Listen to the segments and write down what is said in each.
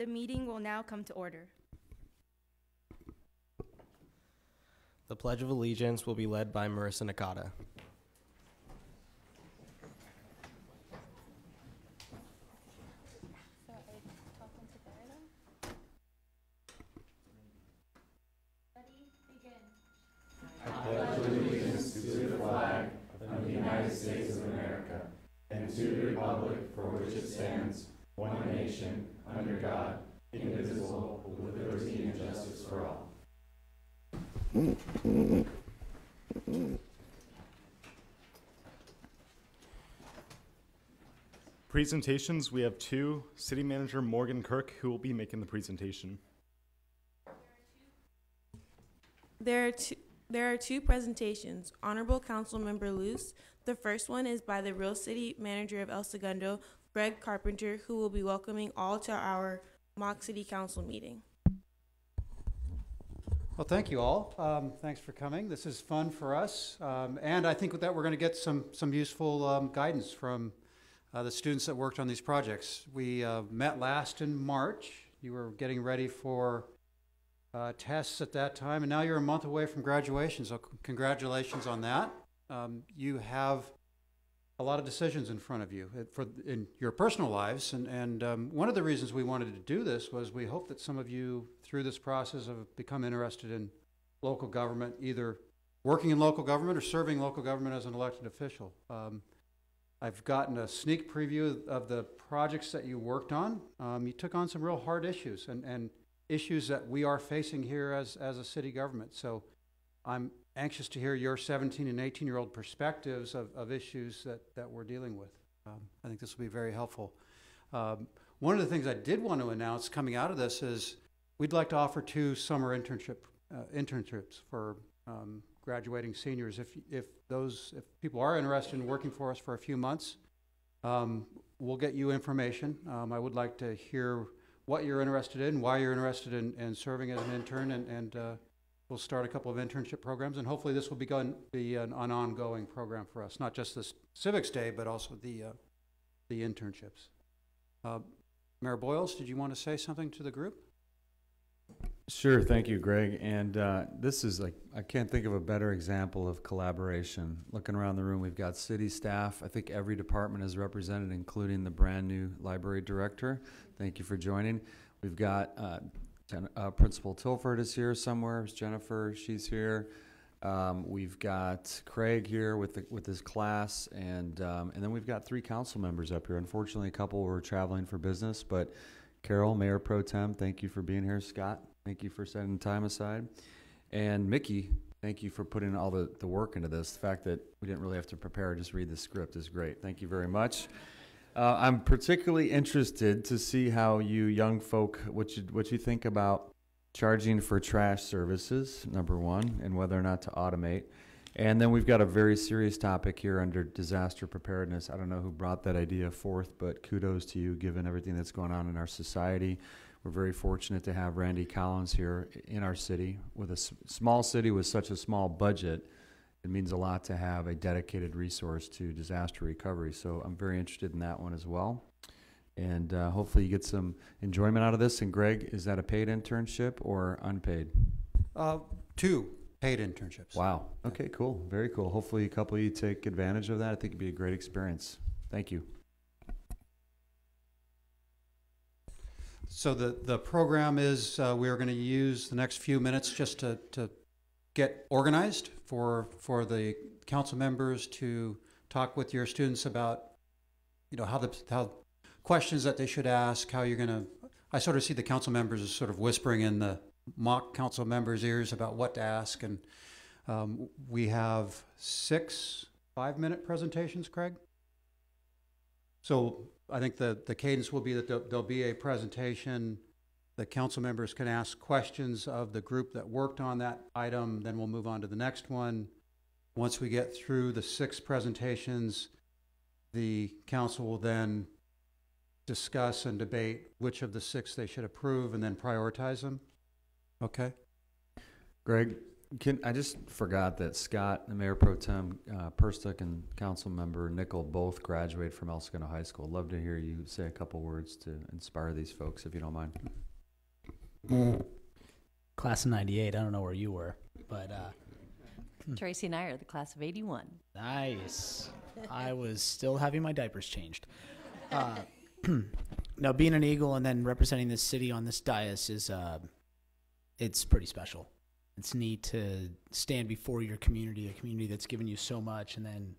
The meeting will now come to order. The Pledge of Allegiance will be led by Marissa Nakata. I pledge allegiance to the flag of the United States of America and to the republic for which it stands, one nation, under God, indivisible, with liberty and justice for all. Presentations, we have two. City Manager Morgan Kirk, who will be making the presentation. There are two presentations. Honorable Councilmember Luce. The first one is by the real city manager of El Segundo, Greg Carpenter, who will be welcoming all to our mock city council meeting. Well, thank you all. Thanks for coming. This is fun for us. And I think with that we're going to get some useful guidance from the students that worked on these projects. We met last in March. You were getting ready for tests at that time, and now you're a month away from graduation, so congratulations on that. You have a lot of decisions in front of you in your personal lives, and one of the reasons we wanted to do this was we hope that some of you, through this process, have become interested in local government, either working in local government or serving local government as an elected official. I've gotten a sneak preview of the projects that you worked on. You took on some real hard issues and issues that we are facing here as a city government. So I'm anxious to hear your 17 and 18-year-old perspectives of issues that we're dealing with. I think this will be very helpful. One of the things I did want to announce coming out of this is we'd like to offer 2 summer internships for graduating seniors. If people are interested in working for us for a few months, we'll get you information. I would like to hear what you're interested in, why you're interested in serving as an intern, and we'll start a couple of internship programs, and hopefully this will be an ongoing program for us, not just this Civics Day, but also the internships. Mayor Boyles, did you want to say something to the group? Sure, thank you, Greg. And this is I can't think of a better example of collaboration. Looking around the room, we've got city staff. I think every department is represented, including the brand new library director. Thank you for joining. We've got Principal Tilford is here somewhere. Jennifer, she's here. We've got Craig here with his class, and then we've got 3 council members up here. Unfortunately, a couple were traveling for business, but Carol, Mayor Pro Tem, thank you for being here. Scott, thank you for setting time aside. And Mickey, thank you for putting all the work into this. The fact that we didn't really have to prepare, just read the script is great. Thank you very much. I'm particularly interested to see how you young folk, what you think about charging for trash services, number one, and whether or not to automate. And then we've got a very serious topic here under disaster preparedness. I don't know who brought that idea forth, but kudos to you given everything that's going on in our society. We're very fortunate to have Randy Collins here in our city. With a small city with such a small budget, it means a lot to have a dedicated resource to disaster recovery. So I'm very interested in that one as well. And hopefully you get some enjoyment out of this. And Greg, is that a paid internship or unpaid? 2 paid internships. Wow. Okay, cool. Very cool. Hopefully a couple of you take advantage of that. I think it'd be a great experience. Thank you. So the program is we are going to use the next few minutes just to get organized for the council members to talk with your students about, how questions that they should ask, how you're going to, I sort of see the council members as sort of whispering in the mock council members' ears about what to ask. And we have 6 5-minute presentations, Craig. So I think the cadence will be that there'll be a presentation. The council members can ask questions of the group that worked on that item. Then we'll move on to the next one. Once we get through the 6 presentations, the council will then discuss and debate which of the 6 they should approve and then prioritize them. Okay. Greg, I just forgot that Scott, the Mayor Pro Tem, Perstick, and Council Member Nickel both graduated from El Segundo High School. Love to hear you say a couple words to inspire these folks, if you don't mind. Class of 98, I don't know where you were, but Tracy and I are the class of 81. nice. I was still having my diapers changed. Now, being an Eagle and then representing this city on this dais is, it's pretty special. It's neat to stand before your community, a community that's given you so much, and then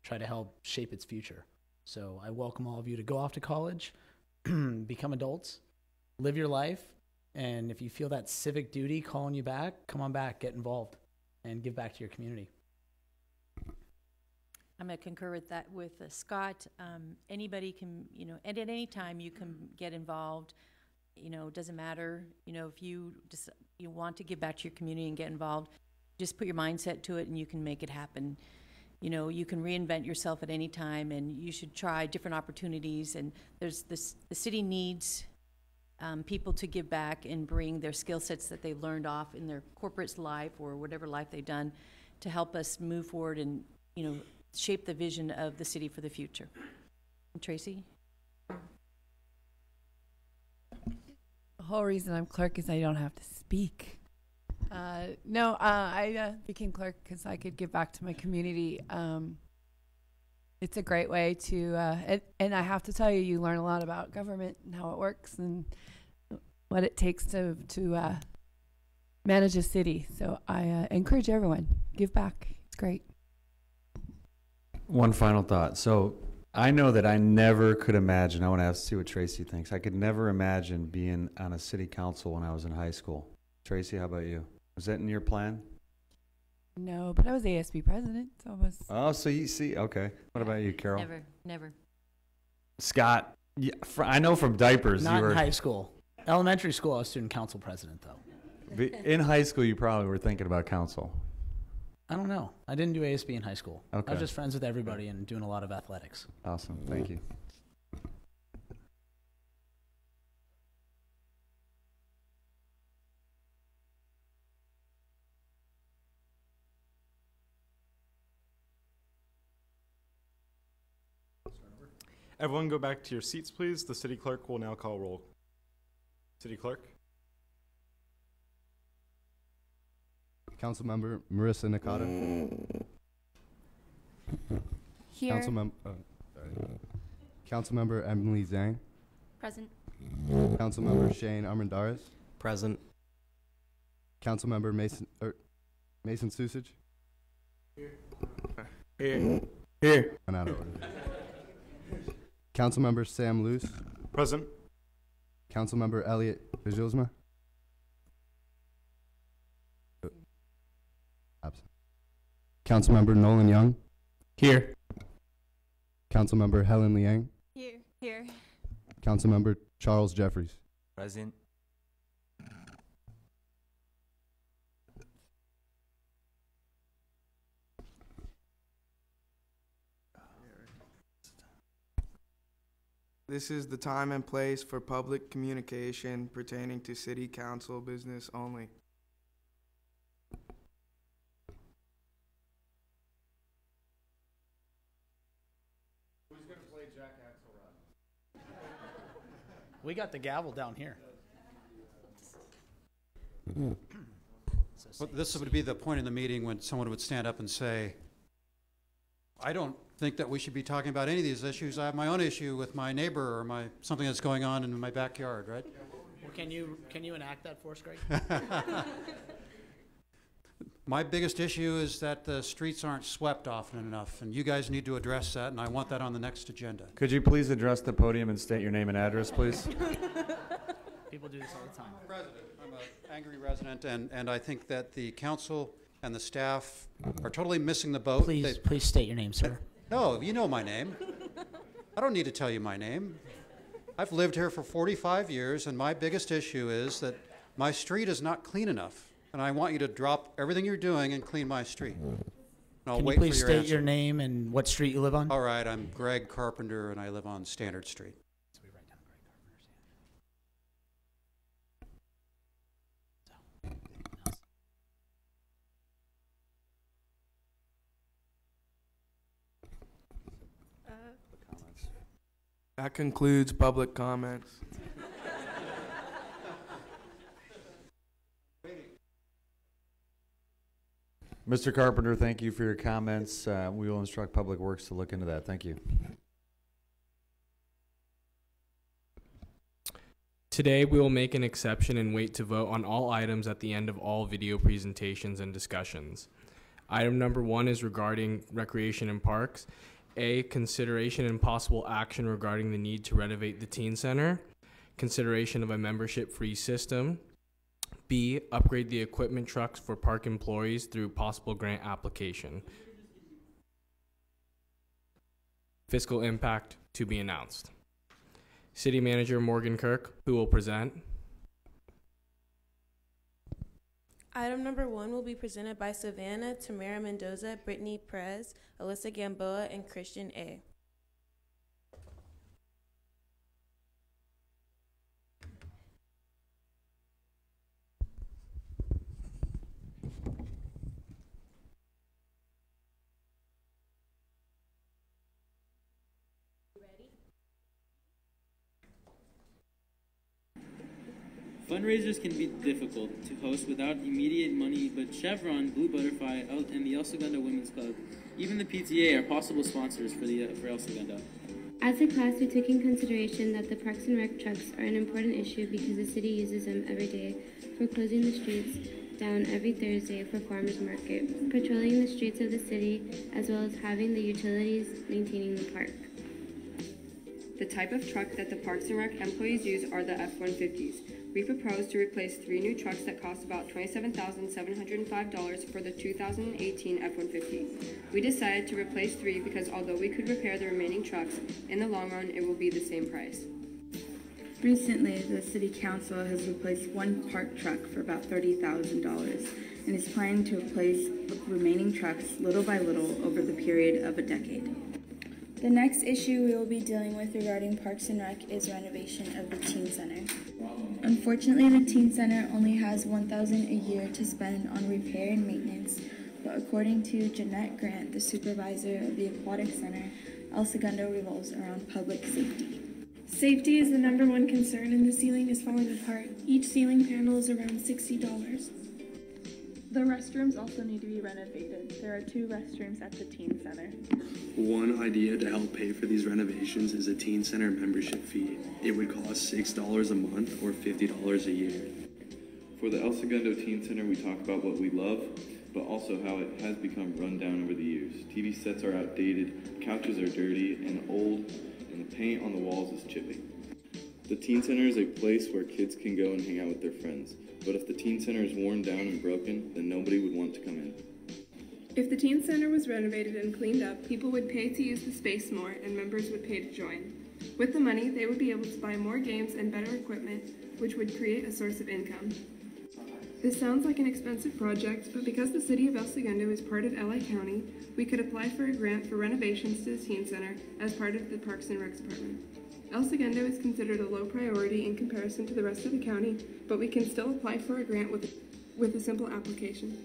try to help shape its future. So I welcome all of you to go off to college, become adults, live your life, and if you feel that civic duty calling you back, come on back, get involved, and give back to your community. I'm going to concur with that with Scott. Anybody can, and at any time you can get involved. It doesn't matter, if you just you want to give back to your community and get involved, just put your mindset to it and you can make it happen. You can reinvent yourself at any time, and you should try different opportunities. And there's this, the city needs people to give back and bring their skill sets that they've learned off in their corporate life or whatever life they've done to help us move forward and, shape the vision of the city for the future. Tracy? The whole reason I'm clerk is I don't have to speak. I became clerk because I could give back to my community. It's a great way to, and I have to tell you, you learn a lot about government and how it works and what it takes to manage a city. So I encourage everyone, give back. It's great. One final thought. So I know that I never could imagine, I want to see what Tracy thinks. I could never imagine being on a city council when I was in high school. Tracy, how about you? Was that in your plan? No, but I was ASB president, so I was. Oh, so you see, okay. What about you, Carol? Never. Scott, I know from diapers Not you were. in high school. Elementary school, I was student council president, though. In high school, you probably were thinking about council. I don't know. I didn't do ASB in high school. Okay. I was just friends with everybody and doing a lot of athletics. Awesome. Thank you. Everyone go back to your seats, please. The city clerk will now call roll. City clerk? Councilmember Marissa Nakata. Here. Councilmember Emily Zhang. Present. Councilmember Shane Armendariz. Present. Councilmember Mason Susage. Here. I'm out of order. Councilmember Sam Luce. Present. Councilmember Elliot Vizilsma. Absent. Councilmember Nolan Young. Here. Councilmember Helen Liang. Here. Councilmember Charles Jeffries. Present. This is the time and place for public communication pertaining to city council business only. Who's going to play Jack Axelrod? We got the gavel down here. Well, this would be the point in the meeting when someone would stand up and say, I don't think that we should be talking about any of these issues. I have my own issue with my neighbor or something that's going on in my backyard, right? Well, can you enact that for us, Greg? My biggest issue is that the streets aren't swept often enough, and you guys need to address that, and I want that on the next agenda. Could you please address the podium and state your name and address, please? People do this all the time. President, I'm an angry resident, and I think that the council and the staff are totally missing the boat. Please state your name, sir. No, you know my name. I don't need to tell you my name. I've lived here for 45 years, and my biggest issue is that my street is not clean enough, and I want you to drop everything you're doing and clean my street. And I'll Can you wait please for your state answer. your name and what street you live on? All right, I'm Greg Carpenter, and I live on Standard Street. So we write down Greg Carpenter's name. That concludes public comments. Mr. Carpenter, thank you for your comments. We will instruct Public Works to look into that. Thank you. Today, we will make an exception and wait to vote on all items at the end of all video presentations and discussions. Item number 1 is regarding recreation and parks. A, consideration and possible action regarding the need to renovate the teen center. Consideration of a membership-free system. B, upgrade the equipment trucks for park employees through possible grant application. Fiscal impact to be announced. City Manager Morgan Kirk, who will present. Item number 1 will be presented by Savannah, Tamara Mendoza, Brittany Perez, Alyssa Gamboa, and Christian A. Fundraisers can be difficult to host without immediate money, but Chevron, Blue Butterfly, and the El Segundo Women's Club, even the PTA, are possible sponsors for El Segundo. As a class, we took in consideration that the Parks and Rec trucks are an important issue because the city uses them every day for closing the streets down every Thursday for farmers market, patrolling the streets of the city, as well as having the utilities maintaining the park. The type of truck that the Parks and Rec employees use are the F-150s. We propose to replace 3 new trucks that cost about $27,705 for the 2018 F-150. We decided to replace 3 because although we could repair the remaining trucks, in the long run it will be the same price. Recently, the City Council has replaced 1 park truck for about $30,000 and is planning to replace the remaining trucks little by little over the period of a decade. The next issue we will be dealing with regarding Parks and Rec is renovation of the Teen Center. Unfortunately, the Teen Center only has $1,000 a year to spend on repair and maintenance, but according to Jeanette Grant, the supervisor of the Aquatic Center, El Segundo revolves around public safety. Safety is the #1 concern, and the ceiling is falling apart. Each ceiling panel is around $60. The restrooms also need to be renovated. There are 2 restrooms at the Teen Center. One idea to help pay for these renovations is a Teen Center membership fee. It would cost $6 a month or $50 a year. For the El Segundo Teen Center, we talk about what we love, but also how it has become run down over the years. TV sets are outdated, couches are dirty and old, and the paint on the walls is chipping. The Teen Center is a place where kids can go and hang out with their friends, but if the Teen Center is worn down and broken, then nobody would want to come in. If the Teen Center was renovated and cleaned up, people would pay to use the space more and members would pay to join. With the money, they would be able to buy more games and better equipment, which would create a source of income. This sounds like an expensive project, but because the city of El Segundo is part of LA County, we could apply for a grant for renovations to the Teen Center as part of the Parks and Recs Department. El Segundo is considered a low priority in comparison to the rest of the county, but we can still apply for a grant with a simple application.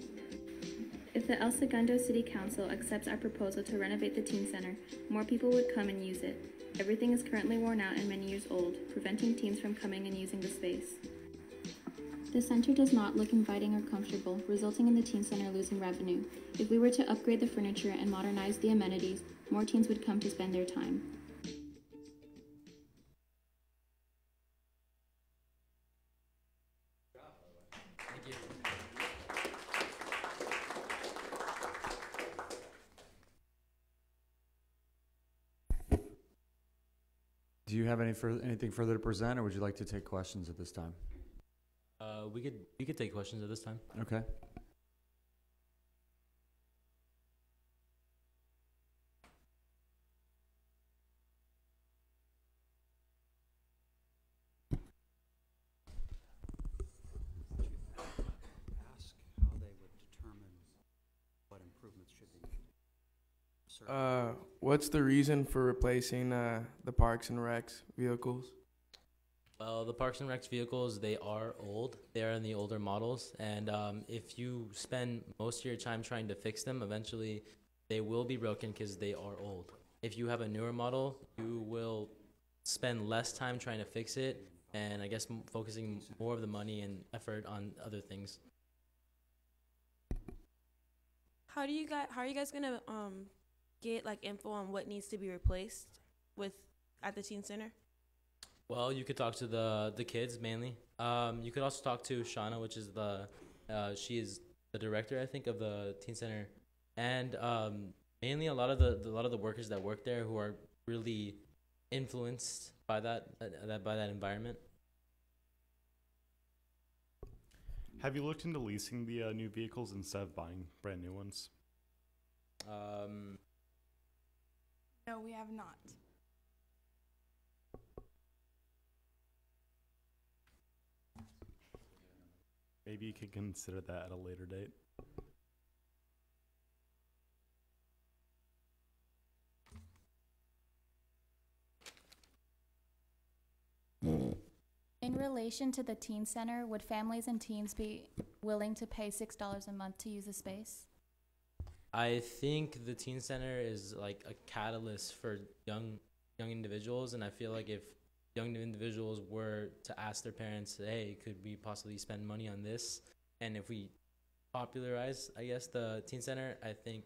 If the El Segundo City Council accepts our proposal to renovate the Teen Center, more people would come and use it. Everything is currently worn out and many years old, preventing teens from coming and using the space. The center does not look inviting or comfortable, resulting in the Teen Center losing revenue. If we were to upgrade the furniture and modernize the amenities, more teens would come to spend their time. Do you have anything further to present, or would you like to take questions at this time? We could take questions at this time. Okay. Ask how they would determine what improvements should be made. What's the reason for replacing the Parks and Recs vehicles? Well, the Parks and Recs vehicles, they are old. They are in the older models, and if you spend most of your time trying to fix them, eventually they will be broken because they are old. If you have a newer model, you will spend less time trying to fix it, and I guess focusing more of the money and effort on other things. How are you guys gonna get like info on what needs to be replaced at the teen center? Well, you could talk to the kids mainly. You could also talk to Shauna, which is she is the director, I think, of the teen center, and mainly a lot of the workers that work there who are really influenced by that environment. Have you looked into leasing the new vehicles instead of buying brand new ones? No, we have not. Maybe you could consider that at a later date. In relation to the teen center, would families and teens be willing to pay $6 a month to use the space? I think the teen center is like a catalyst for young individuals, and I feel like if young individuals were to ask their parents, hey, could we possibly spend money on this? And if we popularize, I guess, the teen center, I think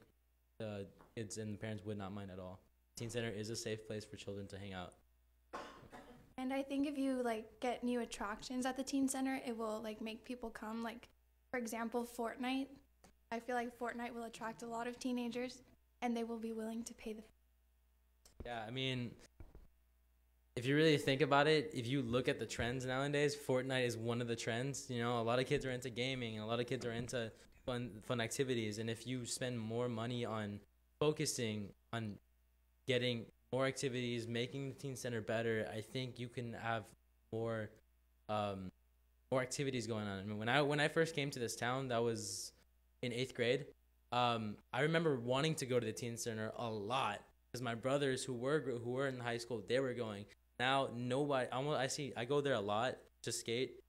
the kids and the parents would not mind at all. Teen center is a safe place for children to hang out. And I think if you get new attractions at the teen center, it will make people come. Like, for example, Fortnite. I feel like Fortnite will attract a lot of teenagers, and they will be willing to pay the fee. Yeah, I mean, if you really think about it, if you look at the trends nowadays, Fortnite is one of the trends. You know, a lot of kids are into gaming, and a lot of kids are into fun activities. And if you spend more money on focusing on getting more activities, making the teen center better, I think you can have more activities going on. I mean, when I first came to this town, that was in 8th grade. I remember wanting to go to the teen center a lot because my brothers who were in high school, they were going. Now nobody. I go there a lot to skate.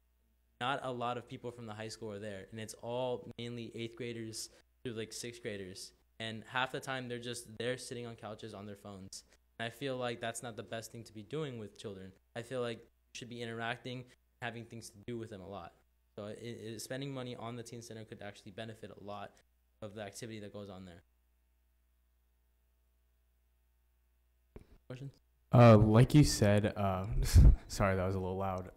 Not a lot of people from the high school are there, and it's all mainly 8th graders through 6th graders. And half the time they're just there sitting on couches on their phones. And I feel like that's not the best thing to be doing with children. I feel like you should be interacting, having things to do with them a lot. So spending money on the teen center could actually benefit a lot of the activity that goes on there. Questions? Like you said, sorry, that was a little loud.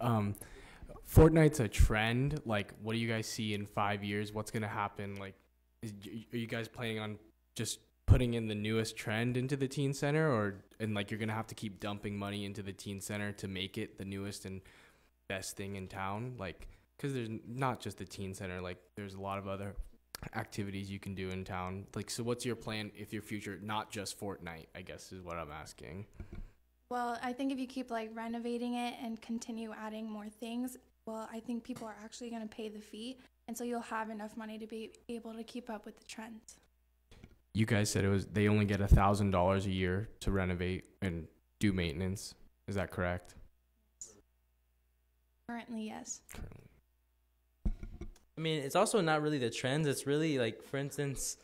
Fortnite's a trend. Like, what do you guys see in 5 years? What's going to happen? Like, are you guys planning on just putting in the newest trend into the teen center, and you're going to have to keep dumping money into the teen center to make it the newest and best thing in town? Because there's not just the teen center, there's a lot of other activities you can do in town. So what's your plan if your future, not just Fortnite, I guess is what I'm asking. Well, I think if you keep renovating it and continue adding more things, well, I think people are actually going to pay the fee, and so you'll have enough money to be able to keep up with the trends. You guys said they only get $1,000 a year to renovate and do maintenance. Is that correct? Currently, yes. I mean, it's also not really the trends. It's really for instance,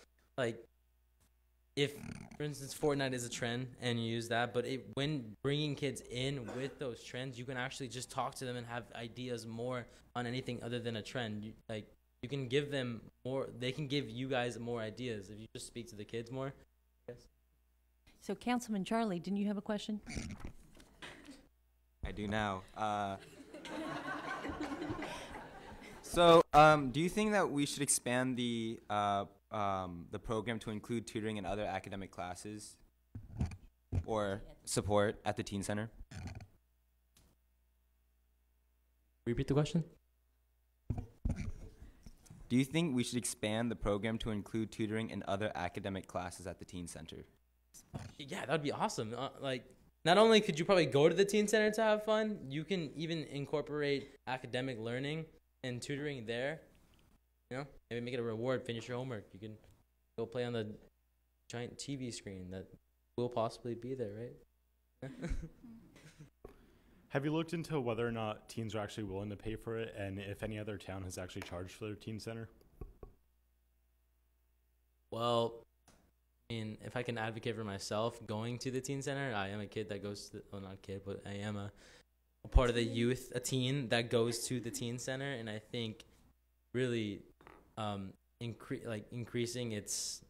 if, for instance, Fortnite is a trend and you use that, but when bringing kids in with those trends, you can actually just talk to them and have ideas more on anything other than a trend. You can give them more. They can give you guys more ideas if you just speak to the kids more. Yes. So, Councilman Charlie, didn't you have a question? I do now. So, do you think that we should expand the program to include tutoring and other academic classes or support at the teen center? Repeat the question. Do you think we should expand the program to include tutoring and other academic classes at the teen center? Yeah, that would be awesome. Not only could you probably go to the teen center to have fun, you can even incorporate academic learning and tutoring there. You know, maybe make it a reward. Finish your homework. You can go play on the giant TV screen that will possibly be there, right? Have you looked into whether or not teens are actually willing to pay for it, and if any other town has actually charged for their teen center? Well, I mean, if I can advocate for myself, going to the teen center, I am a kid that goes to, well, not a kid, but I am a part of the youth, a teen that goes to the teen center, and I think really increasing its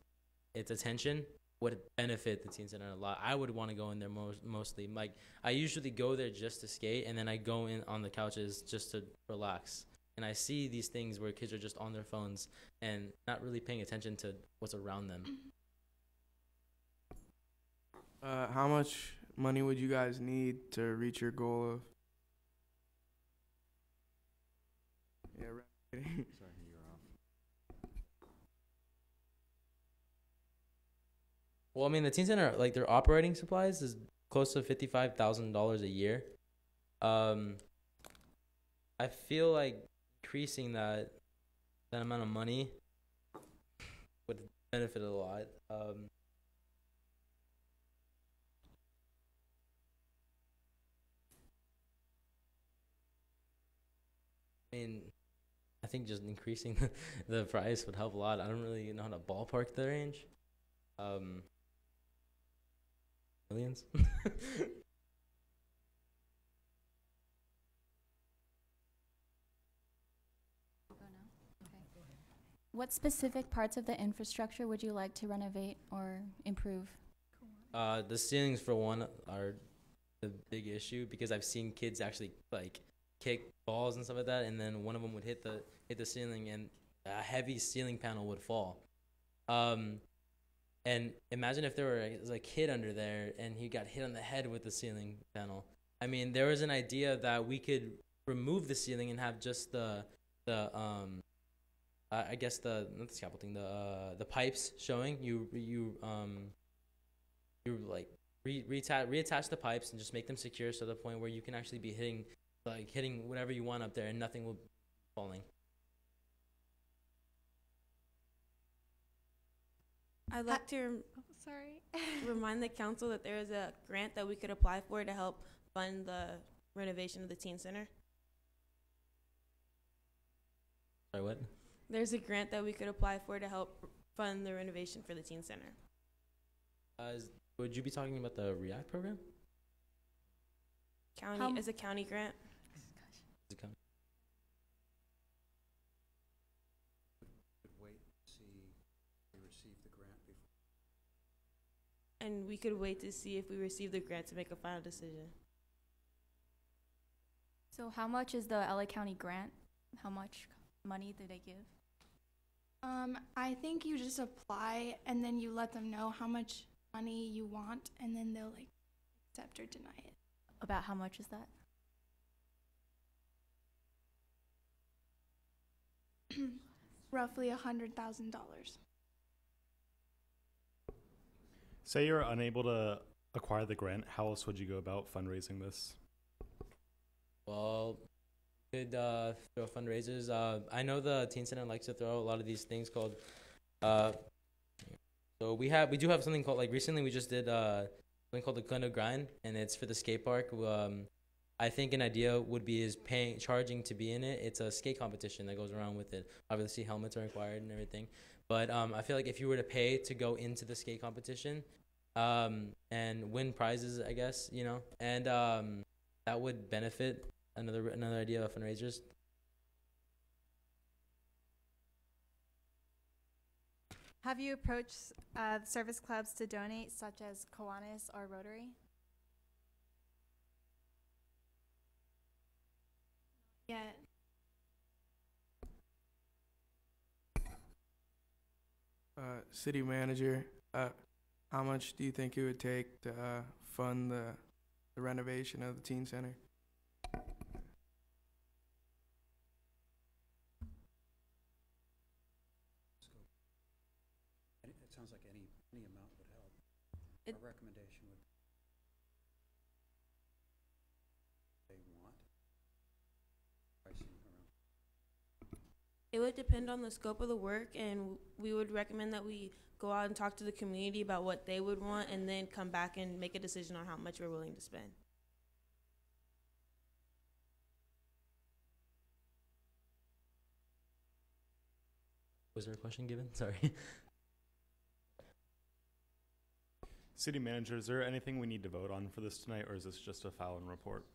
attention would benefit the teen center a lot. I would want to go in there mostly. Like, I usually go there just to skate, and then I go in on the couches just to relax. And I see these things where kids are just on their phones and not really paying attention to what's around them. How much money would you guys need to reach your goal of? Yeah, right. Sorry, you're off. Well, I mean, the teen center, like, their operating supplies is close to $55,000 a year. I feel like increasing that amount of money would benefit a lot. I mean, I think just increasing the price would help a lot. I don't really know how to ballpark the range. Millions. What specific parts of the infrastructure would you like to renovate or improve? The ceilings, for one, are the big issue because I've seen kids actually like kick balls and stuff like that, and then one of them would hit the ceiling, and a heavy ceiling panel would fall. And imagine if there was a kid under there and he got hit on the head with the ceiling panel. I mean, there was an idea that we could remove the ceiling and have just I guess not the scaffolding, the pipes showing. You like reattach the pipes and just make them secure to the point where you can actually be hitting whatever you want up there and nothing will be falling. I'd like to remind the council that there is a grant that we could apply for to help fund the renovation of the teen center. Sorry, what? There's a grant that we could apply for to help fund the renovation for the teen center. Would you be talking about the REACT program? County is a county grant. Wait, see, we receive the grant before. And we could wait to see if we receive the grant to make a final decision. So how much is the LA County grant? How much money do they give? I think you just apply and then you let them know how much money you want, and then they'll like accept or deny it. About how much is that? Roughly $100,000. Say you're unable to acquire the grant, how else would you go about fundraising this? Well, could throw fundraisers. I know the teen center likes to throw a lot of these things called. So we do have something called, like, recently we just did something called the Glendo Grind, and it's for the skate park. I think an idea would be charging to be in it. It's a skate competition that goes around with it. Obviously, helmets are required and everything. But I feel like if you were to pay to go into the skate competition, and win prizes, I guess, and that would benefit another idea of fundraisers. Have you approached service clubs to donate, such as Kiwanis or Rotary? Yet. City manager, how much do you think it would take to fund the renovation of the teen center? It sounds like any amount would help. Our recommendation would they want pricing around. It would depend on the scope of the work, and we would recommend that we go out and talk to the community about what they would want, and then come back and make a decision on how much we're willing to spend. Was there a question given? Sorry. City Manager, is there anything we need to vote on for this tonight, or is this just a file and report?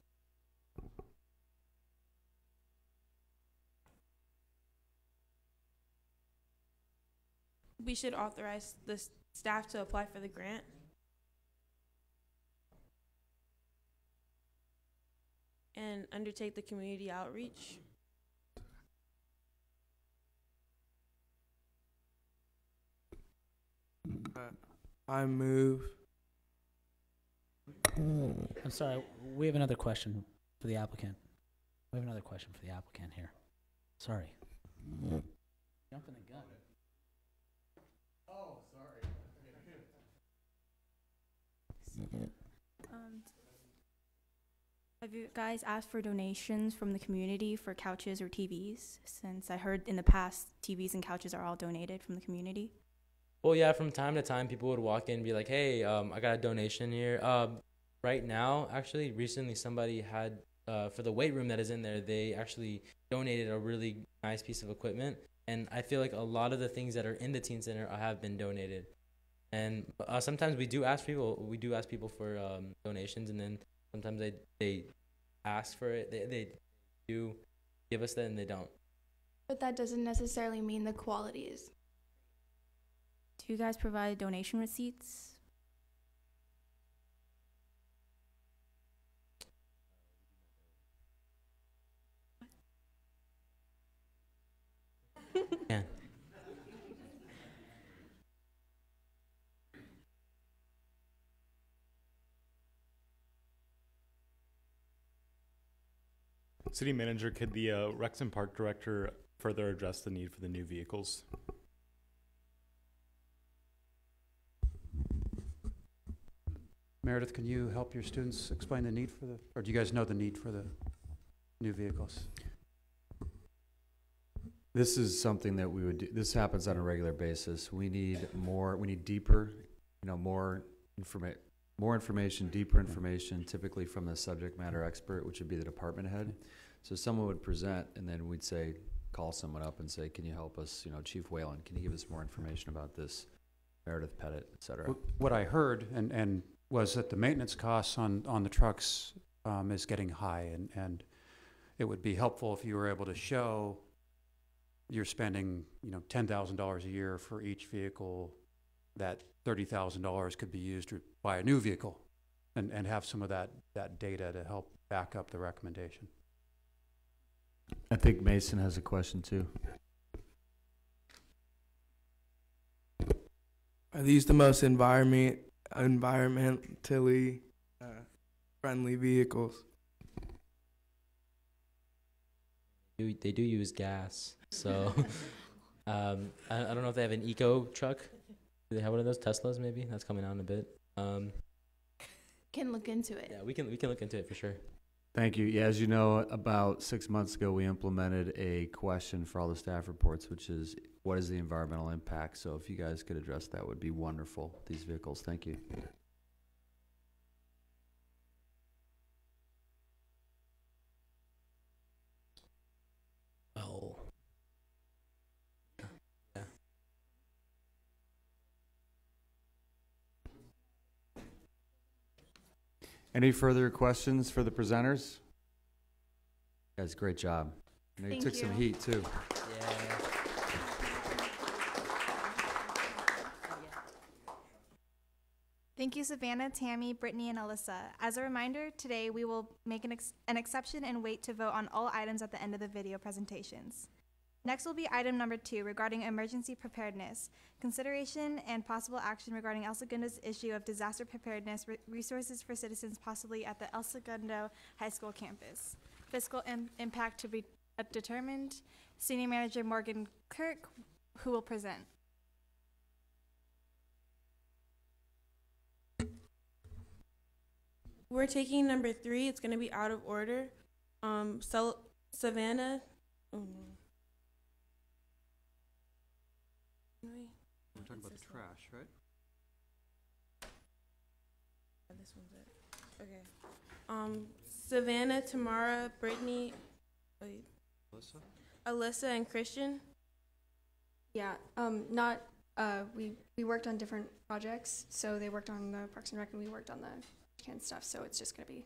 We should authorize the staff to apply for the grant. And undertake the community outreach. I move. I'm sorry, we have another question for the applicant. We have another question for the applicant here. Sorry. Jumping the gun. Oh, sorry. Have you guys asked for donations from the community for couches or TVs? Since I heard in the past, TVs and couches are all donated from the community. Well, yeah, from time to time, people would walk in and be like, hey, I got a donation here. Right now, actually, recently somebody had, for the weight room that is in there, they actually donated a really nice piece of equipment. And I feel like a lot of the things that are in the teen center have been donated. And sometimes we do ask people for donations, and then sometimes they ask for it. They do give us that, and they don't. But that doesn't necessarily mean the quality is. Do you guys provide donation receipts? Yeah. City Manager, could the Rexton Park Director further address the need for the new vehicles? Meredith, can you help your students explain the need for the, or do you guys know the need for the new vehicles? This is something that we would do. This happens on a regular basis. We need deeper, more information, deeper information, typically from the subject matter expert, which would be the department head. So someone would present, and then we'd say, call someone up and say, can you help us, Chief Whalen, can you give us more information about this? Meredith Pettit, et cetera. What I heard and was that the maintenance costs on the trucks is getting high, and it would be helpful if you were able to show you're spending $10,000 a year for each vehicle, that $30,000 could be used to buy a new vehicle, and have some of that data to help back up the recommendation. I think Mason has a question too. Are these the most environmentally friendly vehicles? They do use gas, so I don't know if they have an eco truck. Do they have one of those Teslas? Maybe that's coming out in a bit. Can look into it. Yeah, we can look into it for sure. Thank you. Yeah, as you know, about 6 months ago, we implemented a question for all the staff reports, which is, what is the environmental impact? So if you guys could address that, would be wonderful, these vehicles. Thank you. Oh. Yeah. Any further questions for the presenters? Guys, great job. I know you Thank took some you. heat too. Thank you, Savannah, Tammy, Brittany, and Alyssa. As a reminder, today we will make an exception and wait to vote on all items at the end of the video presentations. Next will be item number 2 regarding emergency preparedness, consideration and possible action regarding El Segundo's issue of disaster preparedness resources for citizens possibly at the El Segundo High School campus. Fiscal impact to be determined. Senior Manager Morgan Kirk, who will present. We're taking number 3. It's going to be out of order. Savannah. Oh, no. We're talking about the trash, right? This one's it. Okay. Savannah, Tamara, Brittany, Alyssa? Alyssa, and Christian. Yeah, not we worked on different projects. So they worked on the Parks and Rec, and we worked on the can stuff. So it's just gonna be.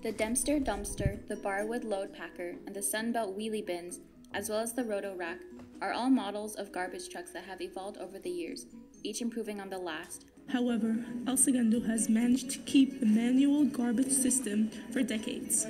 The Dempster dumpster, the Barwood load packer, and the Sunbelt wheelie bins, as well as the Roto rack, are all models of garbage trucks that have evolved over the years, each improving on the last. However, El Segundo has managed to keep the manual garbage system for decades.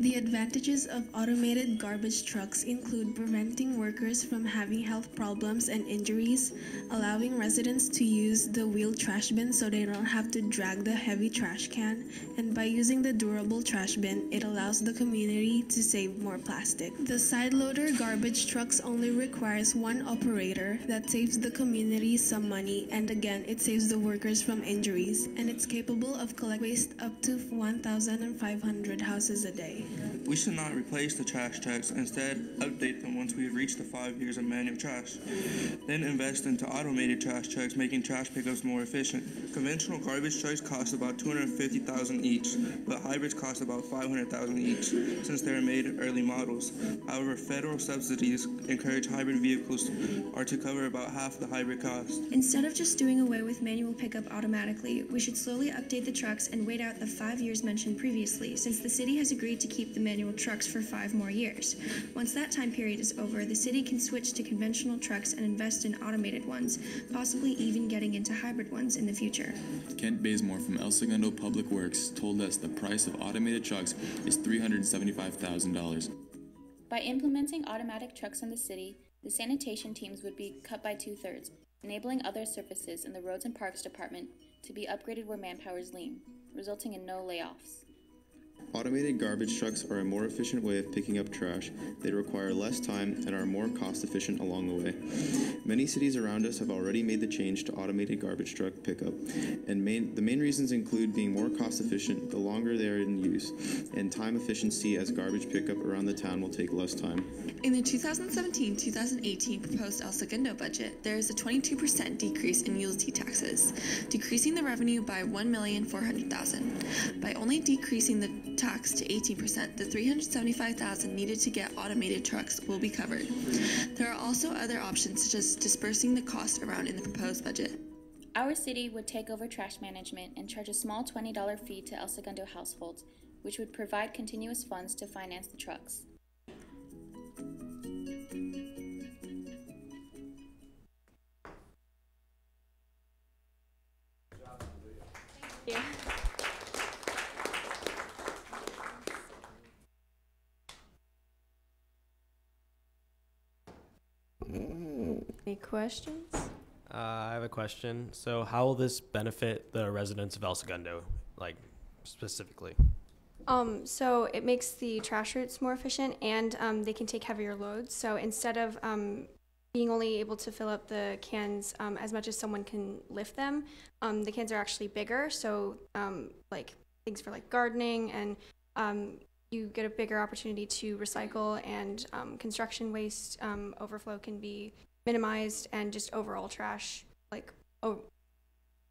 The advantages of automated garbage trucks include preventing workers from having health problems and injuries, allowing residents to use the wheeled trash bin so they don't have to drag the heavy trash can, and by using the durable trash bin, it allows the community to save more plastic. The side loader garbage trucks only requires one operator. That saves the community some money, and again, it saves the workers from injuries, and it's capable of collecting waste up to 1,500 houses a day. We should not replace the trash trucks, instead update them once we've reached the 5 years of manual trash. Then invest into automated trash trucks, making trash pickups more efficient. Conventional garbage trucks cost about $250,000 each, but hybrids cost about $500,000 each, since they are made early models. However, federal subsidies encourage hybrid vehicles are to cover about half the hybrid cost. Instead of just doing away with manual pickup automatically, we should slowly update the trucks and wait out the 5 years mentioned previously, since the city has agreed to keep the manual trucks for 5 more years. Once that time period is over, the city can switch to conventional trucks and invest in automated ones, possibly even getting into hybrid ones in the future. Kent Bazemore from El Segundo Public Works told us the price of automated trucks is $375,000. By implementing automatic trucks in the city, the sanitation teams would be cut by 2/3, enabling other services in the Roads and Parks Department to be upgraded where manpower is lean, resulting in no layoffs. Automated garbage trucks are a more efficient way of picking up trash. They require less time and are more cost efficient along the way. Many cities around us have already made the change to automated garbage truck pickup, and the main reasons include being more cost efficient the longer they are in use, and time efficiency, as garbage pickup around the town will take less time. In the 2017-2018 proposed El Segundo budget, there is a 22% decrease in utility taxes, decreasing the revenue by $1,400,000. By only decreasing the tax to 18%, the $375,000 needed to get automated trucks will be covered. There are also other options, such as dispersing the cost around in the proposed budget. Our city would take over trash management and charge a small $20 fee to El Segundo households, which would provide continuous funds to finance the trucks. Yeah. Any questions? I have a question. So how will this benefit the residents of El Segundo, like specifically? So it makes the trash routes more efficient, and they can take heavier loads. So instead of being only able to fill up the cans as much as someone can lift them, the cans are actually bigger. So like things for like gardening, and you get a bigger opportunity to recycle, and construction waste overflow can be minimized, and just overall trash, like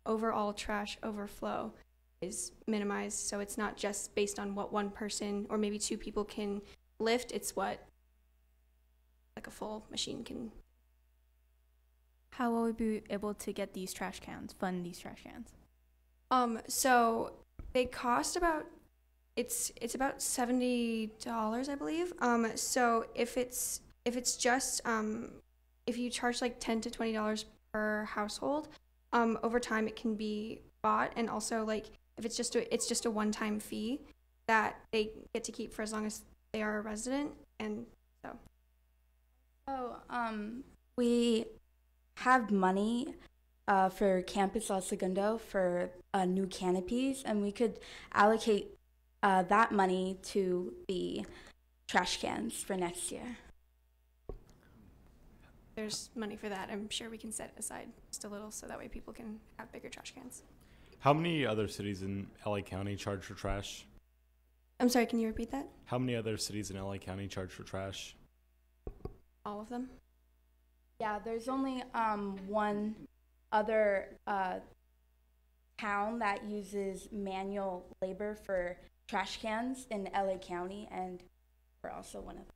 overall trash overflow is minimized. So it's not just based on what one person or maybe 2 people can lift, it's what like a full machine can. How will we be able to get these trash cans, fund these trash cans? So they cost about, it's about $70, I believe. So if it's just if you charge like $10 to $20 per household, over time it can be bought, and also like if it's just a one-time fee that they get to keep for as long as they are a resident, and so. So we have money for Campus El Segundo for new canopies, and we could allocate that money to the trash cans for next year. There's money for that. I'm sure we can set aside just a little so that way people can have bigger trash cans. How many other cities in LA County charge for trash? I'm sorry, can you repeat that? How many other cities in LA County charge for trash? All of them. Yeah, there's only one other town that uses manual labor for trash cans in LA County, and we're also one of them.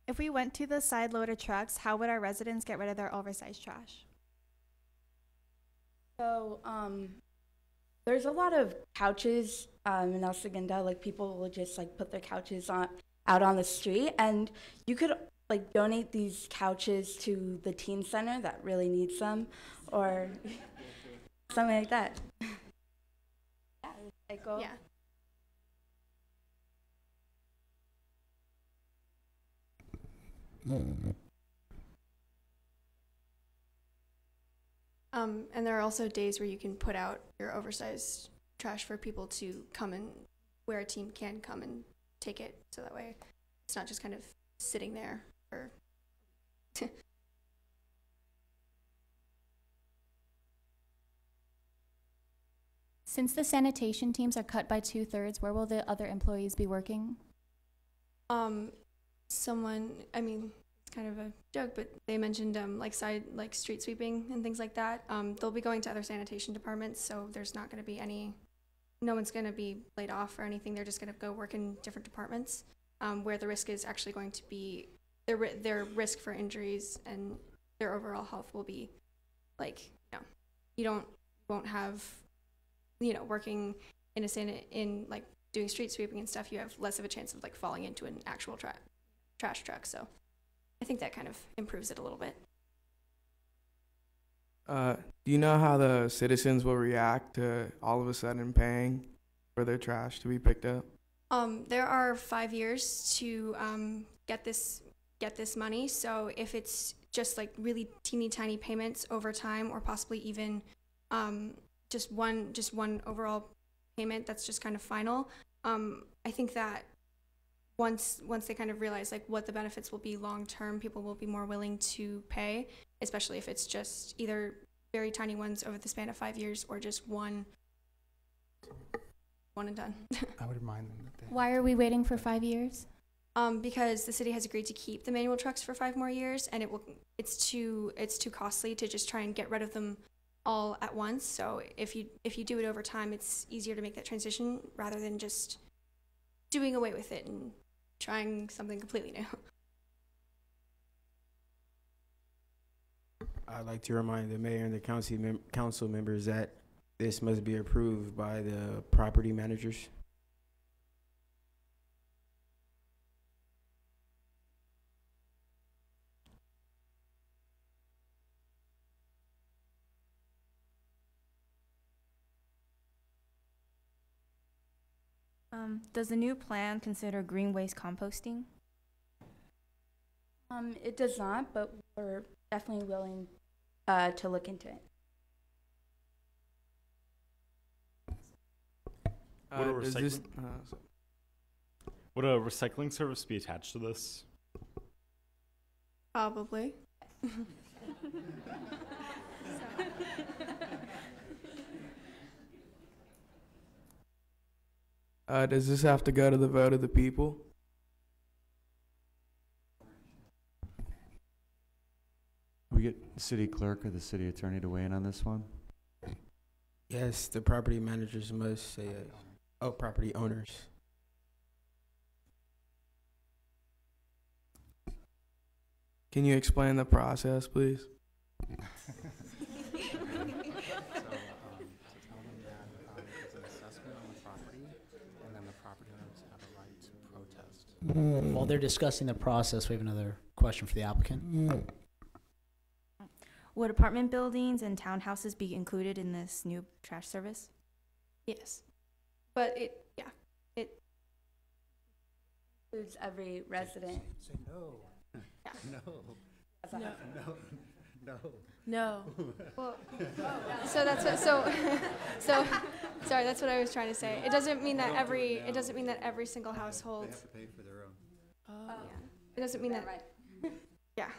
If we went to the side loader trucks, how would our residents get rid of their oversized trash? So there's a lot of couches in El Segundo. Like people will just like put their couches out on the street, and you could like donate these couches to the teen center that really needs them, or something like that. Yeah. And there are also days where you can put out your oversized trash for people to come and where a team can come and take it, so that way it's not just kind of sitting there for Since the sanitation teams are cut by 2/3, where will the other employees be working? I mean, it's kind of a joke, but they mentioned like street sweeping and things like that. They'll be going to other sanitation departments, so there's not going to be no one's going to be laid off or anything. They're just going to go work in different departments, where the risk is actually going to be their risk for injuries and their overall health will be like, you won't have, working in like doing street sweeping and stuff, you have less of a chance of like falling into an actual trash truck. So I think that kind of improves it a little bit. Do you know how the citizens will react to all of a sudden paying for their trash to be picked up? There are 5 years to get this money. So if it's just like really teeny tiny payments over time, or possibly even just one overall payment that's just kind of final, I think that once they kind of realize like what the benefits will be long term, people will be more willing to pay, especially if it's just either very tiny ones over the span of 5 years or just one and done. I would remind them that Why are we waiting for 5 years? Because the city has agreed to keep the manual trucks for 5 more years, and it's too costly to just try and get rid of them all at once. So if you do it over time, it's easier to make that transition rather than just doing away with it and trying something completely new. I'd like to remind the mayor and the council members that this must be approved by the property managers. Does the new plan consider green waste composting? It does not, but we're definitely willing to look into it. Would a recycling service be attached to this? Probably. Does this have to go to the vote of the people? We get the city clerk or the city attorney to weigh in on this one? Yes, the property managers must say it. Oh, property owners. Can you explain the process, please? While they're discussing the process, we have another question for the applicant. Would apartment buildings and townhouses be included in this new trash service? Yes. But it includes every resident. Say no. Yeah. No. No. No. No. Well, so that's what. So, sorry. That's what I was trying to say. It doesn't mean that every single household. They have to pay for their own. Yeah. It doesn't mean that. Yeah.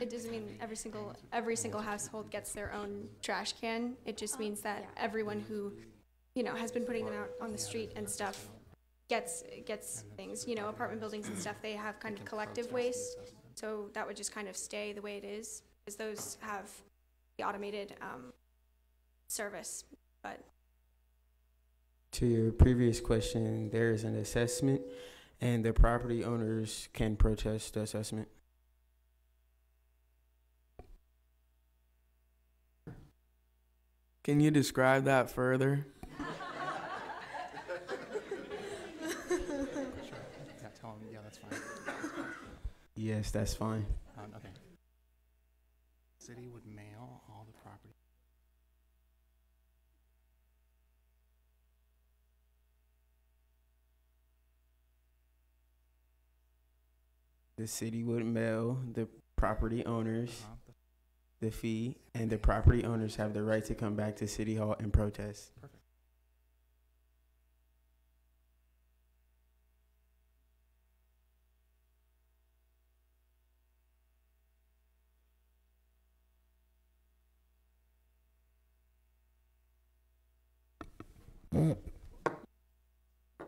It doesn't mean every single household gets their own trash can. It just means that everyone who, has been putting them out on the street and stuff, gets things. You know, apartment buildings and stuff, they have kind of collective waste. So that would just kind of stay the way it is, because those have the automated service. But To your previous question, there is an assessment, and the property owners can protest the assessment. Can you describe that further? Yeah, tell them, yeah, that's fine. Yes, that's fine. Okay. City would mail all the property. The city would mail the property owners the fee, and the property owners have the right to come back to City Hall and protest. Perfect.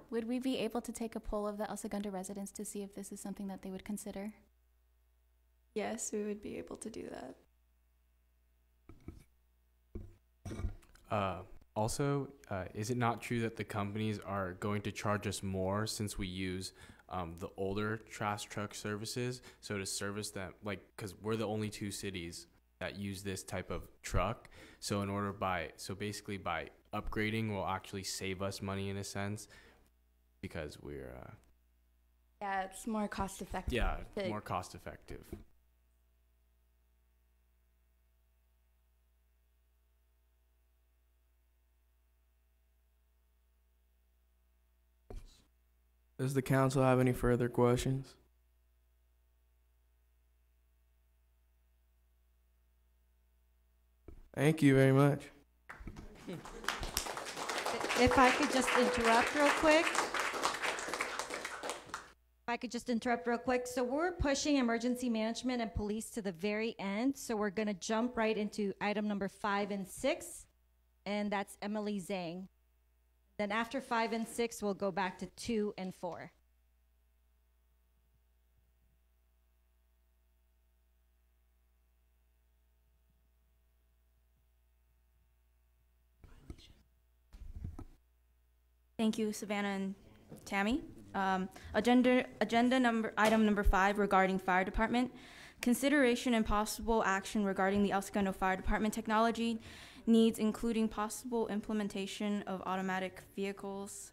Would we be able to take a poll of the El Segundo residents to see if this is something that they would consider? Yes, we would be able to do that. Also, is it not true that the companies are going to charge us more since we use the older trash truck services? So to service them, like, because we're the only two cities that use this type of truck. So basically by upgrading will actually save us money in a sense, because we're Yeah, it's more cost effective. yeah, more cost effective. Does the council have any further questions? Thank you very much. If I could just interrupt real quick. So we're pushing emergency management and police to the very end. So we're going to jump right into item number 5 and 6. And that's Emily Zhang. Then after 5 and 6, we'll go back to 2 and 4. Thank you, Savannah and Tammy. Item number 5 regarding fire department. Consideration and possible action regarding the El Segundo Fire Department technology needs, including possible implementation of automatic vehicles,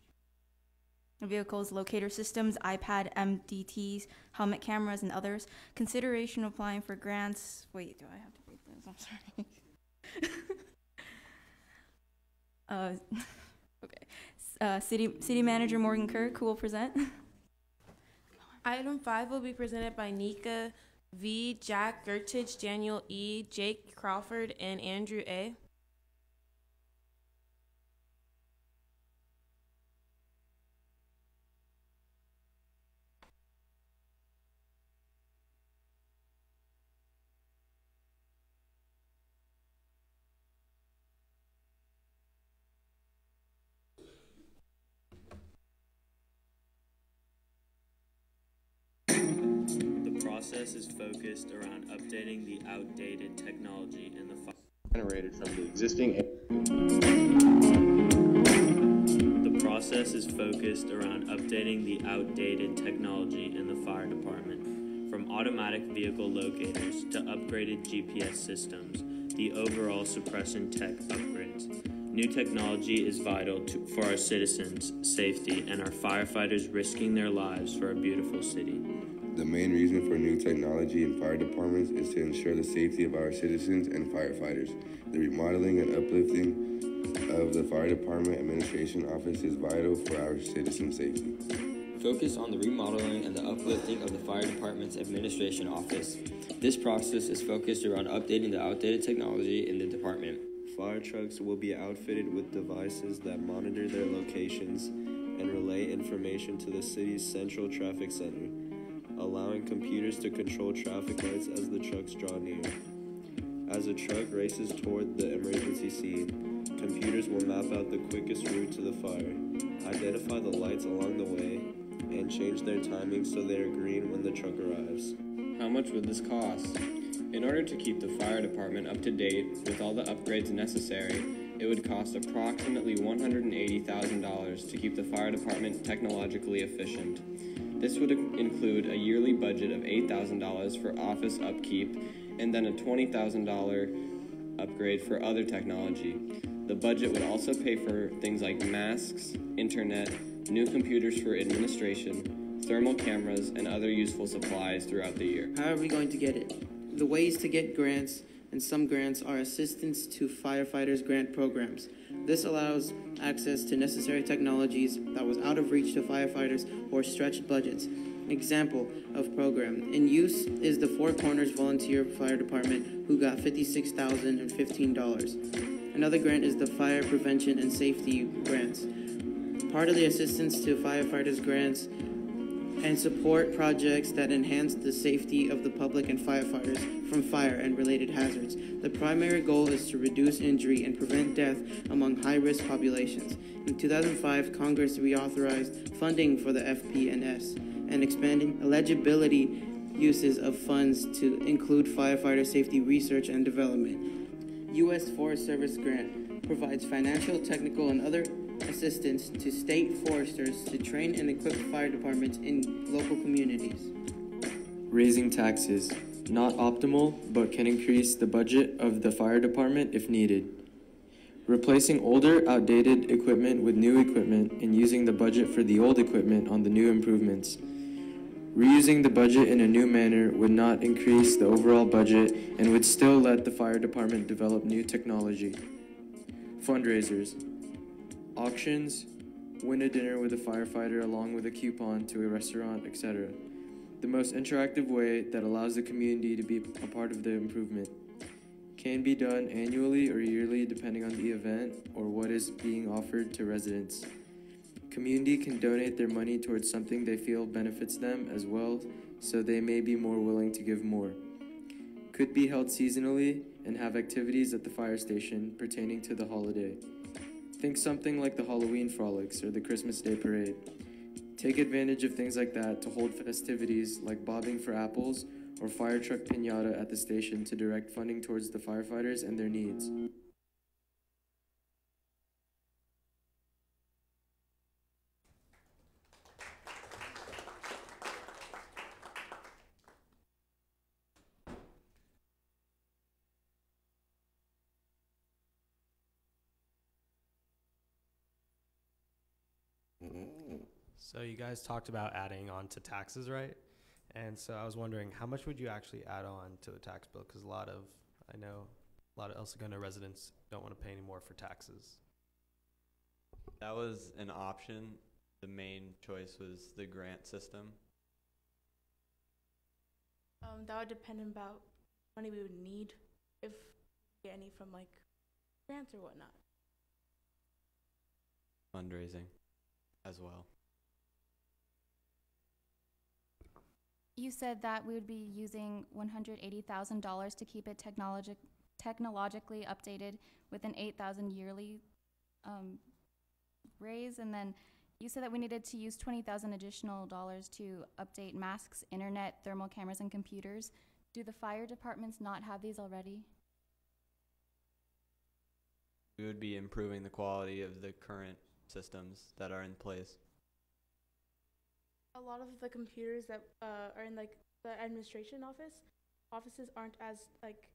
locator systems, iPad, MDTs, helmet cameras, and others. Consideration applying for grants. Wait, do I have to read this? I'm sorry. Okay. City Manager Morgan Kirk, who will present. Item 5 will be presented by Nika V, Jack Gertich, Daniel E, Jake Crawford, and Andrew A. The process is focused around updating the outdated technology in the generated from the existing. The process is focused around updating the outdated technology in the fire department, from automatic vehicle locators to upgraded GPS systems, the overall suppression tech upgrades. New technology is vital for our citizens' safety and our firefighters risking their lives for a beautiful city. The main reason for new technology in fire departments is to ensure the safety of our citizens and firefighters. The remodeling and uplifting of the fire department administration office is vital for our citizen safety. Focus on the remodeling and the uplifting of the fire department's administration office. This process is focused around updating the outdated technology in the department. Fire trucks will be outfitted with devices that monitor their locations and relay information to the city's central traffic center, allowing computers to control traffic lights as the trucks draw near. As a truck races toward the emergency scene, computers will map out the quickest route to the fire. identify the lights along the way, and change their timing so they are green when the truck arrives. How much would this cost? In order to keep the fire department up to date with all the upgrades necessary, it would cost approximately $180,000 to keep the fire department technologically efficient. This would include a yearly budget of $8,000 for office upkeep and then a $20,000 upgrade for other technology. The budget would also pay for things like masks, internet, new computers for administration, thermal cameras, and other useful supplies throughout the year. How are we going to get it? The ways to get grants, and some grants are assistance to firefighters grant programs. This allows access to necessary technologies that was out of reach to firefighters or stretched budgets. Example of program in use is the Four Corners Volunteer Fire Department, who got $56,015. Another grant is the Fire Prevention and Safety Grants. Part of the assistance to firefighters grants and support projects that enhance the safety of the public and firefighters from fire and related hazards. The primary goal is to reduce injury and prevent death among high-risk populations. In 2005, Congress reauthorized funding for the FP&S and expanding eligibility uses of funds to include firefighter safety research and development. U.S. Forest Service grant provides financial, technical, and other assistance to state foresters to train and equip fire departments in local communities. Raising taxes. Not optimal, but can increase the budget of the fire department if needed. Replacing older, outdated equipment with new equipment and using the budget for the old equipment on the new improvements. Reusing the budget in a new manner would not increase the overall budget and would still let the fire department develop new technology. Fundraisers. Auctions, win a dinner with a firefighter along with a coupon to a restaurant, etc. The most interactive way that allows the community to be a part of the improvement. Can be done annually or yearly depending on the event or what is being offered to residents. Community can donate their money towards something they feel benefits them as well, so they may be more willing to give more. Could be held seasonally and have activities at the fire station pertaining to the holiday. Think something like the Halloween frolics or the Christmas Day parade. Take advantage of things like that to hold festivities like bobbing for apples or fire truck piñata at the station to direct funding towards the firefighters and their needs. So you guys talked about adding on to taxes, right? And so I was wondering, how much would you actually add on to the tax bill? Because I know a lot of El Segundo residents don't want to pay any more for taxes. That was an option. The main choice was the grant system. That would depend on about money we would need, if we get any from like grants or whatnot. Fundraising as well. You said that we would be using $180,000 to keep it technologically updated with an $8,000 yearly raise, and then you said that we needed to use $20,000 additional dollars to update masks, internet, thermal cameras, and computers. Do the fire departments not have these already? We would be improving the quality of the current systems that are in place. A lot of the computers that are in like the administration offices aren't as like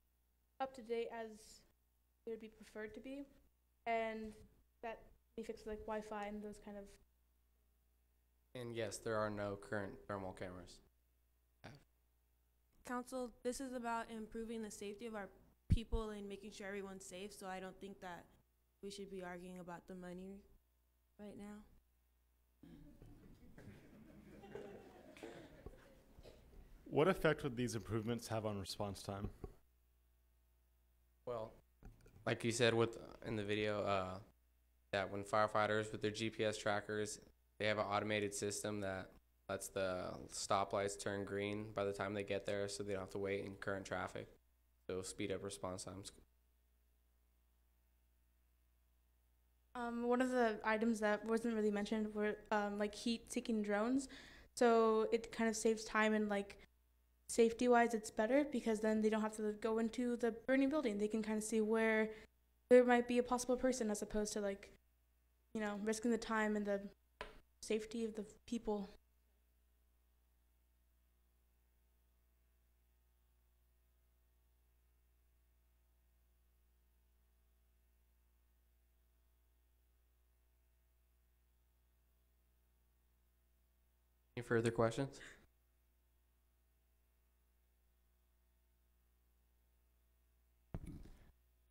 up to date as they would be preferred to be, and that we fix like Wi-Fi and those kind of. And yes, there are no current thermal cameras. Council, this is about improving the safety of our people and making sure everyone's safe. So I don't think that we should be arguing about the money right now. What effect would these improvements have on response time? Well, like you said in the video, that when firefighters with their GPS trackers, they have an automated system that lets the stoplights turn green by the time they get there, so they don't have to wait in current traffic. So it'll speed up response times. One of the items that wasn't really mentioned were like heat-seeking drones. So it kind of saves time and like safety-wise, it's better because then they don't have to go into the burning building. They can kind of see where there might be a possible person as opposed to like, you know, risking the time and the safety of the people. Any further questions?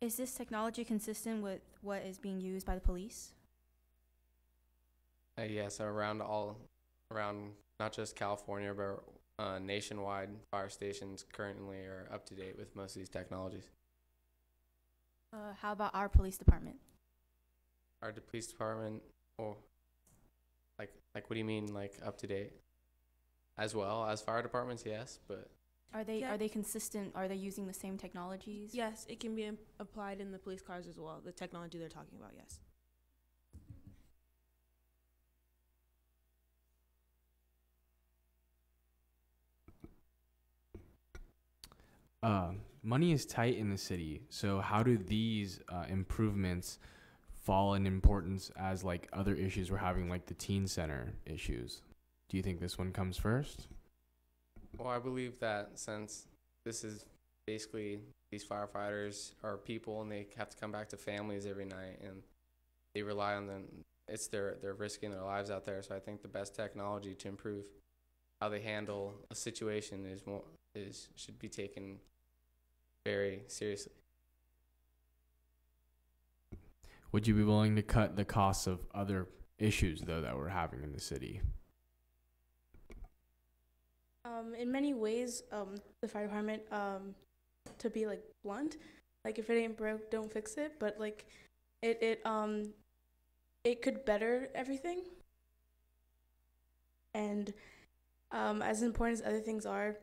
Is this technology consistent with what is being used by the police? Yes, around not just California, but nationwide, fire stations currently are up to date with most of these technologies. How about our police department? Our police department, like what do you mean, like up to date? As well as fire departments, yes, but Are they consistent? Are they using the same technologies? Yes, it can be applied in the police cars as well. The technology they're talking about, yes. Money is tight in the city, so how do these improvements fall in importance as like other issues we're having, like the teen center issues? Do you think this one comes first? well, I believe that since this is basically these firefighters are people and they have to come back to families every night and they rely on them. They're risking their lives out there. So I think the best technology to improve how they handle a situation should be taken very seriously. Would you be willing to cut the costs of other issues though that we're having in the city? In many ways, the fire department, to be like blunt, like if it ain't broke, don't fix it. But like, it could better everything. And as important as other things are,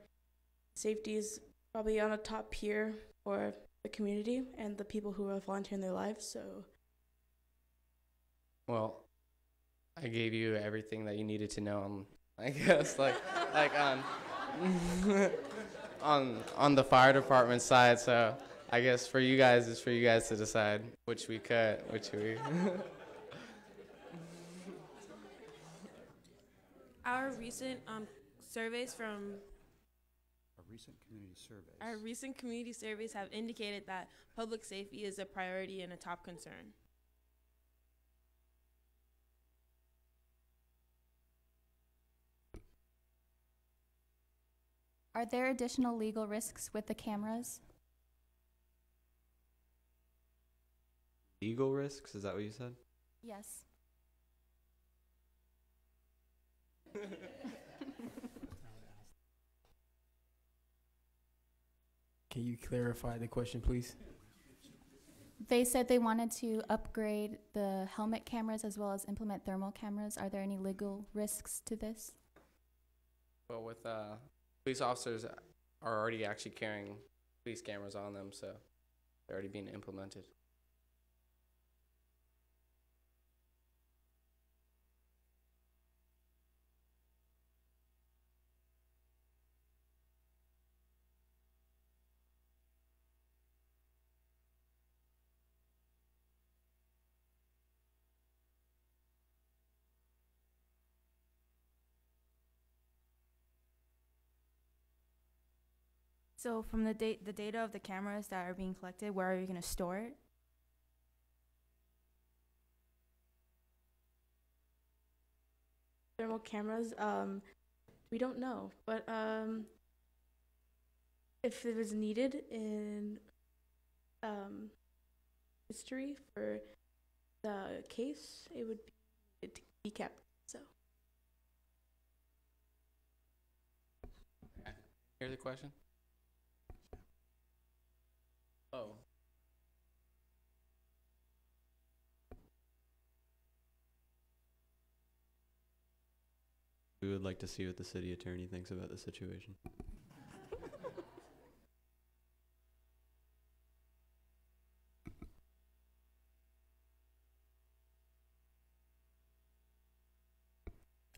safety is probably on a top tier for the community and the people who are volunteering their lives. So, well, I gave you everything that you needed to know. I guess like on the fire department side. So I guess for you guys, it's for you guys to decide which we cut, which we. Our recent surveys from Our recent community surveys have indicated that public safety is a priority and a top concern. Are there additional legal risks with the cameras? Legal risks? Is that what you said? Yes. Can you clarify the question, please? They said they wanted to upgrade the helmet cameras as well as implement thermal cameras. Are there any legal risks to this? Well, with police officers are already actually carrying police cameras on them, so they're already being implemented. So from the data of the cameras that are being collected, where are you going to store it? thermal cameras, we don't know, but if it was needed in history for the case, it would be kept. So. Here's the question. Oh. We would like to see what the city attorney thinks about the situation.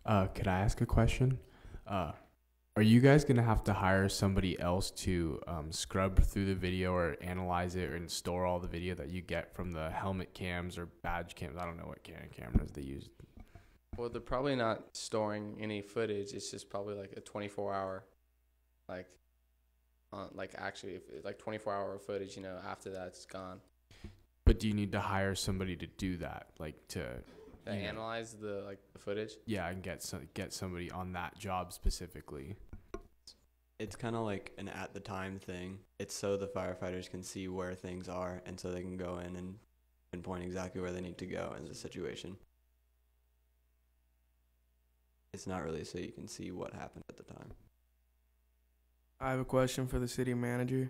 Could I ask a question? Are you guys gonna have to hire somebody else to scrub through the video or analyze it and store all the video that you get from the helmet cams or badge cams? I don't know what cameras they use. Well, they're probably not storing any footage. It's just probably like a 24-hour, actually, if it's like 24-hour footage. You know, after that, it's gone. But do you need to hire somebody to do that, like to Analyze the footage? Yeah, and get somebody on that job specifically. It's kind of like an at the time thing. It's so the firefighters can see where things are, and so they can go in and pinpoint exactly where they need to go in the situation. It's not really so you can see what happened at the time. I have a question for the city manager.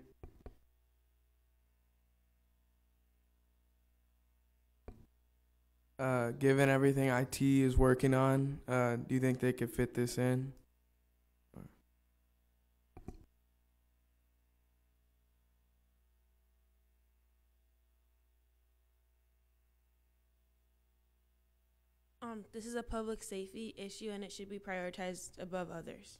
Given everything IT is working on, do you think they could fit this in? This is a public safety issue and it should be prioritized above others.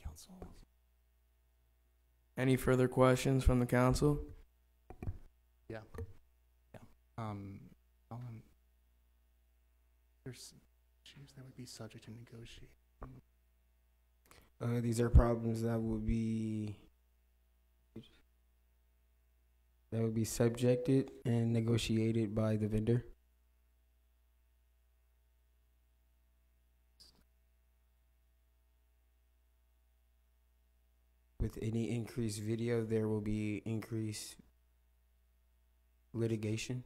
Council. Any further questions from the council? Yeah. There's issues that would be subject to negotiate. These are problems that would be subjected and negotiated by the vendor. With any increased video, there will be increased litigation.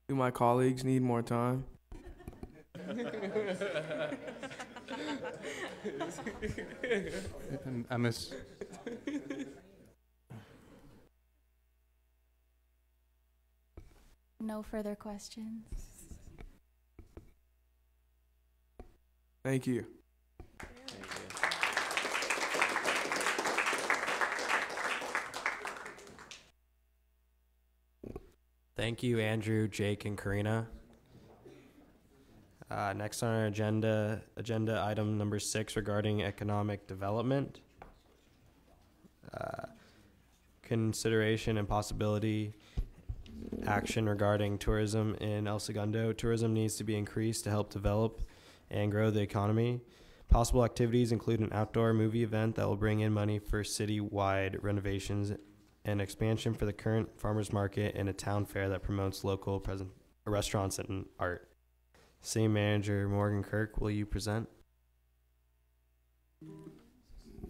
Do my colleagues need more time? I miss. No further questions. Thank you. Thank you, Andrew, Jake, and Karina. Next on our agenda item number 6 regarding economic development. Consideration and possibility action regarding tourism in El Segundo. Tourism needs to be increased to help develop and grow the economy. Possible activities include an outdoor movie event that will bring in money for city-wide renovations and expansion for the current farmers market and a town fair that promotes local restaurants and art. City Manager Morgan Kirk, will you present?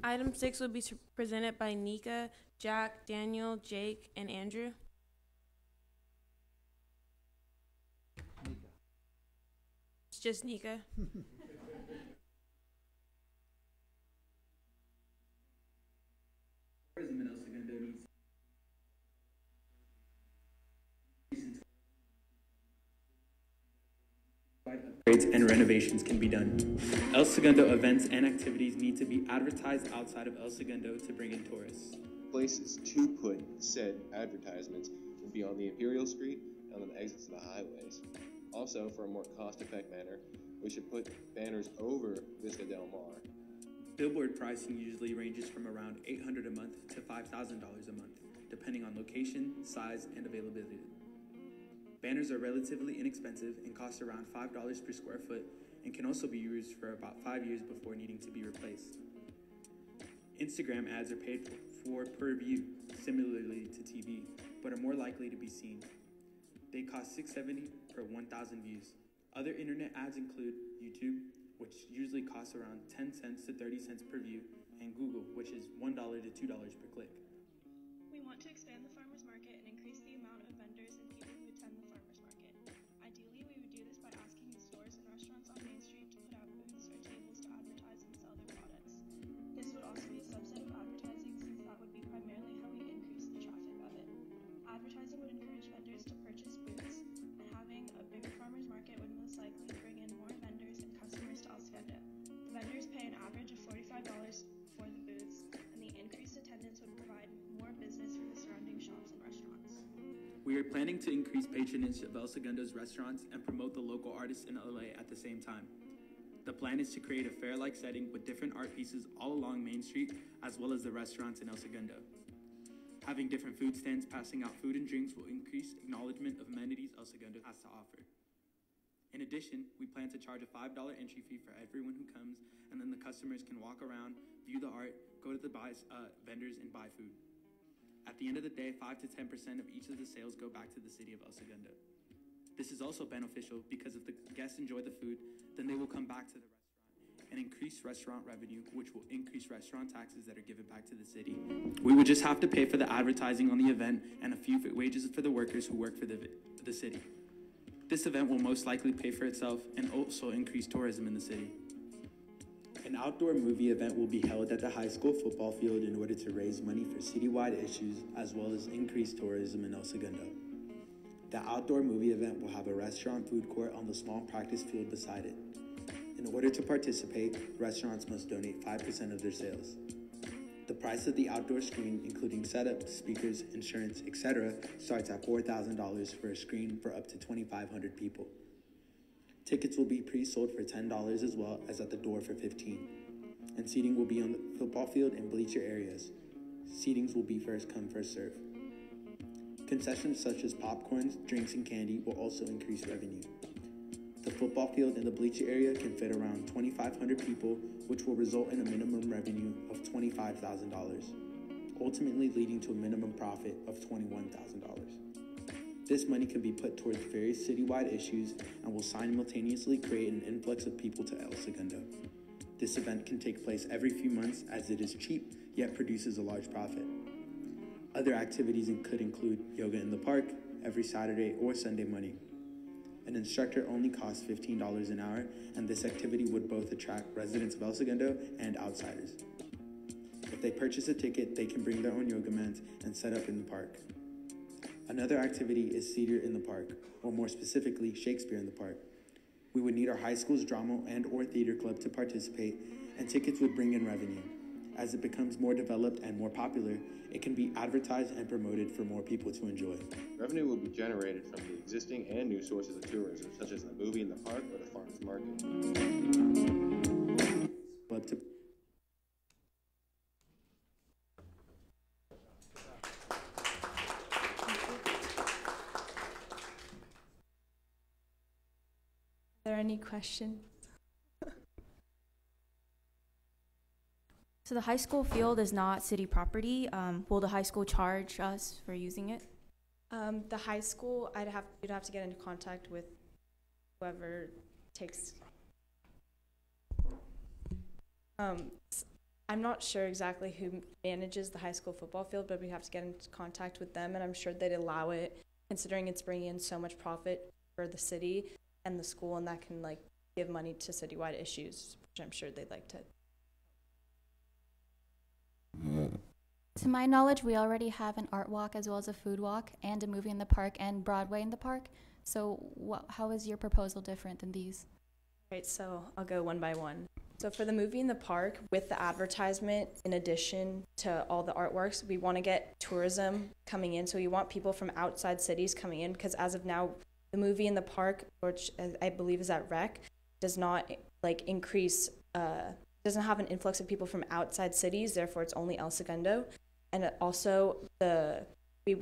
Item 6 will be presented by Nika, Jack, Daniel, Jake, and Andrew. It's just Nika. Upgrades and renovations can be done. El Segundo events and activities need to be advertised outside of El Segundo to bring in tourists. Places to put said advertisements would be on the Imperial Street and on the exits of the highways. Also, for a more cost-effective manner, we should put banners over Vista Del Mar. Billboard pricing usually ranges from around $800 a month to $5,000 a month, depending on location, size, and availability. Banners are relatively inexpensive and cost around $5 per square foot and can also be used for about 5 years before needing to be replaced. Instagram ads are paid for per view, similarly to TV, but are more likely to be seen. They cost $6.70 per 1,000 views. Other internet ads include YouTube, which usually costs around 10 cents to 30 cents per view, and Google, which is $1 to $2 per click. We want to expand the farmers market and increase the amount of vendors and people who attend the farmers market. Ideally, we would do this by asking the stores and restaurants on Main Street to put out booths or tables to advertise and sell their products. This would also be a subset of advertising, since that would be primarily how we increase the traffic of it. Advertising would encourage vendors to purchase booths, and having a bigger farmers market would most likely bring in more vendors and customers to El Segundo. The vendors pay an average of $45 for the booths, and the increased attendance would provide more business for the surrounding shops and restaurants. We are planning to increase patronage of El Segundo's restaurants and promote the local artists in LA at the same time. The plan is to create a fair-like setting with different art pieces all along Main Street, as well as the restaurants in El Segundo. Having different food stands passing out food and drinks will increase acknowledgement of amenities El Segundo has to offer. In addition, we plan to charge a $5 entry fee for everyone who comes, and then the customers can walk around, view the art, go to the vendors, and buy food. At the end of the day, 5 to 10% of each of the sales go back to the city of El Segundo. This is also beneficial because if the guests enjoy the food, then they will come back to the restaurant and increase restaurant revenue, which will increase restaurant taxes that are given back to the city. We would just have to pay for the advertising on the event and a few wages for the workers who work for the city. This event will most likely pay for itself and also increase tourism in the city. An outdoor movie event will be held at the high school football field in order to raise money for citywide issues as well as increase tourism in El Segundo. The outdoor movie event will have a restaurant food court on the small practice field beside it. In order to participate, restaurants must donate 5% of their sales. The price of the outdoor screen, including setup, speakers, insurance, etc., starts at $4,000 for a screen for up to 2,500 people. Tickets will be pre-sold for $10 as well as at the door for $15. And seating will be on the football field and bleacher areas. Seatings will be first come, first serve. Concessions such as popcorns, drinks, and candy will also increase revenue. The football field and the bleacher area can fit around 2,500 people, which will result in a minimum revenue of $25,000, ultimately leading to a minimum profit of $21,000. This money can be put towards various citywide issues and will simultaneously create an influx of people to El Segundo. This event can take place every few months as it is cheap, yet produces a large profit. Other activities could include yoga in the park every Saturday or Sunday morning. An instructor only costs $15 an hour, and this activity would both attract residents of El Segundo and outsiders. If they purchase a ticket, they can bring their own yoga mats and set up in the park. Another activity is theater in the park, or more specifically, Shakespeare in the park. We would need our high school's drama and/or theater club to participate, and tickets would bring in revenue. As it becomes more developed and more popular, it can be advertised and promoted for more people to enjoy. Revenue will be generated from the existing and new sources of tourism, such as the movie in the park or the farmers market. Are there any questions? So the high school field is not city property. Will the high school charge us for using it? The high school, you'd have to get into contact with whoever takes. I'm not sure exactly who manages the high school football field, but we have to get into contact with them, and I'm sure they'd allow it, considering it's bringing in so much profit for the city and the school, and that can give money to citywide issues, which I'm sure they'd like to. To my knowledge, we already have an art walk as well as a food walk and a movie in the park and Broadway in the park. So how is your proposal different than these? Right, so I'll go one by one. So for the movie in the park, with the advertisement, in addition to all the artworks, we want to get tourism coming in. So we want people from outside cities coming in, because as of now, the movie in the park, which I believe is at Rec, does not increase, doesn't have an influx of people from outside cities. Therefore, it's only El Segundo. And also, we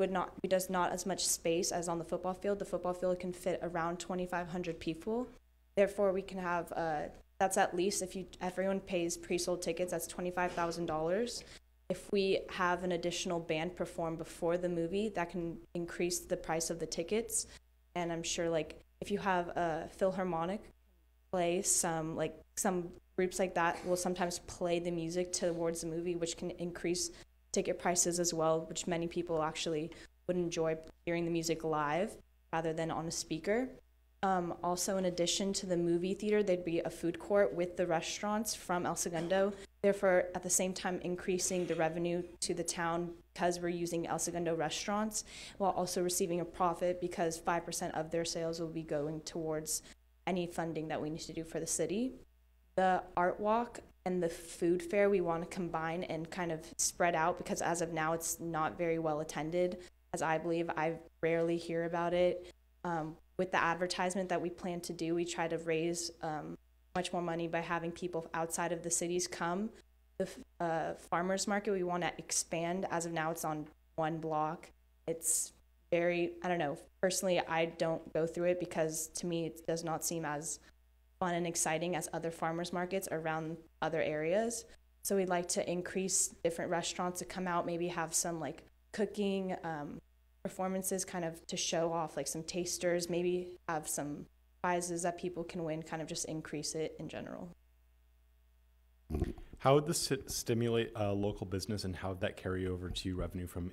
does not as much space as on the football field. The football field can fit around 2,500 people. Therefore, we can have, that's at least, if everyone pays pre-sold tickets, that's $25,000. If we have an additional band perform before the movie, that can increase the price of the tickets. And I'm sure, if you have a Philharmonic play some groups like that will sometimes play the music towards the movie, which can increase ticket prices as well, which many people actually would enjoy hearing the music live rather than on a speaker. Also, in addition to the movie theater, there'd be a food court with the restaurants from El Segundo, therefore at the same time increasing the revenue to the town because we're using El Segundo restaurants, while also receiving a profit because 5% of their sales will be going towards any funding that we need to do for the city. The art walk and the food fair we want to combine and kind of spread out because as of now it's not very well attended, as I believe I rarely hear about it. With the advertisement that we plan to do, we try to raise much more money by having people outside of the cities come. The farmers market, we want to expand. As of now, it's on one block. It's very, I don't know, personally, I don't go through it because to me, it does not seem as fun and exciting as other farmers markets around other areas. So we'd like to increase different restaurants to come out, maybe have some like cooking, performances kind of to show off, like some tasters, maybe have some prizes that people can win, kind of just increase it in general. How would this stimulate local business, and how would that carry over to revenue from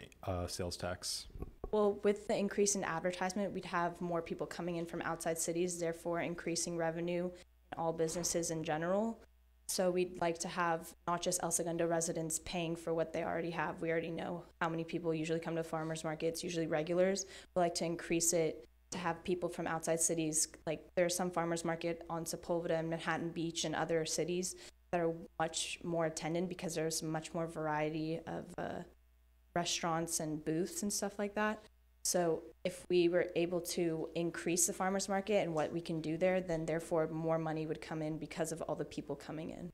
sales tax? Well, with the increase in advertisement, we'd have more people coming in from outside cities, therefore increasing revenue in all businesses in general. So we'd like to have not just El Segundo residents paying for what they already have. We already know how many people usually come to farmers markets, usually regulars. We'd like to increase it to have people from outside cities. Like there's some farmers market on Sepulveda and Manhattan Beach and other cities that are much more attended because there's much more variety of restaurants and booths and stuff like that. So if we were able to increase the farmers market and what we can do there, then therefore more money would come in because of all the people coming in.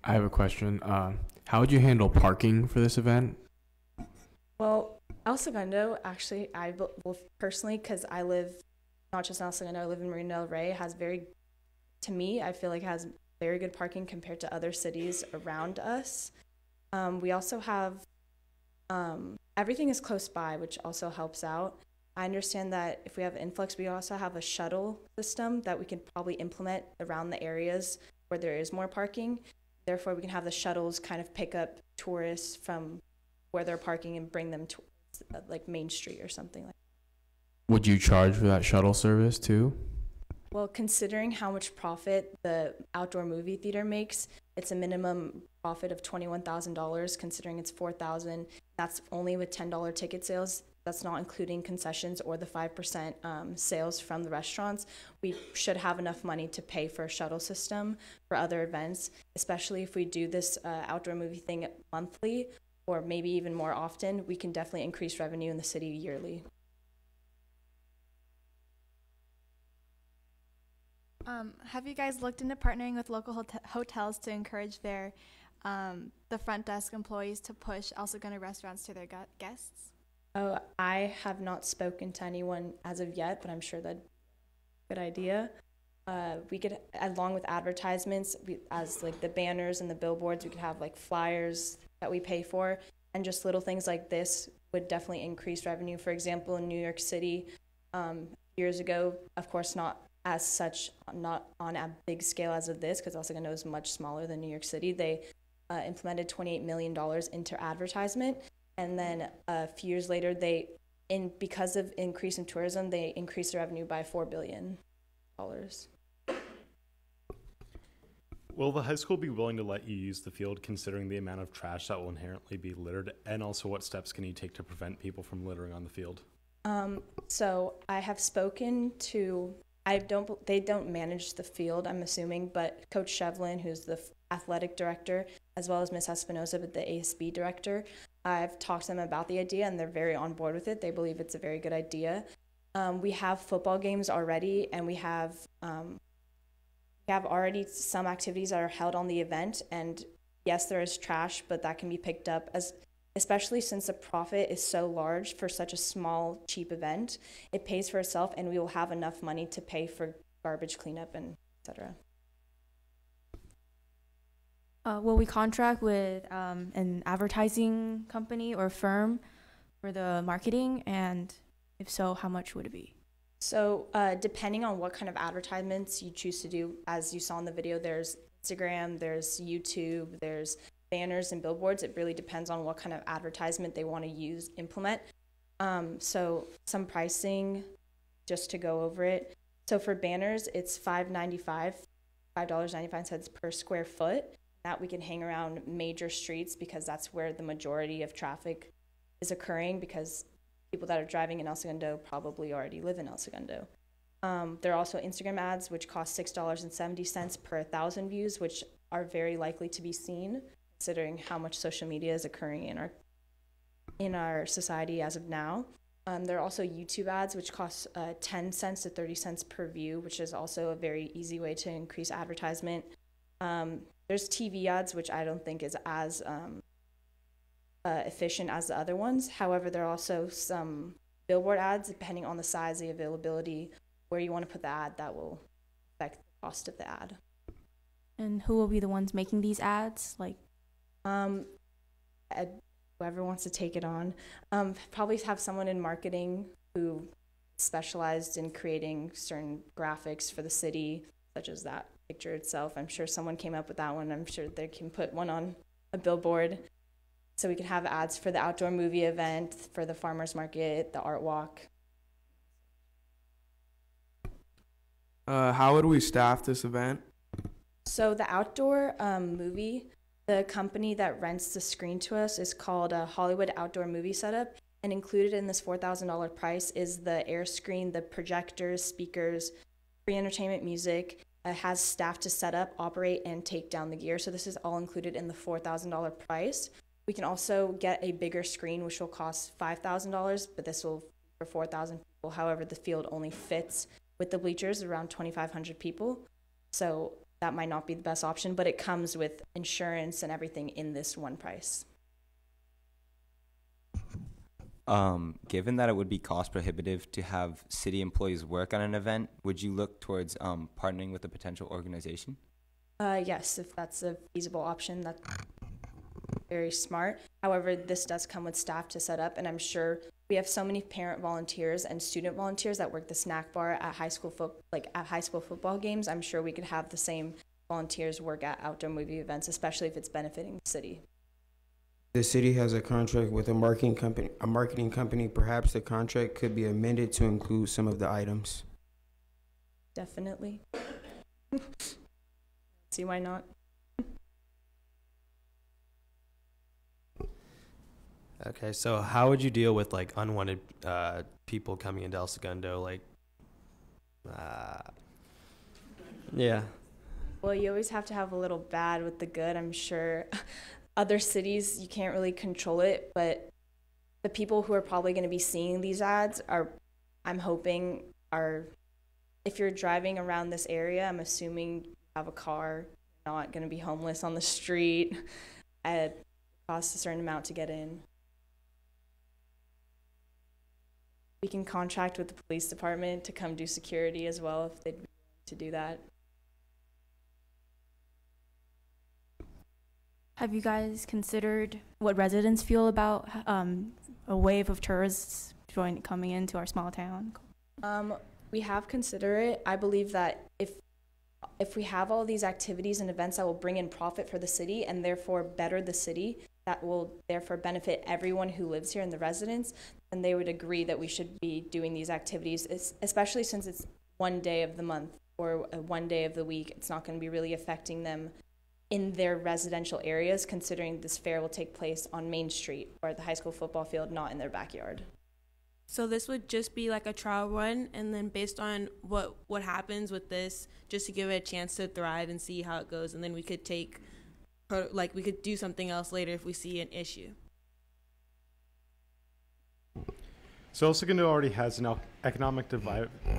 I have a question. How would you handle parking for this event? Well, El Segundo, actually, well, personally, because I live not just in El Segundo, I live in Marina del Rey, has to me, I feel like it has very good parking compared to other cities around us. We also have, everything is close by, which also helps out. I understand that if we have influx, we also have a shuttle system that we can probably implement around the areas where there is more parking. Therefore, we can have the shuttles kind of pick up tourists from where they're parking and bring them to like Main Street or something like that. Would you charge for that shuttle service too? Well, considering how much profit the outdoor movie theater makes, it's a minimum profit of $21,000, considering it's $4,000. That's only with $10 ticket sales. That's not including concessions or the 5% sales from the restaurants. We should have enough money to pay for a shuttle system for other events, especially if we do this outdoor movie thing monthly or maybe even more often. We can definitely increase revenue in the city yearly. Have you guys looked into partnering with local hotels to encourage their the front desk employees to push El Segundo restaurants to their guests? Oh, I have not spoken to anyone as of yet, but I'm sure that's a good idea. We could, along with advertisements, as like the banners and the billboards, we could have like flyers that we pay for, and just little things like this would definitely increase revenue. For example, in New York City, years ago, of course not on a big scale as of this, because El Segundo is much smaller than New York City. They implemented $28 million into advertisement, and then a few years later, because of increase in tourism, they increased the revenue by $4 billion. Will the high school be willing to let you use the field, considering the amount of trash that will inherently be littered, and also what steps can you take to prevent people from littering on the field? So I have spoken to, they don't manage the field, I'm assuming, but Coach Shevlin, who's the athletic director, as well as Ms. Espinosa, the ASB director, I've talked to them about the idea, and they're very on board with it. They believe it's a very good idea. We have football games already, and we have already some activities that are held on the event, and yes, there is trash, but that can be picked up, especially since the profit is so large for such a small, cheap event. It pays for itself, and we will have enough money to pay for garbage cleanup and etc. Will we contract with an advertising company or firm for the marketing? And if so, how much would it be? So depending on what kind of advertisements you choose to do, as you saw in the video, there's Instagram, there's YouTube, there's banners and billboards. It really depends on what kind of advertisement they want to implement. So some pricing, just to go over it. So for banners, it's $5.95 per square foot. That we can hang around major streets because that's where the majority of traffic is occurring, because people that are driving in El Segundo probably already live in El Segundo. There are also Instagram ads, which cost $6.70 per 1,000 views, which are very likely to be seen considering how much social media is occurring in our society as of now. There are also YouTube ads, which cost 10 cents to 30 cents per view, which is also a very easy way to increase advertisement. There's TV ads, which I don't think is as efficient as the other ones. However, there are also some billboard ads, depending on the size, the availability, where you want to put the ad, that will affect the cost of the ad. And who will be the ones making these ads? Like, whoever wants to take it on. Probably have someone in marketing who specialized in creating certain graphics for the city, such as that picture itself. I'm sure someone came up with that one. I'm sure they can put one on a billboard. So we can have ads for the outdoor movie event, for the farmers market, the art walk. How would we staff this event? So the outdoor movie, the company that rents the screen to us is called Hollywood Outdoor Movie Setup, and included in this $4,000 price is the air screen, the projectors, speakers, free entertainment music. It has staff to set up, operate, and take down the gear. So this is all included in the $4,000 price. We can also get a bigger screen, which will cost $5,000, but this will be for 4,000 people. However, the field only fits with the bleachers around 2,500 people. So that might not be the best option, but it comes with insurance and everything in this one price. Given that it would be cost prohibitive to have city employees work on an event, would you look towards partnering with a potential organization? Yes, if that's a feasible option, that's very smart. However, this does come with staff to set up, and I'm sure we have so many parent volunteers and student volunteers that work the snack bar at high school football games. I'm sure we could have the same volunteers work at outdoor movie events, especially if it's benefiting the city. The city has a contract with a marketing company. Perhaps the contract could be amended to include some of the items. Definitely. See why not? Okay, so how would you deal with like unwanted people coming into El Segundo? Like, yeah. Well, you always have to have a little bad with the good. I'm sure other cities, you can't really control it, but the people who are probably going to be seeing these ads are, I'm hoping, are, if you're driving around this area, I'm assuming you have a car, you're not going to be homeless on the street. It costs a certain amount to get in. We can contract with the police department to come do security as well if they'd be willing to do that. Have you guys considered what residents feel about a wave of tourists coming into our small town? We have considered it. I believe that if we have all these activities and events that will bring in profit for the city and therefore better the city, that will therefore benefit everyone who lives here and the residents, then they would agree that we should be doing these activities, especially since it's one day of the month or one day of the week. It's not going to be really affecting them in their residential areas, considering this fair will take place on Main Street or at the high school football field, not in their backyard. So this would just be like a trial run, and then based on what happens with this, just to give it a chance to thrive and see how it goes, and then we could we could do something else later if we see an issue. So El Segundo already has an economic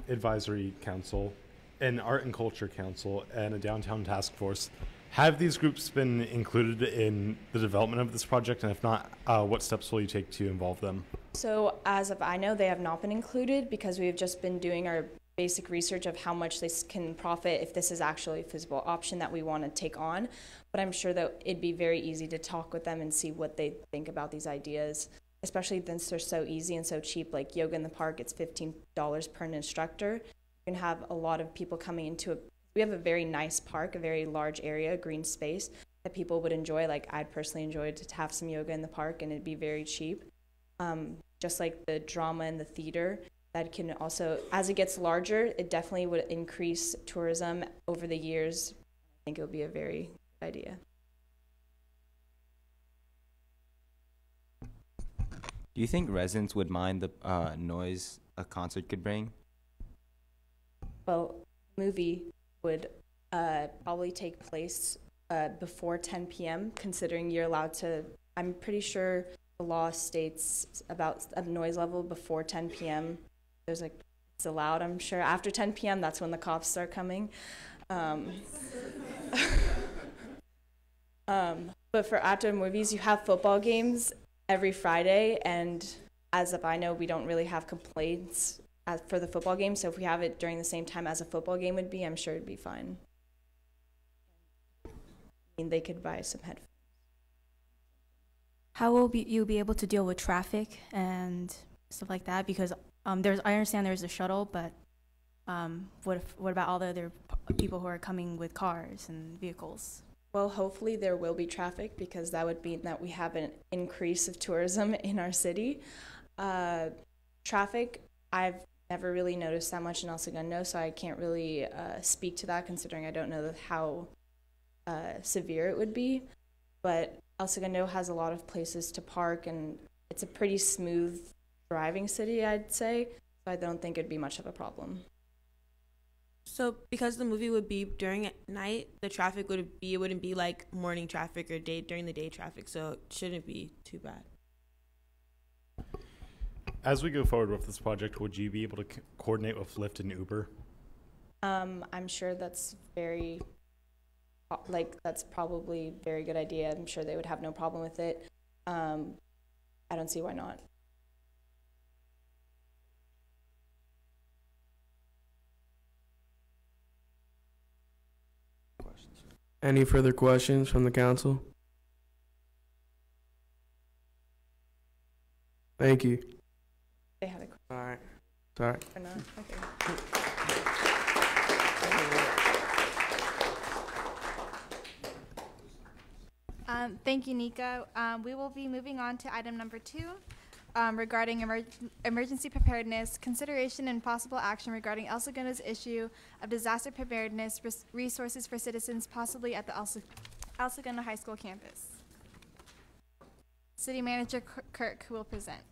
advisory council, an art and culture council, and a downtown task force. Have these groups been included in the development of this project? And if not, what steps will you take to involve them? So as of I know, they have not been included because we have just been doing our basic research of how much they can profit if this is actually a feasible option that we want to take on. But I'm sure that it'd be very easy to talk with them and see what they think about these ideas, especially since they're so easy and so cheap, like yoga in the park, it's $15 per instructor. You can have a lot of people coming into it. We have a very nice park, a very large area, green space that people would enjoy. Like I'd personally enjoy to have some yoga in the park, and it'd be very cheap. Just like the drama and the theater, that can also, as it gets larger, it definitely would increase tourism over the years. I think it would be a very good idea. Do you think residents would mind the noise a concert could bring? Well, movie would probably take place before 10 p.m., considering you're allowed to, I'm pretty sure the law states about a noise level before 10 p.m. There's like, it's allowed, I'm sure. After 10 p.m., that's when the cops start coming. But for outdoor movies, you have football games every Friday, and as of I know, we don't really have complaints for the football game, so if we have it during the same time as a football game would be, I'm sure it'd be fine. I mean, they could buy some headphones. How will you be able to deal with traffic and stuff like that? Because I understand there's a shuttle, but what about all the other people who are coming with cars and vehicles? Well, hopefully there will be traffic, because that would mean that we have an increase of tourism in our city. Traffic, I've never really noticed that much in El Segundo, so I can't really speak to that, considering I don't know how severe it would be. But El Segundo has a lot of places to park, and it's a pretty smooth driving city, I'd say, so I don't think it'd be much of a problem. So because the movie would be during night, the traffic wouldn't be like morning traffic or during the day traffic, so it shouldn't be too bad. As we go forward with this project, would you be able to coordinate with Lyft and Uber? I'm sure that's that's probably a very good idea. I'm sure they would have no problem with it. I don't see why not. Any further questions from the council? Thank you. They had a question. All right. Sorry. For now? Okay. Thank you, Nika. We will be moving on to item number 2, regarding emergency preparedness, consideration and possible action regarding El Segundo's issue of disaster preparedness resources for citizens, possibly at the El Segundo High School campus. City Manager Kirk will present.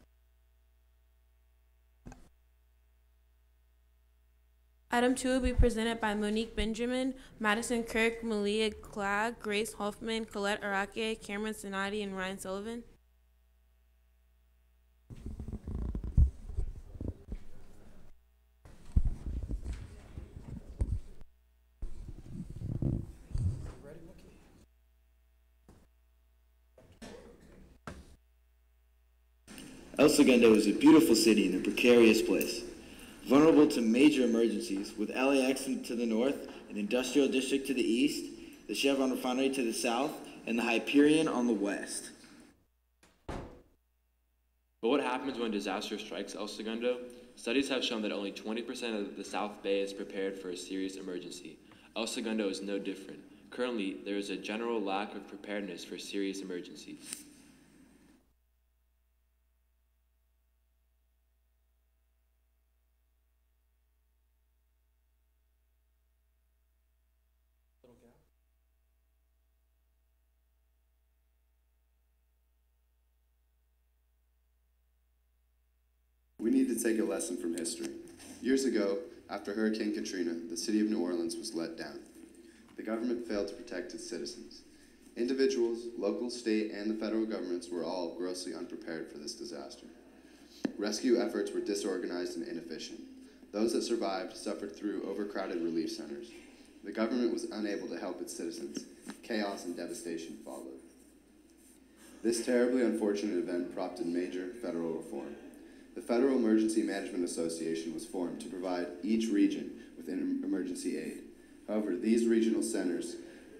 Item 2 will be presented by Monique Benjamin, Madison Kirk, Malia Clag, Grace Hoffman, Colette Arake, Cameron Sinati, and Ryan Sullivan. El Segundo is a beautiful city and a precarious place, vulnerable to major emergencies, with LAX to the north, an industrial district to the east, the Chevron refinery to the south, and the Hyperion on the west. But what happens when disaster strikes El Segundo? Studies have shown that only 20% of the South Bay is prepared for a serious emergency. El Segundo is no different. Currently, there is a general lack of preparedness for serious emergencies. We need to take a lesson from history. Years ago, after Hurricane Katrina, the city of New Orleans was let down. The government failed to protect its citizens. Individuals, local, state, and the federal governments were all grossly unprepared for this disaster. Rescue efforts were disorganized and inefficient. Those that survived suffered through overcrowded relief centers. The government was unable to help its citizens. Chaos and devastation followed. This terribly unfortunate event prompted major federal reform. The Federal Emergency Management Association was formed to provide each region with emergency aid. However, these regional centers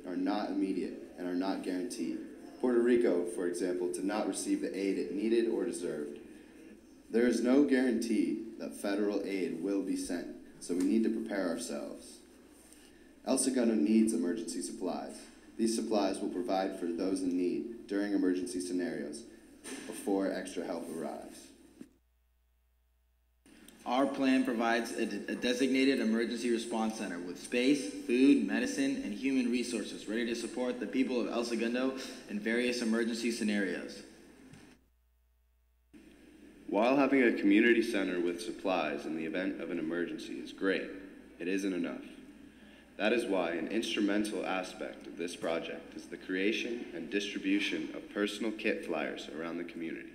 are not immediate and are not guaranteed. Puerto Rico, for example, did not receive the aid it needed or deserved. There is no guarantee that federal aid will be sent, so we need to prepare ourselves. El Segundo needs emergency supplies. These supplies will provide for those in need during emergency scenarios before extra help arrives. Our plan provides a designated emergency response center with space, food, medicine, and human resources ready to support the people of El Segundo in various emergency scenarios. While having a community center with supplies in the event of an emergency is great, it isn't enough. That is why an instrumental aspect of this project is the creation and distribution of personal kit flyers around the community.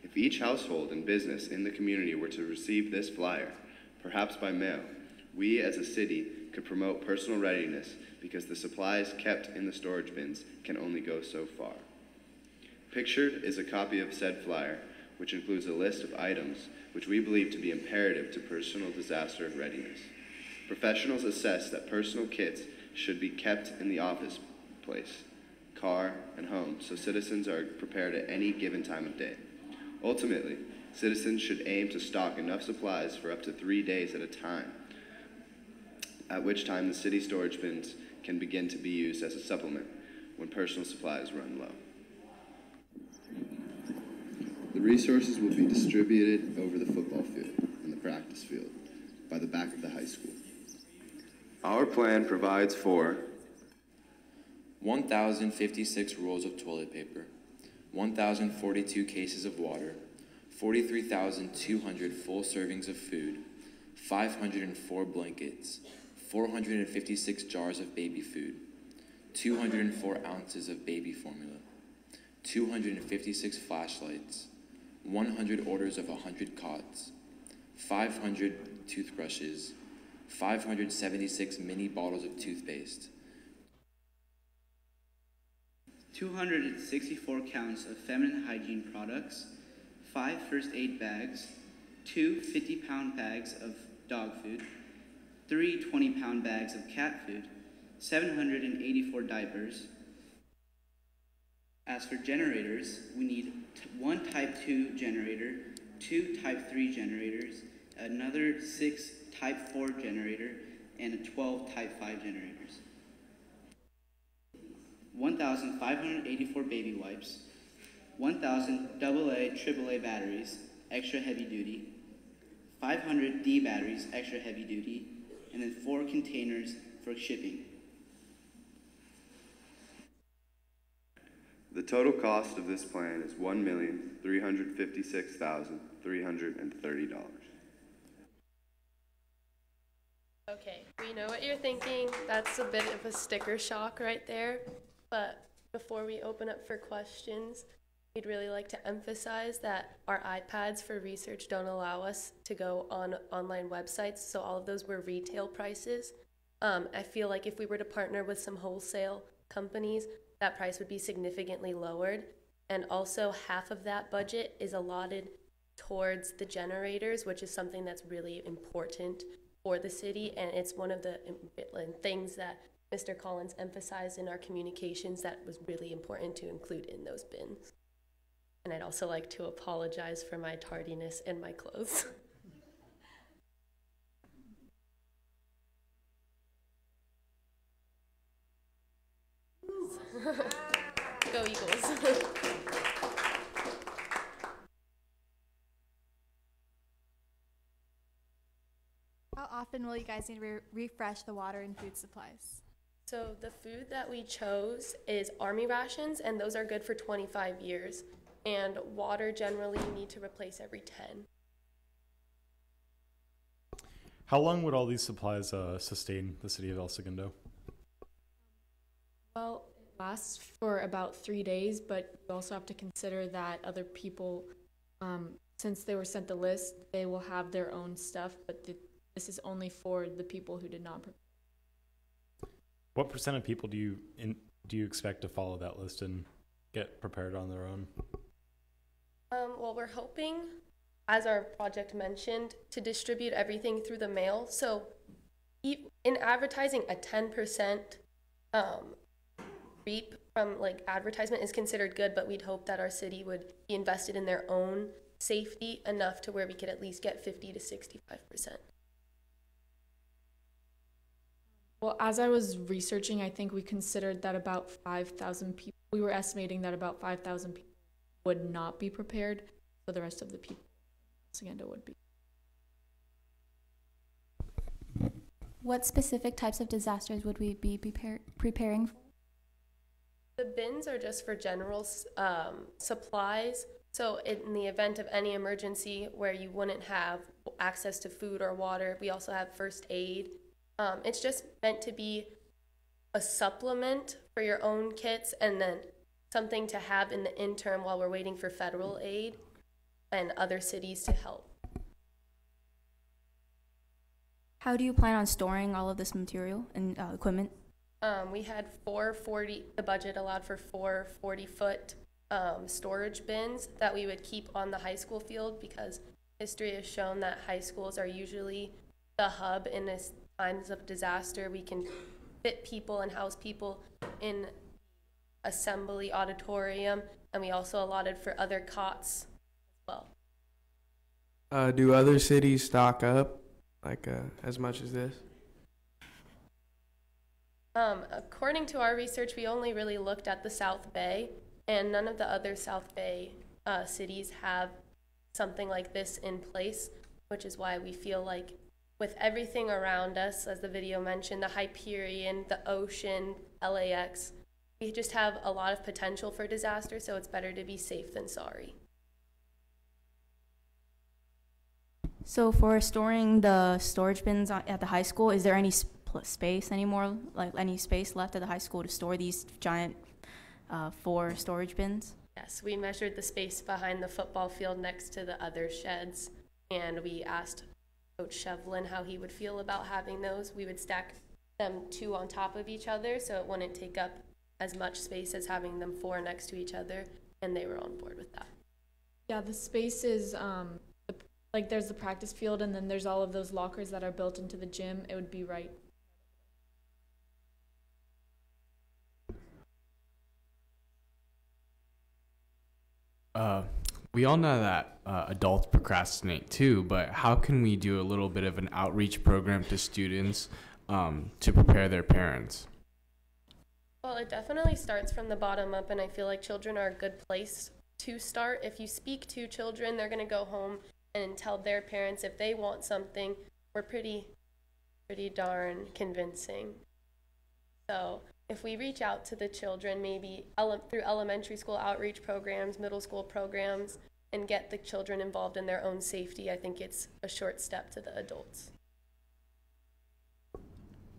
If each household and business in the community were to receive this flyer, perhaps by mail, we as a city could promote personal readiness because the supplies kept in the storage bins can only go so far. Pictured is a copy of said flyer, which includes a list of items which we believe to be imperative to personal disaster readiness. Professionals assess that personal kits should be kept in the office place, car, and home so citizens are prepared at any given time of day. Ultimately, citizens should aim to stock enough supplies for up to 3 days at a time, at which time the city storage bins can begin to be used as a supplement when personal supplies run low. The resources will be distributed over the football field and the practice field by the back of the high school. Our plan provides for 1,056 rolls of toilet paper, 1,042 cases of water, 43,200 full servings of food, 504 blankets, 456 jars of baby food, 204 ounces of baby formula, 256 flashlights, 100 orders of 100 cots, 500 toothbrushes, 576 mini bottles of toothpaste, 264 counts of feminine hygiene products, 5 first aid bags, 2 50-pound bags of dog food, 3 20-pound bags of cat food, 784 diapers. As for generators, we need 1 Type 2 generator, 2 Type 3 generators, another 6 Type 4 generator, and 12 Type 5 generators. 1,584 baby wipes, 1,000 AA, AAA batteries, extra heavy duty, 500 D batteries, extra heavy duty, and then 4 containers for shipping. The total cost of this plan is $1,356,330. Okay, we know what you're thinking. That's a bit of a sticker shock right there. But before we open up for questions, we'd really like to emphasize that our iPads for research don't allow us to go on online websites, so all of those were retail prices. I feel like if we were to partner with some wholesale companies, that price would be significantly lowered. And also half of that budget is allotted towards the generators, which is something that's really important for the city. And it's one of the things that Mr. Collins emphasized in our communications that was really important to include in those bins. And I'd also like to apologize for my tardiness and my clothes. Go Eagles. How often will you guys need to refresh the water and food supplies? So the food that we chose is Army rations, and those are good for 25 years. And water, generally, you need to replace every 10. How long would all these supplies sustain the city of El Segundo? Well, it lasts for about 3 days, but you also have to consider that other people, since they were sent the list, they will have their own stuff, but this is only for the people who did not prepare. What percent of people do you expect to follow that list and get prepared on their own? Well, we're hoping, as our project mentioned, to distribute everything through the mail. So in advertising, a 10% from like advertisement is considered good, but we'd hope that our city would be invested in their own safety enough to where we could at least get 50 to 65%. Well, as I was researching, I think we considered that about 5,000 people, we were estimating that about 5,000 people would not be prepared, so the rest of the people in Saganda would be. What specific types of disasters would we be preparing for? The bins are just for general supplies. So in the event of any emergency where you wouldn't have access to food or water, we also have first aid. It's just meant to be a supplement for your own kits and then something to have in the interim while we're waiting for federal aid and other cities to help. How do you plan on storing all of this material and equipment? We had the budget allowed for 4 40-foot storage bins that we would keep on the high school field, because history has shown that high schools are usually the hub in this times of disaster. We can fit people and house people in assembly auditorium, and we also allotted for other cots as well. Do other cities stock up like as much as this? According to our research, we only really looked at the South Bay, and none of the other South Bay cities have something like this in place, which is why we feel like with everything around us, as the video mentioned, the Hyperion, the ocean, LAX, we just have a lot of potential for disaster, so it's better to be safe than sorry. So for storing the storage bins at the high school, is there any space anymore, like any space left at the high school to store these giant 4 storage bins? Yes, we measured the space behind the football field next to the other sheds, and we asked Coach Shevlin how he would feel about having those. We would stack them 2 on top of each other so it wouldn't take up as much space as having them 4 next to each other, and they were on board with that. Yeah, the space is like there's the practice field, and then there's all of those lockers that are built into the gym. It would be right. We all know that adults procrastinate too, but how can we do a little bit of an outreach program to students to prepare their parents? Well, it definitely starts from the bottom up, and I feel like children are a good place to start. If you speak to children, they're going to go home and tell their parents if they want something. We're pretty darn convincing. So if we reach out to the children, maybe through elementary school outreach programs, middle school programs, and get the children involved in their own safety, I think it's a short step to the adults.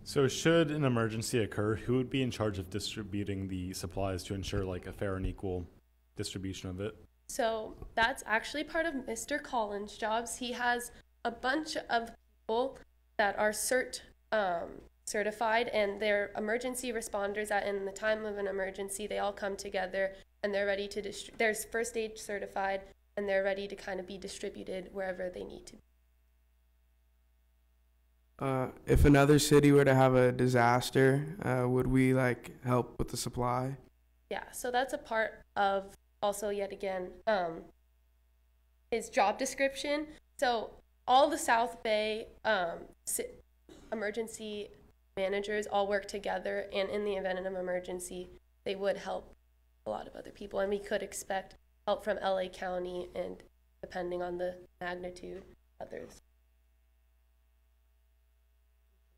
So should an emergency occur, who would be in charge of distributing the supplies to ensure like a fair and equal distribution of it? So that's actually part of Mr. Collins' jobs. He has a bunch of people that are certified, and they're emergency responders that in the time of an emergency, they all come together and they're ready to there's first aid certified, and they're ready to kind of be distributed wherever they need to be. If another city were to have a disaster, would we like help with the supply? Yeah, so that's a part of also yet again his job description. So all the South Bay emergency managers all work together, and in the event of an emergency, they would help a lot of other people, and we could expect help from LA County and, depending on the magnitude, others.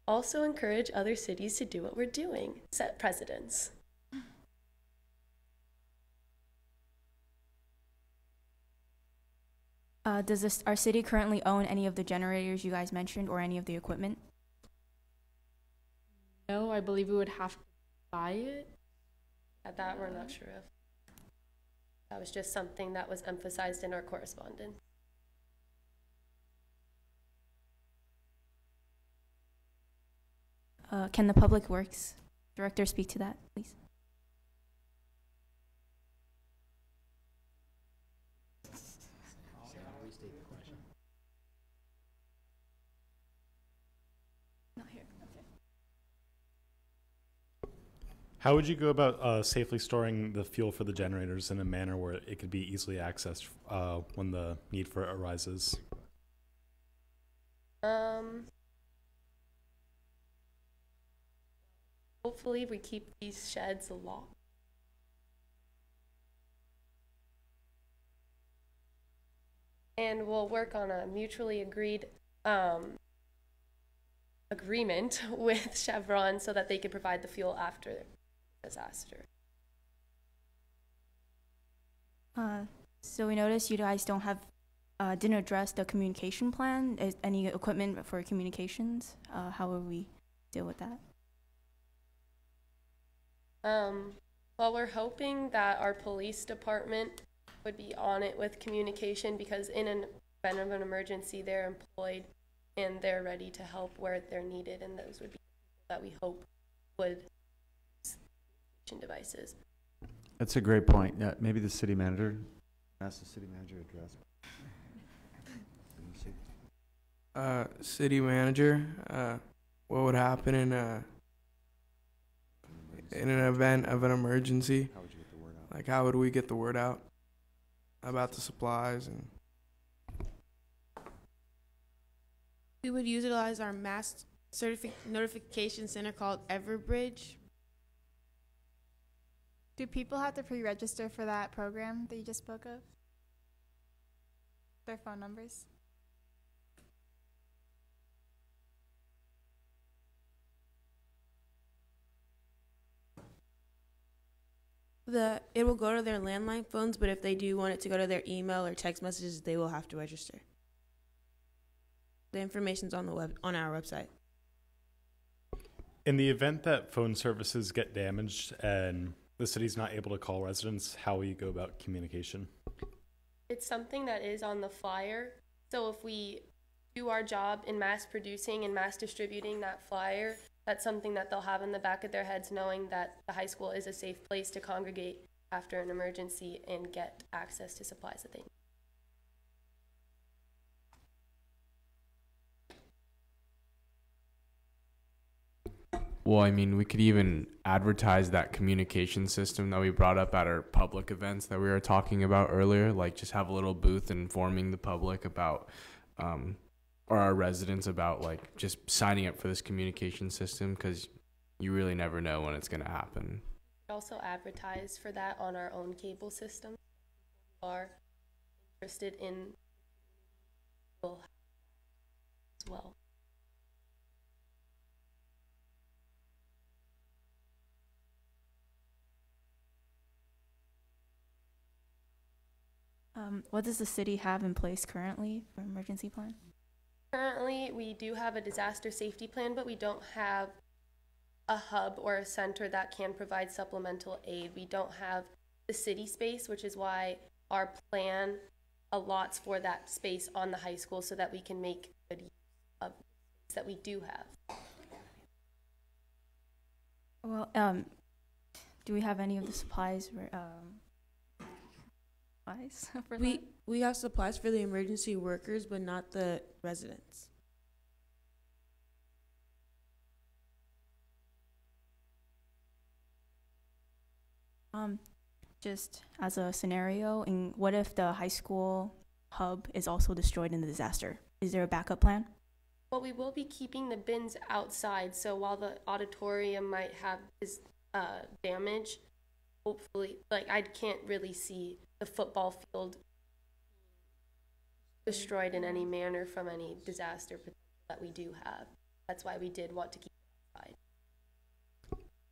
Also encourage other cities to do what we're doing, set precedents. Does our city currently own any of the generators you guys mentioned or any of the equipment? No, I believe we would have to buy it. At that, we're not sure of. That was just something that was emphasized in our correspondence. Can the Public Works Director speak to that, please? How would you go about safely storing the fuel for the generators in a manner where it could be easily accessed when the need for it arises? Hopefully we keep these sheds locked. And we'll work on a mutually agreed agreement with Chevron so that they can provide the fuel after disaster. So we noticed you guys don't have, didn't address the communication plan. Is any equipment for communications? How will we deal with that? Well, we're hoping that our police department would be on it with communication, because in an event of an emergency, they're employed and they're ready to help where they're needed, and those would be people that we hope would use communication devices. That's a great point. Yeah, maybe the city manager. Ask the city manager to address it. City manager, what would happen in an event of an emergency? How would you get the word out? Like, how would we get the word out about the supplies? And We would utilize our mass notification center called Everbridge. Do people have to pre-register for that program that you just spoke of? Their phone numbers? It will go to their landline phones, but if they do want it to go to their email or text messages, they will have to register. The information's on on our website. In the event that phone services get damaged and the city's not able to call residents, how will you go about communication? It's something that is on the flyer. So if we do our job in mass producing and mass distributing that flyer, that's something that they'll have in the back of their heads, knowing that the high school is a safe place to congregate after an emergency and get access to supplies that they need. Well, I mean, we could even advertise that communication system that we brought up at our public events that we were talking about earlier. Like, just have a little booth informing the public about, or our residents about, like, just signing up for this communication system, because you really never know when it's going to happen. We also advertise for that on our own cable system. People who are interested in will as well. What does the city have in place currently for emergency plan? Currently, we do have a disaster safety plan, but we don't have a hub or a center that can provide supplemental aid. We don't have the city space, which is why our plan allots for that space on the high school so that we can make good use of the space that we do have. Well, do we have any of the supplies for We have supplies for the emergency workers, but not the residents. Just as a scenario, and what if the high school hub is also destroyed in the disaster? Is there a backup plan? Well, we will be keeping the bins outside, so while the auditorium might have this damage, hopefully, like, I can't really see the football field destroyed in any manner from any disaster that we do have. That's why we did want to keep it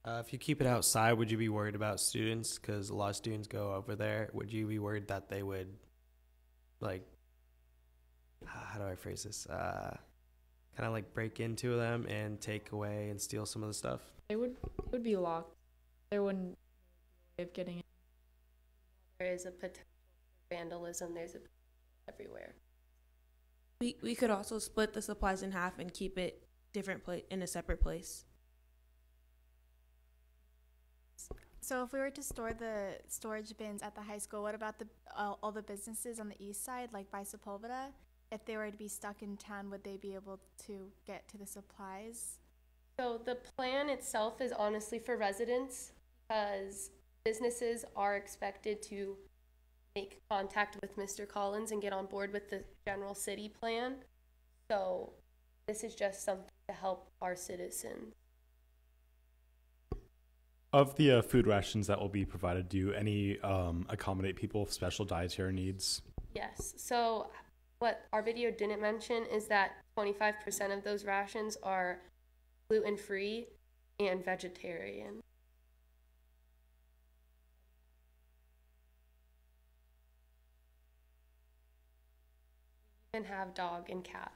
outside. If you keep it outside, would you be worried about students? Because a lot of students go over there. Would you be worried that they would, like, how do I phrase this? Kind of like break into them and take away and steal some of the stuff? It would be locked. There wouldn't be a way of getting in. There is a potential for vandalism. There's a potential everywhere. We could also split the supplies in half and keep it in a separate place. So if we were to store the storage bins at the high school, what about all the businesses on the east side, like by Sepulveda? If they were to be stuck in town, would they be able to get to the supplies? So the plan itself is honestly for residents. because businesses are expected to make contact with Mr. Collins and get on board with the general city plan. So this is just something to help our citizens. Of the food rations that will be provided, do any accommodate people with special dietary needs? Yes. So what our video didn't mention is that 25% of those rations are gluten-free and vegetarian. We even have dog and cat.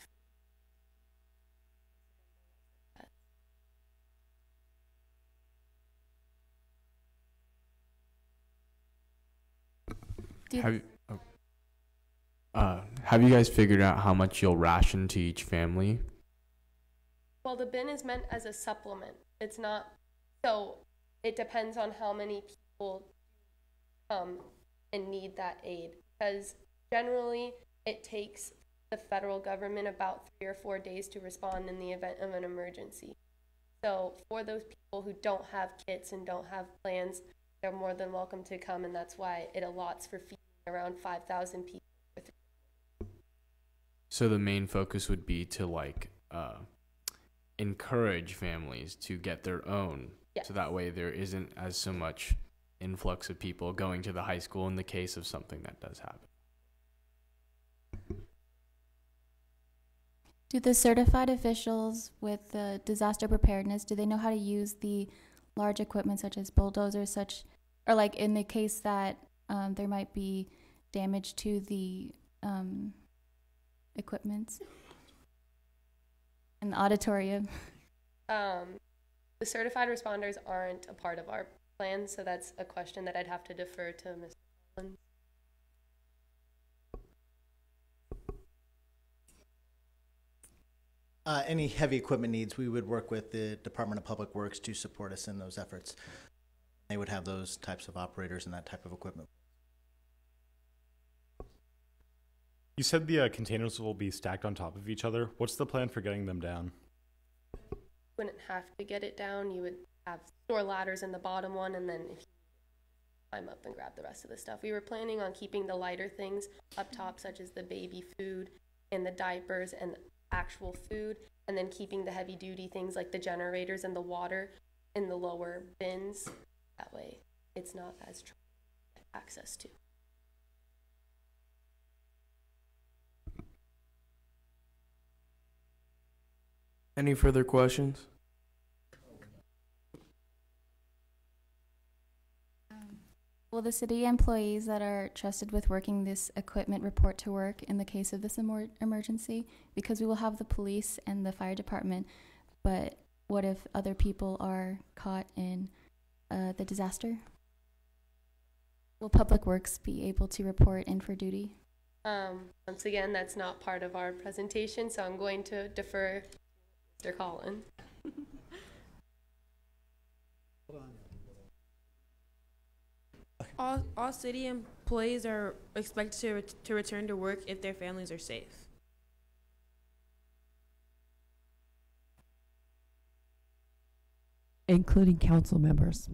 Have you guys figured out how much you'll ration to each family? Well, the bin is meant as a supplement. It's not, so it depends on how many people come and need that aid. Because generally, it takes the federal government about 3 or 4 days to respond in the event of an emergency. So for those people who don't have kits and don't have plans, they're more than welcome to come, and that's why it allots for feeding around 5,000 people. So the main focus would be to encourage families to get their own. Yes. So that way there isn't as so much influx of people going to the high school in the case of something that does happen. Do the certified officials with the disaster preparedness, do they know how to use the large equipment such as bulldozers, or like in the case that there might be damage to the equipment in the auditorium? The certified responders aren't a part of our plan, so that's a question that I'd have to defer to Mr. Collins. Any heavy equipment needs, we would work with the Department of Public Works to support us in those efforts. They would have those types of operators and that type of equipment. You said the containers will be stacked on top of each other. What's the plan for getting them down? Wouldn't have to get it down. You would have store ladders in the bottom one, and then if you climb up and grab the rest of the stuff. We were planning on keeping the lighter things up top, such as the baby food and the diapers and actual food, and then keeping the heavy duty things like the generators and the water in the lower bins. That way it's not as trouble to get access to. Any further questions? Will the city employees that are trusted with working this equipment report to work in the case of this emergency? Because we will have the police and the fire department, but what if other people are caught in the disaster? Will Public Works be able to report in for duty? Once again, that's not part of our presentation, so I'm going to defer to Mr. Collins. All city employees are expected to return to work if their families are safe. Including council members.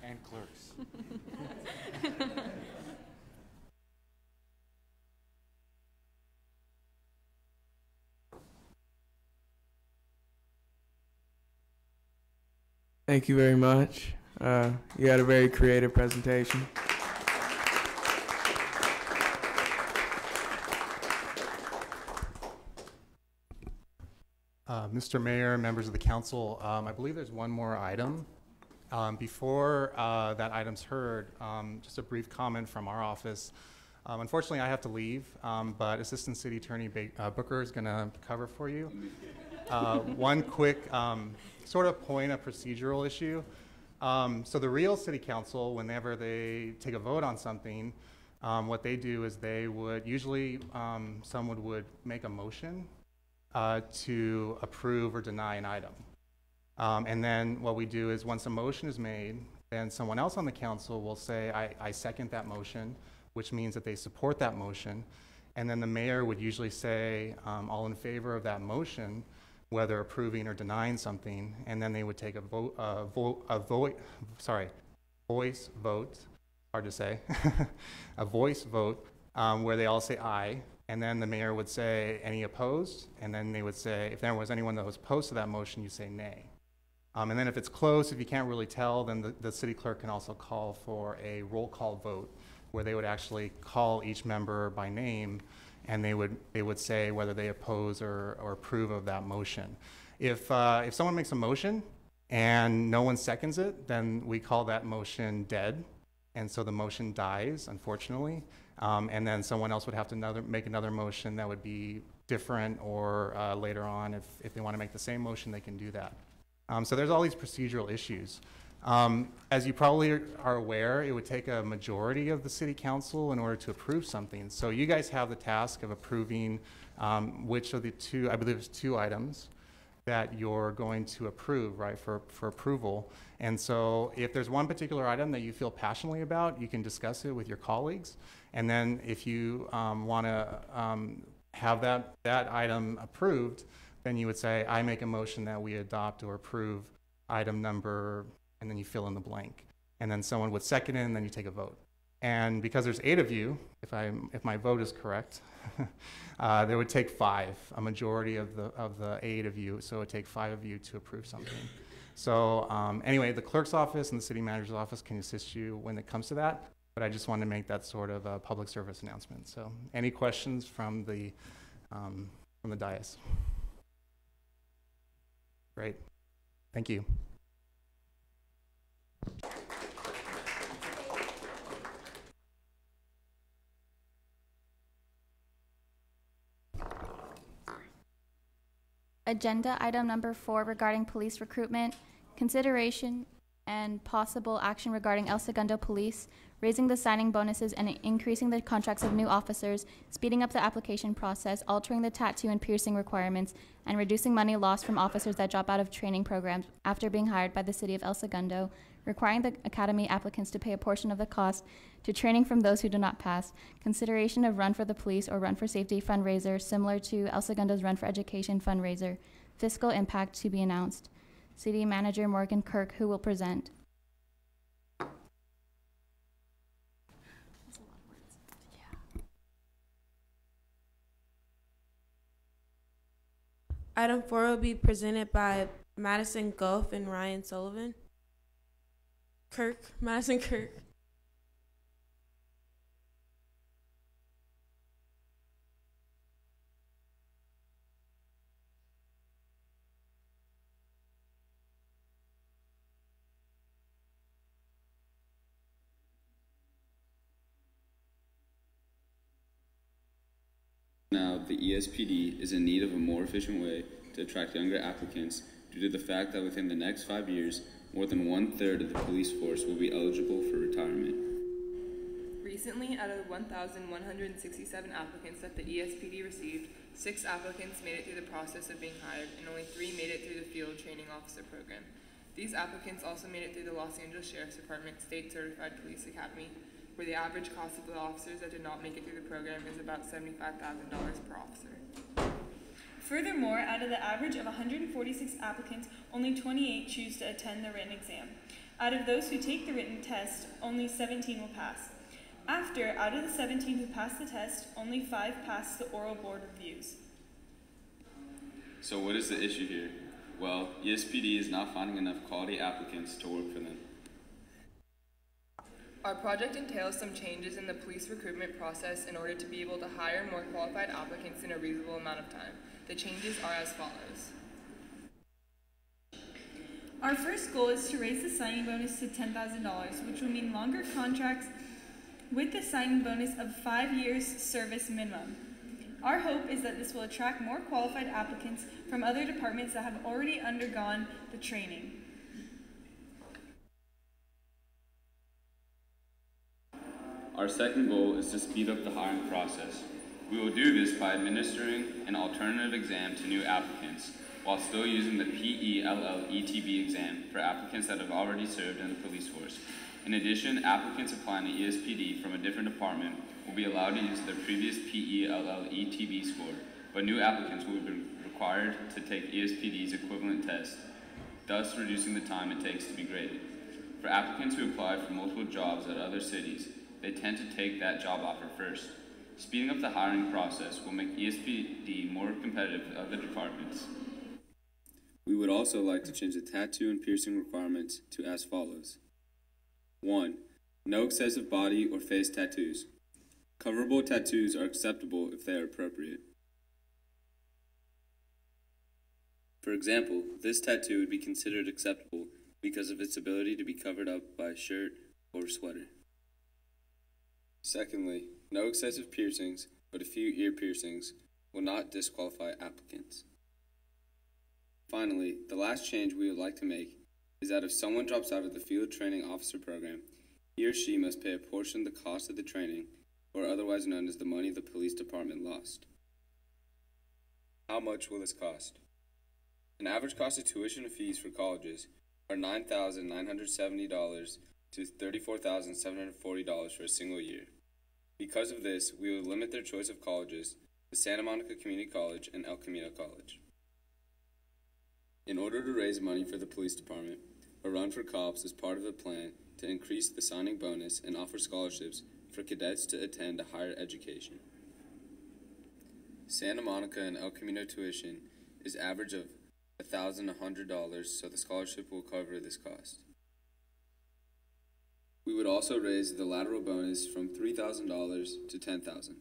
And clerks. Thank you very much. You had a very creative presentation. Mr. Mayor, members of the council, I believe there's one more item. Before that item's heard, just a brief comment from our office. Unfortunately, I have to leave, but Assistant City Attorney Booker is going to cover for you. One quick sort of point of procedural issue. So the real city council, whenever they take a vote on something, what they do is they would usually, someone would make a motion to approve or deny an item. And then what we do is once a motion is made, then someone else on the council will say, I second that motion, which means that they support that motion. And then the mayor would usually say, all in favor of that motion, whether approving or denying something, and then they would take a voice vote, hard to say, a voice vote where they all say aye, and then the mayor would say any opposed, and then they would say, if there was anyone that was opposed to that motion, you say nay. And then if it's close, if you can't really tell, then the city clerk can also call for a roll call vote where they would actually call each member by name, and they would say whether they oppose or approve of that motion. If someone makes a motion and no one seconds it, then we call that motion dead, and so the motion dies, unfortunately. And then someone else would have to make another motion that would be different, or later on, if they want to make the same motion, they can do that. So there's all these procedural issues. As you probably are aware, it would take a majority of the city council in order to approve something. So you guys have the task of approving which of the two, I believe it's 2 items that you're going to approve, right, for approval. And so if there's one particular item that you feel passionately about, you can discuss it with your colleagues. And then if you want to have that item approved, then you would say, I make a motion that we adopt or approve item number, and then you fill in the blank. And then someone would second it, and then you take a vote. And because there's 8 of you, if my vote is correct, there would take 5, a majority of the 8 of you, so it would take 5 of you to approve something. So anyway, the clerk's office and the city manager's office can assist you when it comes to that, but I just wanted to make that sort of a public service announcement. So any questions from the dais? Great. Thank you. Agenda item number 4 regarding police recruitment, consideration and possible action regarding El Segundo Police, raising the signing bonuses and increasing the contracts of new officers, speeding up the application process, altering the tattoo and piercing requirements, and reducing money lost from officers that drop out of training programs after being hired by the city of El Segundo, requiring the academy applicants to pay a portion of the cost to training from those who do not pass, consideration of Run for the Police or Run for Safety fundraiser similar to El Segundo's Run for Education fundraiser, fiscal impact to be announced. City Manager Morgan Kirk, who will present. Item 4 will be presented by Madison Goff and Ryan Sullivan. Madison Kirk. Now, the ESPD is in need of a more efficient way to attract younger applicants due to the fact that within the next 5 years, more than 1/3 of the police force will be eligible for retirement. Recently, out of the 1,167 applicants that the ESPD received, 6 applicants made it through the process of being hired, and only 3 made it through the field training officer program. These applicants also made it through the Los Angeles Sheriff's Department State Certified Police Academy, where the average cost of the officers that did not make it through the program is about $75,000 per officer. Furthermore, out of the average of 146 applicants, only 28 choose to attend the written exam. Out of those who take the written test, only 17 will pass. Out of the 17 who pass the test, only 5 pass the oral board reviews. So what is the issue here? Well, ESPD is not finding enough quality applicants to work for them. Our project entails some changes in the police recruitment process in order to be able to hire more qualified applicants in a reasonable amount of time. The changes are as follows. Our first goal is to raise the signing bonus to $10,000, which will mean longer contracts with the signing bonus of 5 years service minimum. Our hope is that this will attract more qualified applicants from other departments that have already undergone the training. Our second goal is to speed up the hiring process. We will do this by administering an alternative exam to new applicants, while still using the PELL-ETB exam for applicants that have already served in the police force. In addition, applicants applying to ESPD from a different department will be allowed to use their previous PELL-ETB score, but new applicants will be required to take ESPD's equivalent test, thus reducing the time it takes to be graded. For applicants who apply for multiple jobs at other cities, they tend to take that job offer first. Speeding up the hiring process will make ESPD more competitive with other departments. We would also like to change the tattoo and piercing requirements to as follows. 1. No excessive body or face tattoos. Coverable tattoos are acceptable if they are appropriate. For example, this tattoo would be considered acceptable because of its ability to be covered up by a shirt or sweater. Secondly, no excessive piercings, but a few ear piercings will not disqualify applicants. Finally, the last change we would like to make is that if someone drops out of the field training officer program, he or she must pay a portion of the cost of the training, or otherwise known as the money the police department lost. How much will this cost? An average cost of tuition and fees for colleges are $9,970 to $34,740 for a single year. Because of this, we will limit their choice of colleges to Santa Monica Community College and El Camino College. In order to raise money for the police department, a run for cops is part of a plan to increase the signing bonus and offer scholarships for cadets to attend a higher education. Santa Monica and El Camino tuition is average of $1,100, so the scholarship will cover this cost. We would also raise the lateral bonus from $3,000 to $10,000.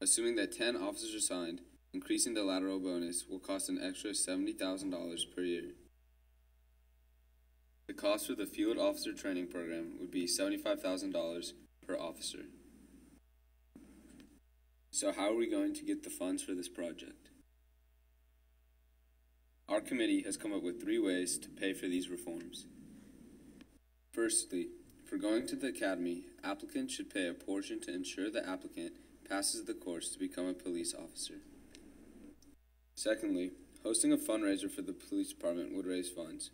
Assuming that 10 officers are signed, increasing the lateral bonus will cost an extra $70,000 per year. The cost for the field officer training program would be $75,000 per officer. So how are we going to get the funds for this project? Our committee has come up with 3 ways to pay for these reforms. Firstly, for going to the academy, applicants should pay a portion to ensure the applicant passes the course to become a police officer. Secondly, hosting a fundraiser for the police department would raise funds.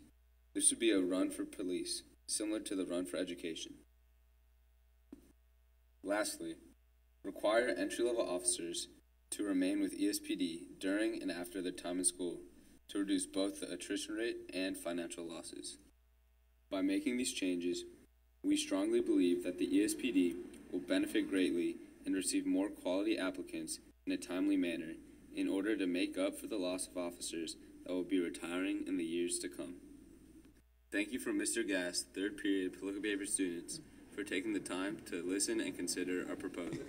This would be a run for police, similar to the run for education. Lastly, require entry-level officers to remain with ESPD during and after their time in school to reduce both the attrition rate and financial losses. By making these changes, we strongly believe that the ESPD will benefit greatly and receive more quality applicants in a timely manner in order to make up for the loss of officers that will be retiring in the years to come. Thank you from Mr. Gass, 3rd period political behavior students, for taking the time to listen and consider our proposal.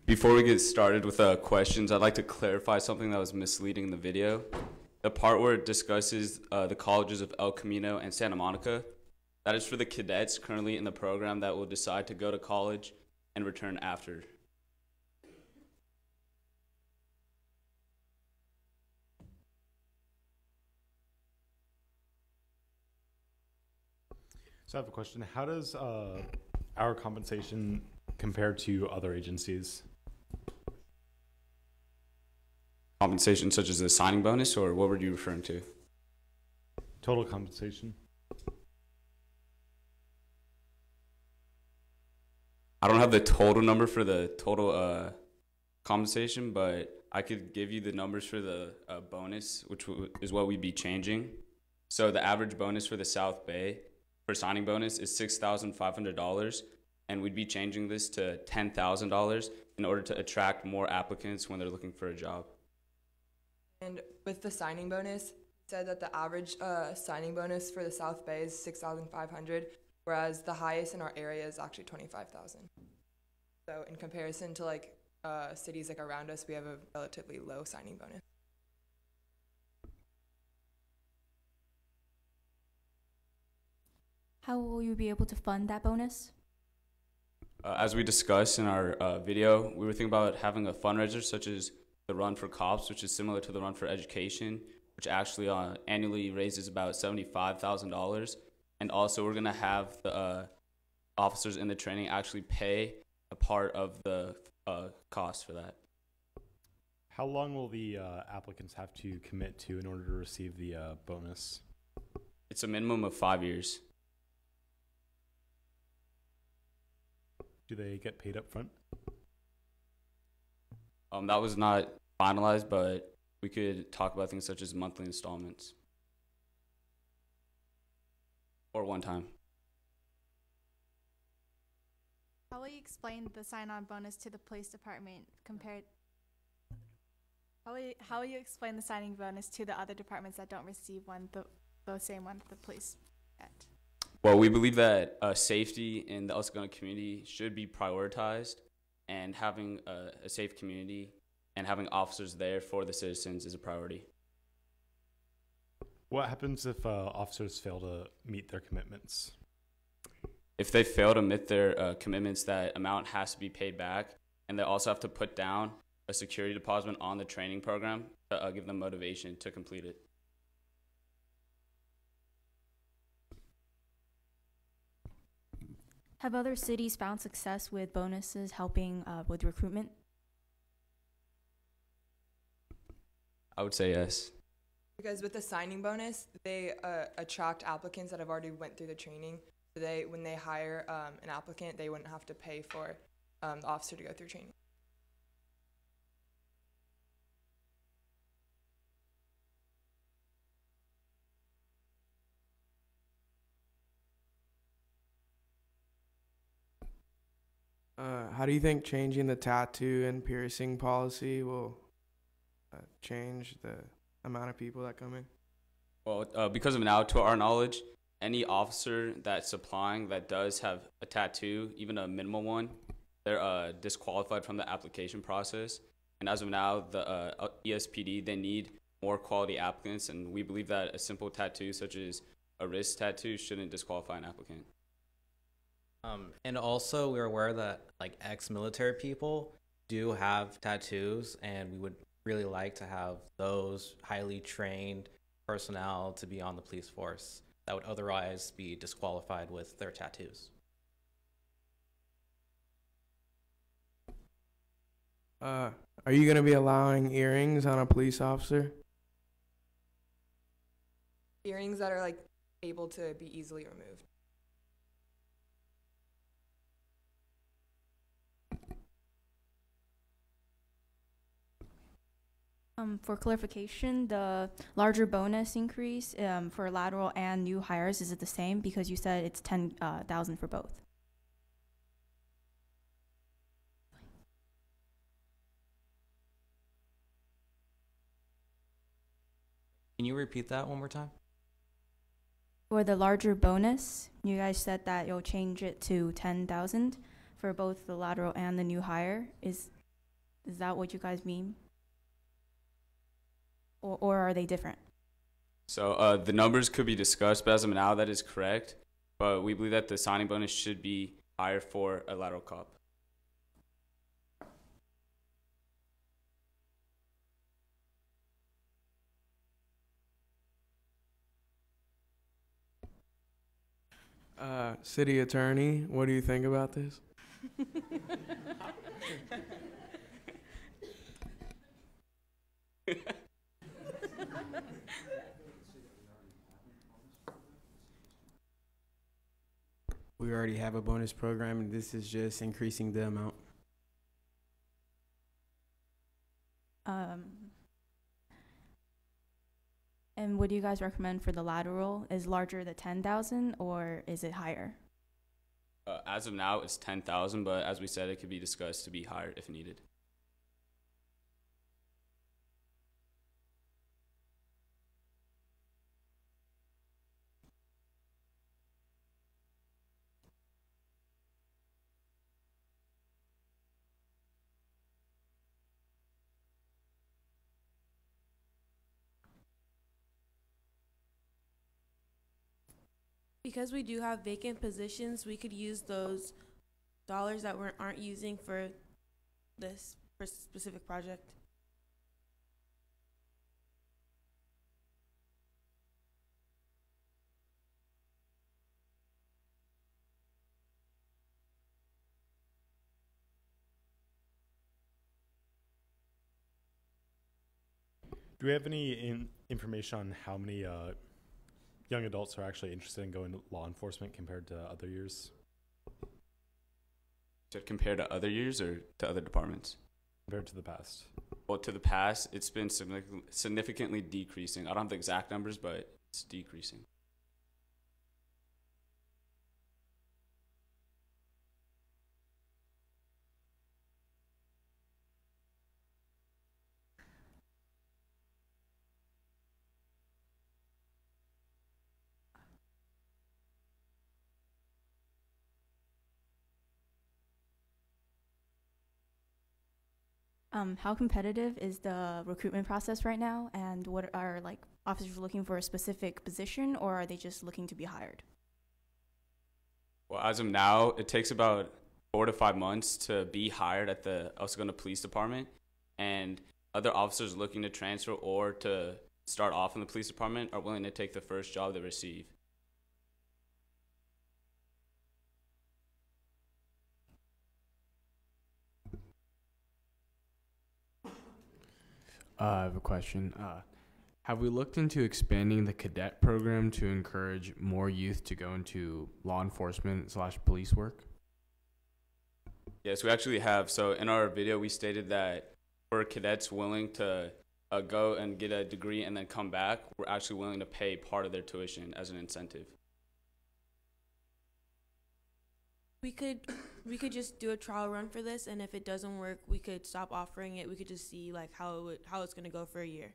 Before we get started with questions, I'd like to clarify something that was misleading in the video. The part where it discusses the colleges of El Camino and Santa Monica, that is for the cadets currently in the program that will decide to go to college and return after. So I have a question. How does our compensation compare to other agencies? Compensation such as a signing bonus, or what were you referring to? Total compensation. I don't have the total number for the total compensation, but I could give you the numbers for the bonus, which is what we'd be changing. So the average bonus for the South Bay for signing bonus is $6,500, and we'd be changing this to $10,000 in order to attract more applicants when they're looking for a job. And with the signing bonus, it said that the average signing bonus for the South Bay is $6,500, whereas the highest in our area is actually $25,000. So in comparison to like cities like around us, we have a relatively low signing bonus. How will you be able to fund that bonus? As we discussed in our video, we were thinking about having a fundraiser such as the Run for Cops, which is similar to the Run for Education, which actually annually raises about $75,000. And also we're going to have the officers in the training actually pay a part of the cost for that. How long will the applicants have to commit to in order to receive the bonus? It's a minimum of 5 years. Do they get paid up front? That was not finalized, but we could talk about things such as monthly installments or one time. How will you explain the sign-on bonus to the police department compared? How will you explain the signing bonus to the other departments that don't receive one, the same one that the police get? Well, we believe that safety in the El Segundo community should be prioritized, and having a safe community and having officers there for the citizens is a priority. What happens if officers fail to meet their commitments? If they fail to meet their commitments, that amount has to be paid back, and they also have to put down a security deposit on the training program to give them motivation to complete it. Have other cities found success with bonuses helping with recruitment? I would say yes. Because with the signing bonus, they attract applicants that have already went through the training. So when they hire an applicant, they wouldn't have to pay for the officer to go through training. How do you think changing the tattoo and piercing policy will change the amount of people that come in? Well, because of now, to our knowledge, any officer that's applying that does have a tattoo, even a minimal one, they're disqualified from the application process. And as of now, the ESPD, they need more quality applicants, and we believe that a simple tattoo such as a wrist tattoo shouldn't disqualify an applicant. And also, we're aware that like ex-military people do have tattoos, and we would really like to have those highly trained personnel to be on the police force that would otherwise be disqualified with their tattoos. Are you going to be allowing earrings on a police officer? Earrings that are like able to be easily removed. For clarification, the larger bonus increase for lateral and new hires, is it the same? Because you said it's 10,000 for both. Can you repeat that one more time? For the larger bonus, you guys said that you'll change it to 10,000 for both the lateral and the new hire. Is that what you guys mean? Or are they different? So the numbers could be discussed, but as of now, that is correct. But we believe that the signing bonus should be higher for a lateral cop. City attorney, what do you think about this? We already have a bonus program, and this is just increasing the amount. And what do you guys recommend for the lateral? Is larger the 10,000 or is it higher? As of now, it's 10,000, but as we said, it could be discussed to be higher if needed. Because we do have vacant positions, we could use those dollars that we aren't using for this specific project. Do we have any information on how many young adults are actually interested in going to law enforcement compared to other years? To compare to other years or to other departments? Compared to the past. Well, to the past, it's been significantly decreasing. I don't have the exact numbers, but it's decreasing. How competitive is the recruitment process right now? And what are like officers looking for a specific position, or are they just looking to be hired? Well, as of now, it takes about 4 to 5 months to be hired at the El Segundo Police Department, and other officers looking to transfer or to start off in the police department are willing to take the first job they receive. I have a question. Have we looked into expanding the cadet program to encourage more youth to go into law enforcement / police work? Yes, we actually have. So in our video, we stated that for cadets willing to go and get a degree and then come back, we're actually willing to pay part of their tuition as an incentive. We could just do a trial run for this, and if it doesn't work, we could stop offering it. We could just see like how it's gonna go for a year.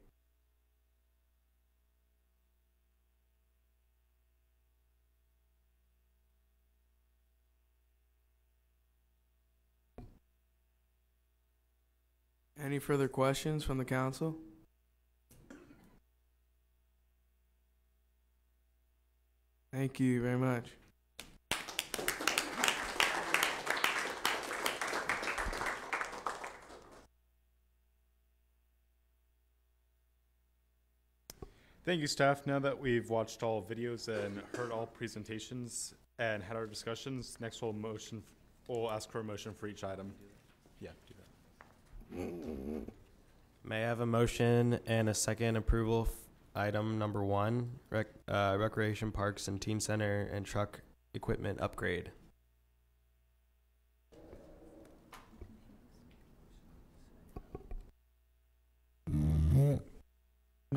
Any further questions from the council? Thank you very much. Thank you, staff. Now that we've watched all videos and heard all presentations and had our discussions, next we'll ask for a motion for each item. Yeah, do that. May I have a motion and a second approval item number 1, recreation parks and teen center and truck equipment upgrade?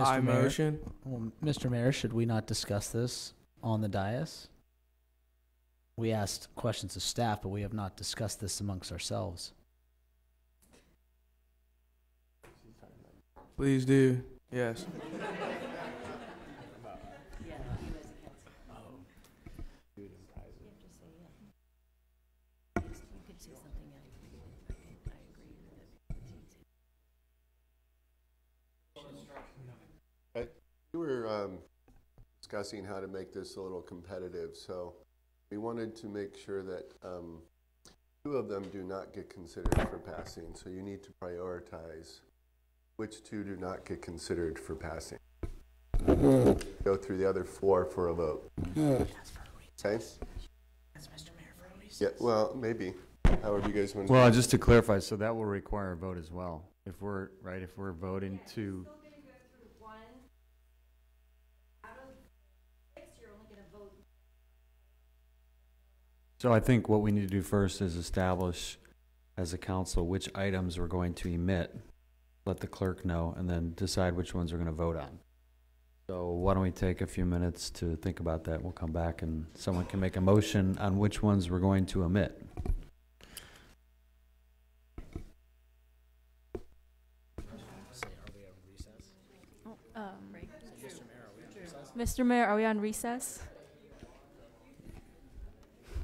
I motion. Well, Mr. Mayor, should we not discuss this on the dais? We asked questions of staff, but we have not discussed this amongst ourselves. Please do. Yes. We were discussing how to make this a little competitive, so we wanted to make sure that 2 of them do not get considered for passing, so you need to prioritize which 2 do not get considered for passing. Go through the other 4 for a vote. Okay? Yeah, well, maybe. However you guys want to. Well, just to clarify, so that will require a vote as well. If we're voting to. So I think what we need to do first is establish as a council which items we're going to emit, let the clerk know, and then decide which ones we're going to vote on. So why don't we take a few minutes to think about that? We'll come back and someone can make a motion on which ones we're going to omit. Mr. Mayor, are we on recess?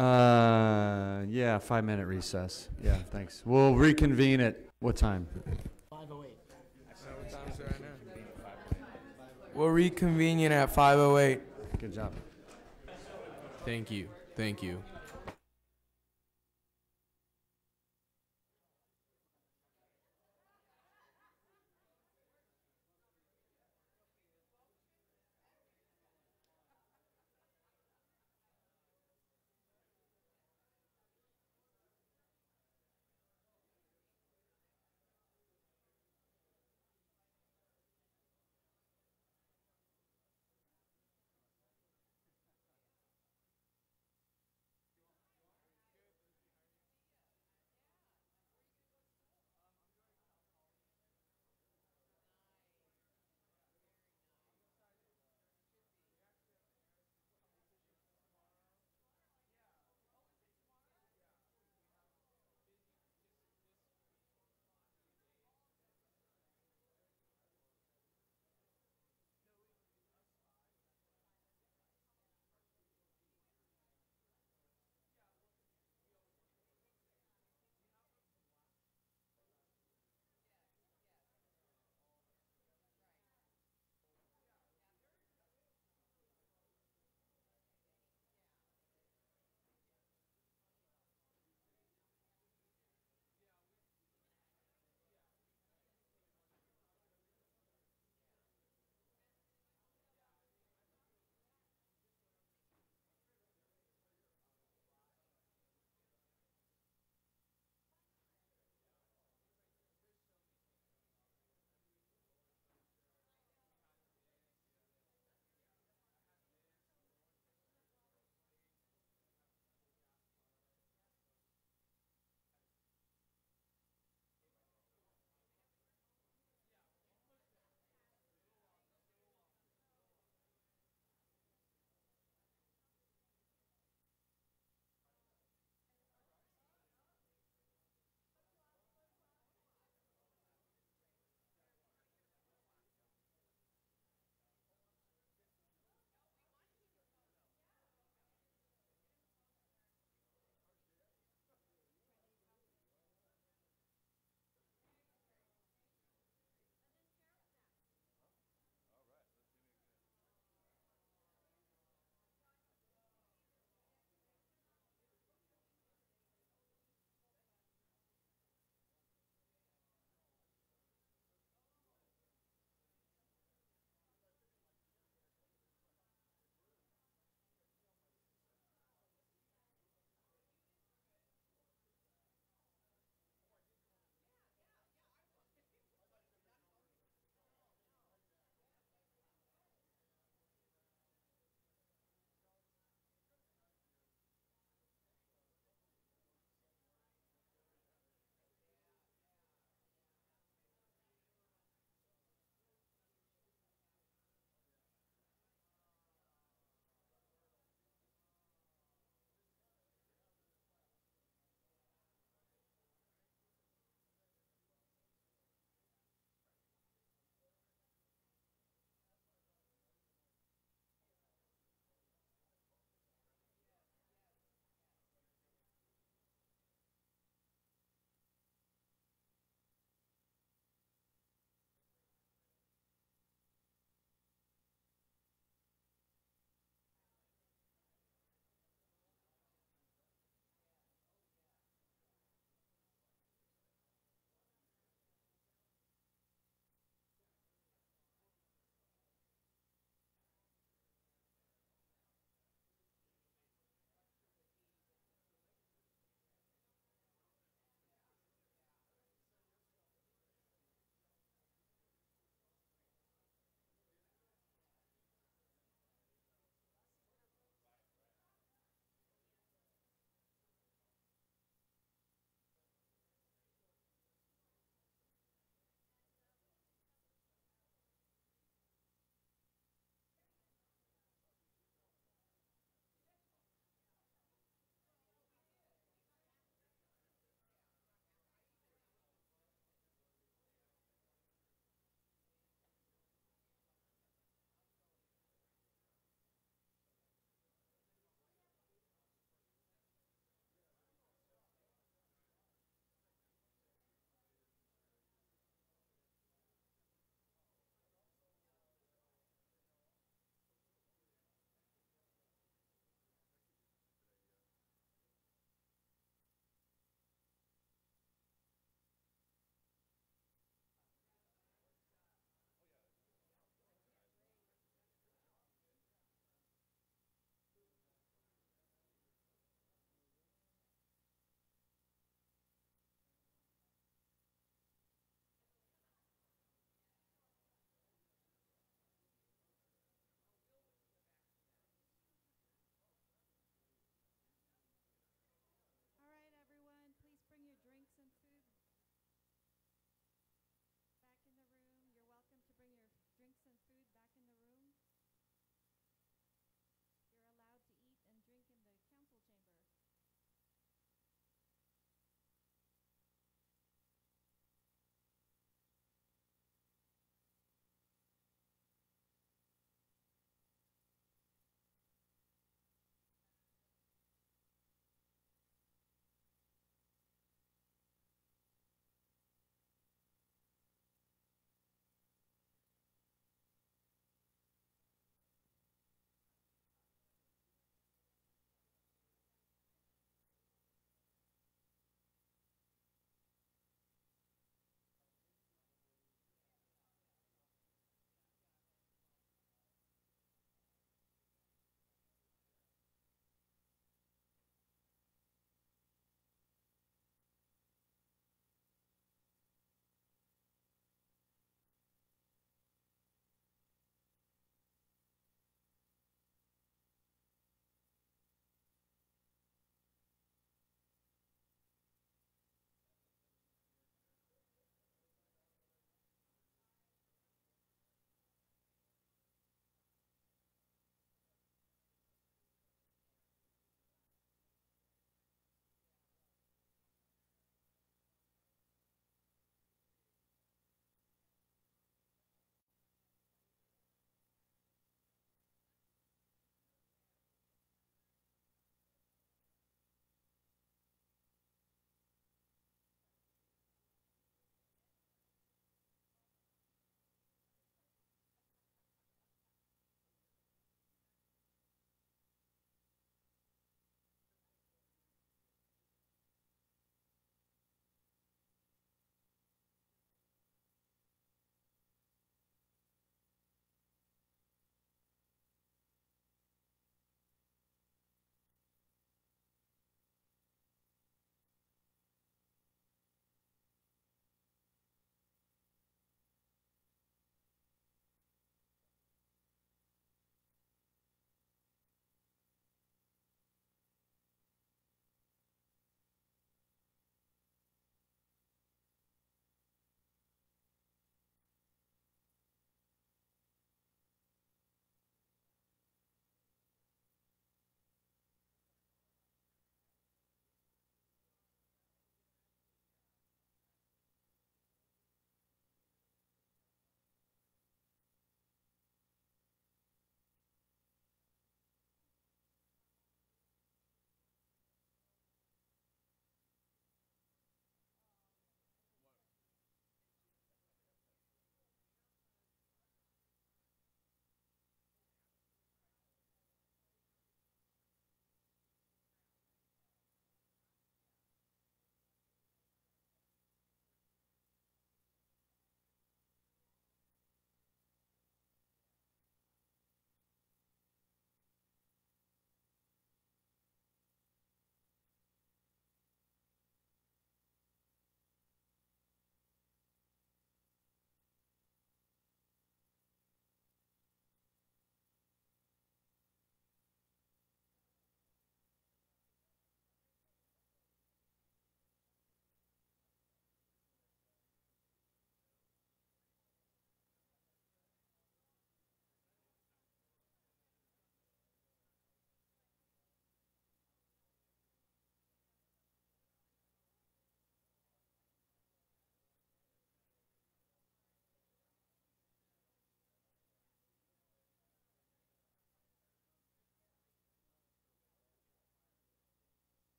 Yeah, 5-minute recess. Yeah, thanks. We'll reconvene at what time? 5:08. We'll reconvene at 5:08. Good job. Thank you. Thank you.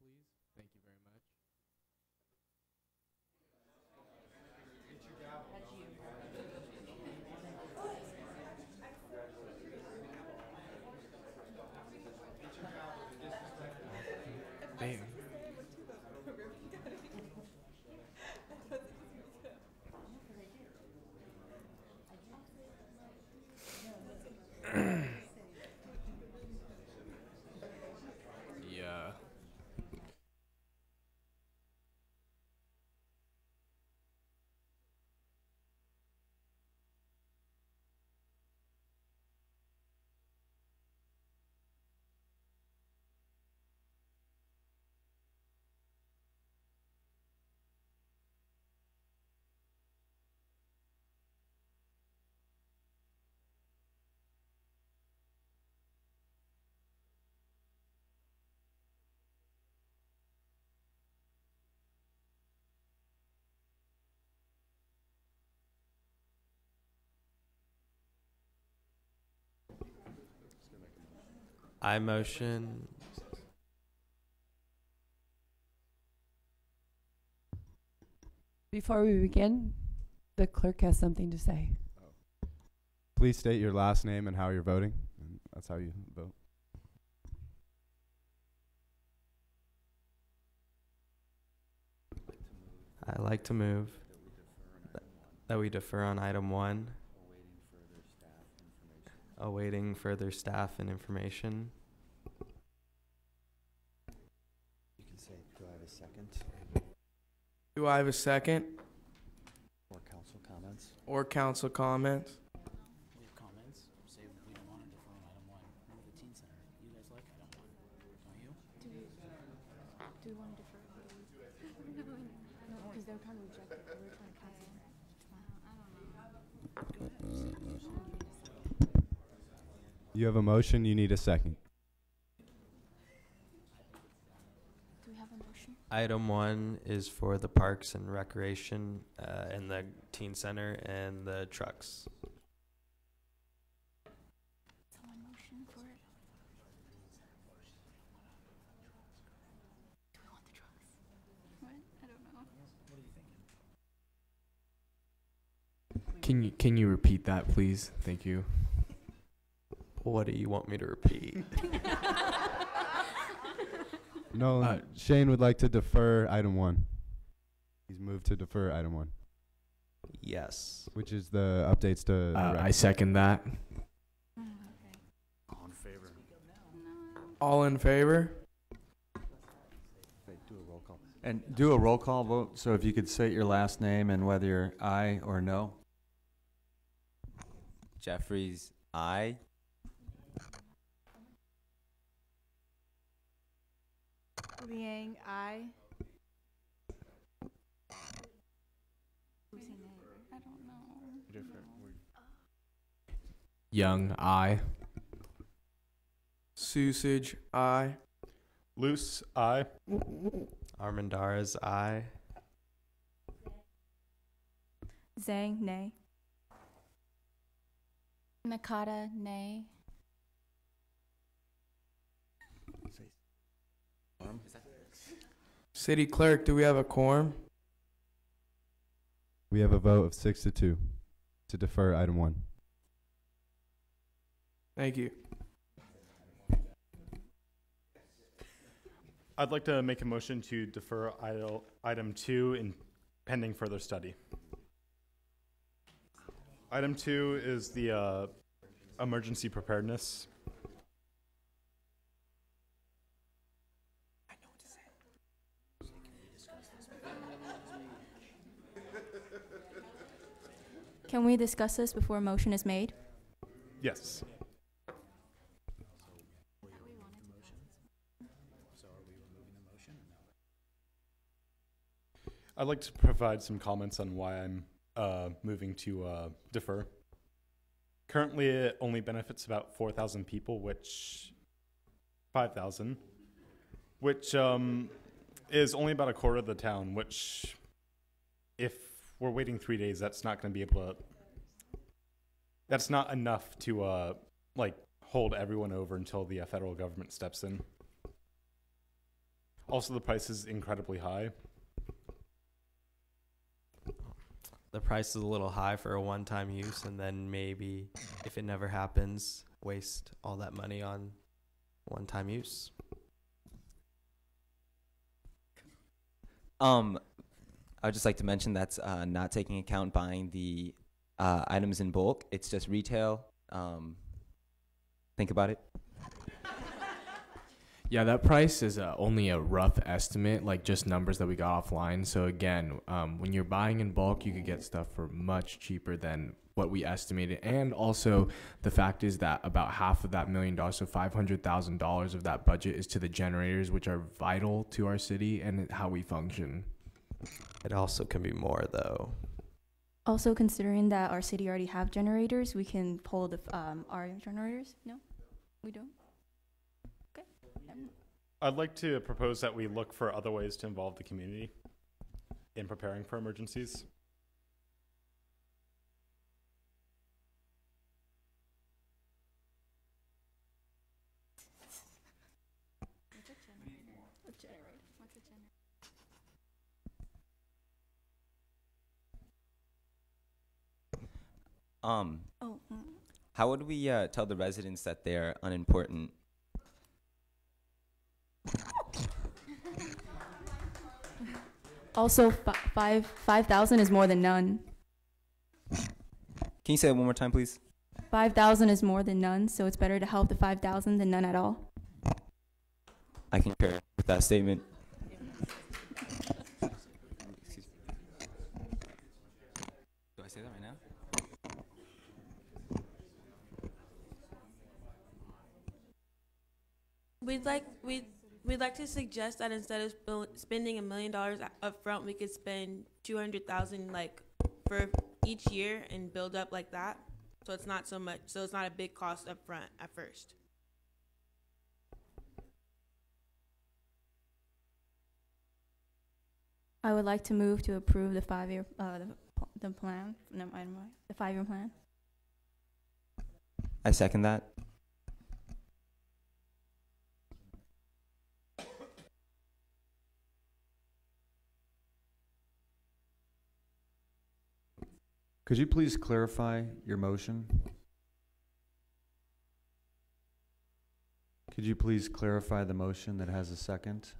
please? Thank you very much. Bam. Yeah. I motion. Before we begin, the clerk has something to say. Please state your last name and how you're voting. And that's how you vote. I like to move that we defer on item 1. Awaiting further staff and information. You can say, do I have a second? Do I have a second? Or council comments? Or council comments? We have comments. Say we don't want to defer on item 1. Move the teen center. You guys like item 1, don't you? Do we want to defer? No, because they were trying to reject it. They were trying to cancel it. You have a motion, you need a second. Do we have a motion? Item 1 is for the parks and recreation and the teen center and the trucks. Someone motion for it? Do we want the trucks? What? I don't know. What are you thinking? Can you repeat that, please? Thank you. What do you want me to repeat? No, Shane would like to defer item 1. He's moved to defer item 1. Yes. Which is the updates to. I second that. All in favor? All in favor? Do a roll call. And do a roll call vote, so if you could state your last name and whether you're aye or no. Jeffries, aye. Liang, aye. I don't know. Young, aye. Susage, aye. Luce, aye. Armendariz, aye. Zhang, nay. Nakata, nay. City clerk, do we have a quorum? We have a vote of 6-2 to defer item 1. Thank you. I'd like to make a motion to defer item 2 in pending further study. Item 2 is the emergency preparedness. Can we discuss this before a motion is made? Yes. I'd like to provide some comments on why I'm moving to defer. Currently, it only benefits about 4,000 people, 5,000, which is only about a quarter of the town, which if we're waiting 3 days, that's not going to be able to, that's not enough to hold everyone over until the federal government steps in. Also, the price is incredibly high. The price is a little high for a one-time use, and then maybe if it never happens, waste all that money on one-time use. I'd just like to mention that's not taking account buying the items in bulk. It's just retail. Think about it. Yeah, that price is only a rough estimate, like just numbers that we got offline. So again, when you're buying in bulk, you could get stuff for much cheaper than what we estimated. And also, the fact is that about half of that $1 million, so $500,000 of that budget is to the generators, which are vital to our city and how we function. It also can be more, though. Also, considering that our city already have generators, we can pull the our generators. No, we don't. Okay. I'd like to propose that we look for other ways to involve the community in preparing for emergencies. How would we tell the residents that they're unimportant? Also, 5,000 is more than none. Can you say it one more time, please? 5,000 is more than none, so it's better to help the 5,000 than none at all. I concur with that statement. Excuse me. Do I say that right now? We'd like to suggest that instead of spending $1 million up front, we could spend 200,000 like for each year and build up like that. So it's not so much. So it's not a big cost up front at first. I would like to move to approve the 5-year the plan. No, the 5-year plan. I second that. Could you please clarify your motion? Could you please clarify the motion that has a second?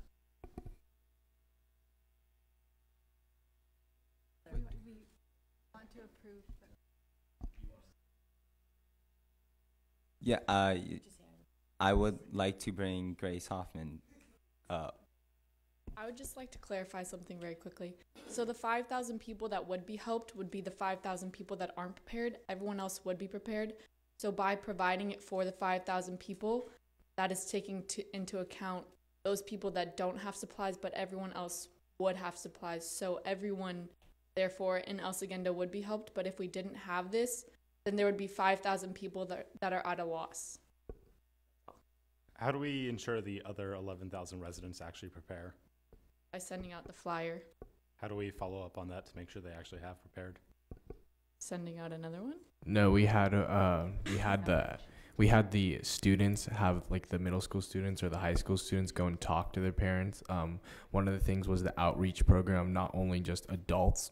Yeah, I would like to bring Grace Hoffman up. I would just like to clarify something very quickly. So the 5,000 people that would be helped would be the 5,000 people that aren't prepared. Everyone else would be prepared. So by providing it for the 5,000 people, that is taking into account those people that don't have supplies, but everyone else would have supplies. So everyone, therefore, in El Segundo would be helped. But if we didn't have this, then there would be 5,000 people that are at a loss. How do we ensure the other 11,000 residents actually prepare? By sending out the flyer. How do we follow up on that to make sure they actually have prepared? Sending out another one? No, we had the students have, like, the middle school students or the high school students go and talk to their parents. One of the things was the outreach program, not only just adults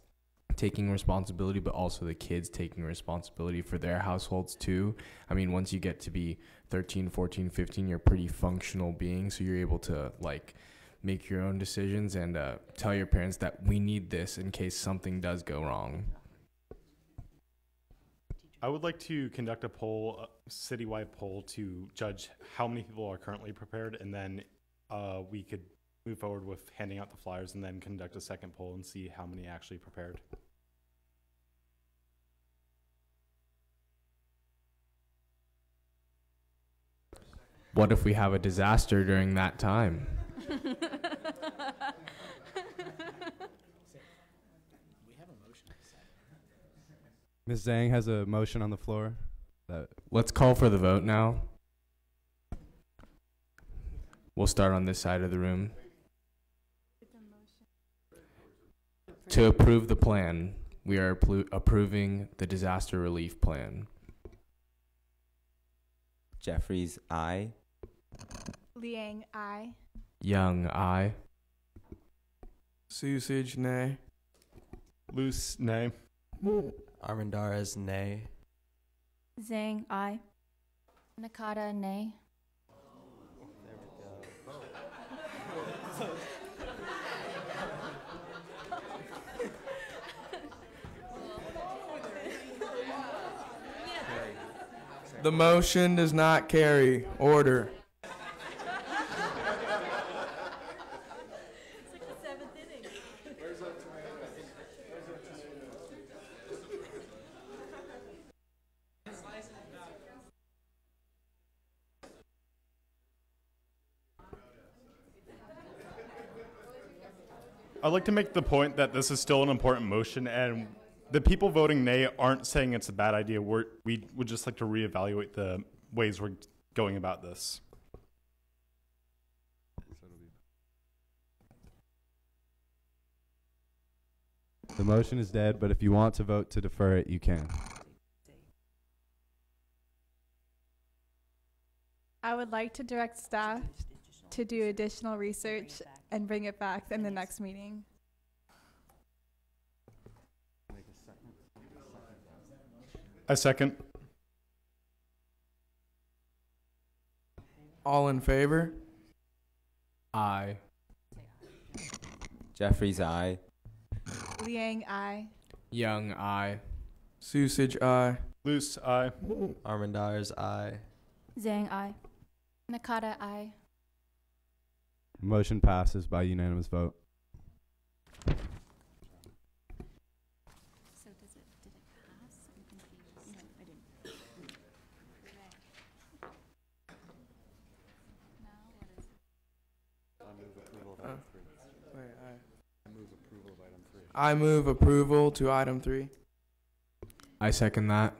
taking responsibility, but also the kids taking responsibility for their households too. I mean, once you get to be 13, 14, 15, you're a pretty functional being, so you're able to, like, make your own decisions and tell your parents that we need this in case something does go wrong. I would like to conduct a poll, a citywide poll, to judge how many people are currently prepared, and then we could move forward with handing out the flyers and then conduct a second poll and see how many actually prepared. What if we have a disaster during that time? Ms. Zhang has a motion on the floor. Let's call for the vote now. We'll start on this side of the room. To approve the plan, we are approving the disaster relief plan. Jeffries, aye. Liang, aye. Young, aye. Susage, nay. Luce, nay. Armendariz, nay. Zhang, aye. Nakata, nay. The motion does not carry. Order. I'd like to make the point that this is still an important motion, and the people voting nay aren't saying it's a bad idea. We would just like to reevaluate the ways we're going about this. The motion is dead, but if you want to vote to defer it, you can. I would like to direct staff to do additional research and bring it back in the next meeting. A second. All in favor? Aye. Jeffries, aye. Liang, aye. Young, aye. Susage, aye. Luce, aye. Armendariz, aye. Zhang, aye. Nakata, aye. Motion passes by unanimous vote. So did it pass? I'm confused. No, I didn't. Now what is it? I move approval of item 3. I move approval of item 3. I move approval to item 3. I second that.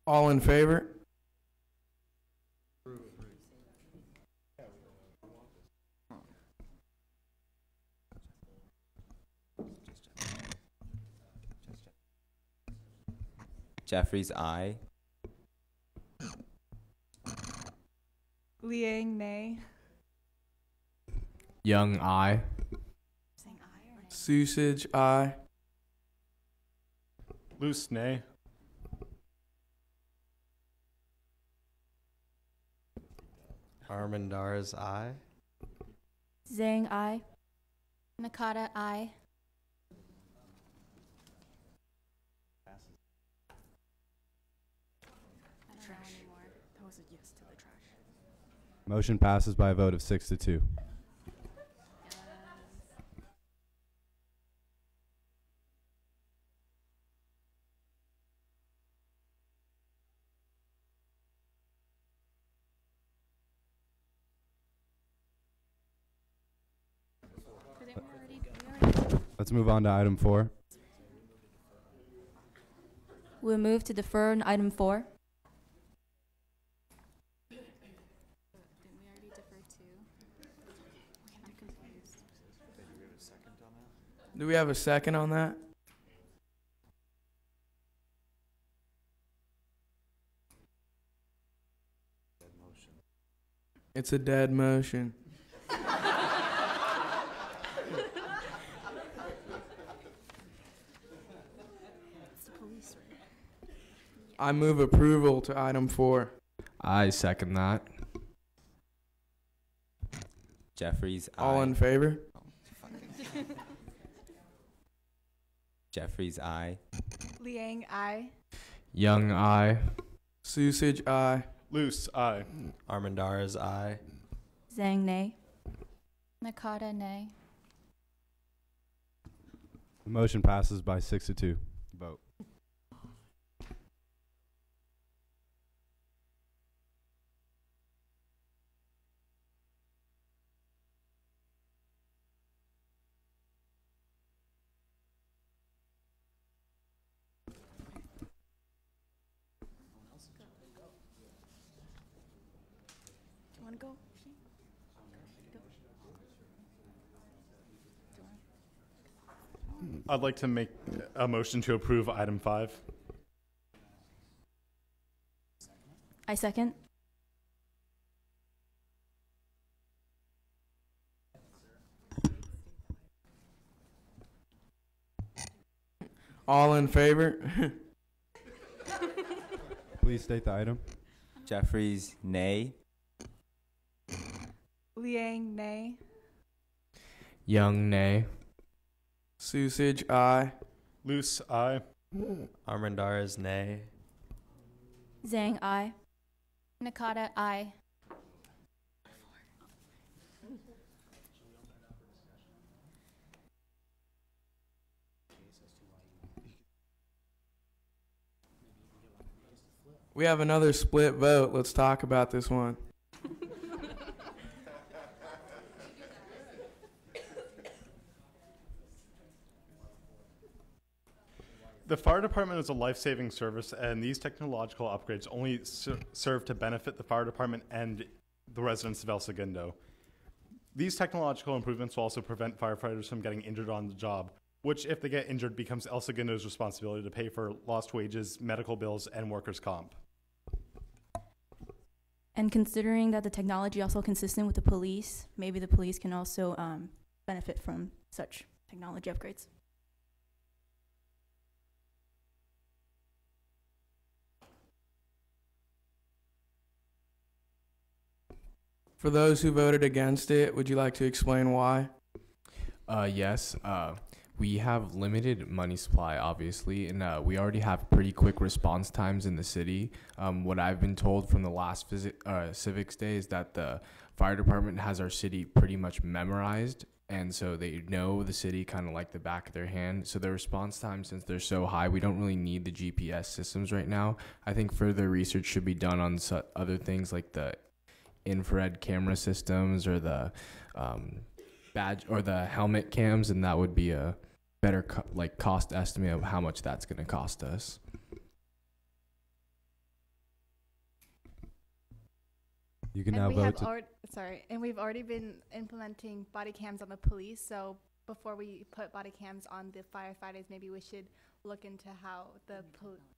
All in favor? Jeffries, aye. Liang, nay. Young, aye. Susage, aye. Luce, nay. Armendariz, aye. Zhang, aye. Nakata, aye. That was a yes to the trash. Motion passes by a vote of 6-2. Let's move on to item 4. We'll move to defer on item 4. Didn't we already defer two? I'm confused. Do we have a second on that? It's a dead motion. I move approval to item 4. I second that. Jeffries, aye. All in favor? Jeffries, aye. Liang, aye. Young, aye. Susage, aye. Luce, aye. Armendariz, aye. Zhang, nay. Nakata, nay. The motion passes by 6-2. Vote. Do you want to go? I'd like to make a motion to approve item 5. I second. All in favor? Please state the item. Jeffries, nay. Liang, nay. Young, nay. Susage, aye. Luce, aye. Armendariz, nay. Zhang, aye. Nakata, aye. We have another split vote. Let's talk about this one. The fire department is a life-saving service, and these technological upgrades only serve to benefit the fire department and the residents of El Segundo. These technological improvements will also prevent firefighters from getting injured on the job, which, if they get injured, becomes El Segundo's responsibility to pay for lost wages, medical bills, and workers' comp. And considering that the technology also consistent with the police, maybe the police can also benefit from such technology upgrades. For those who voted against it, would you like to explain why? Yes. We have limited money supply, obviously, and we already have pretty quick response times in the city. What I've been told from the last Civics Day is that the fire department has our city pretty much memorized, and so they know the city kind of like the back of their hand. So the response time, since they're so high, we don't really need the GPS systems right now. I think further research should be done on other things like the infrared camera systems or the badge or the helmet cams, and that would be a better cost estimate of how much that's going to cost us. You can And now we vote. and we've already been implementing body cams on the police. So before we put body cams on the firefighters, maybe we should look into how the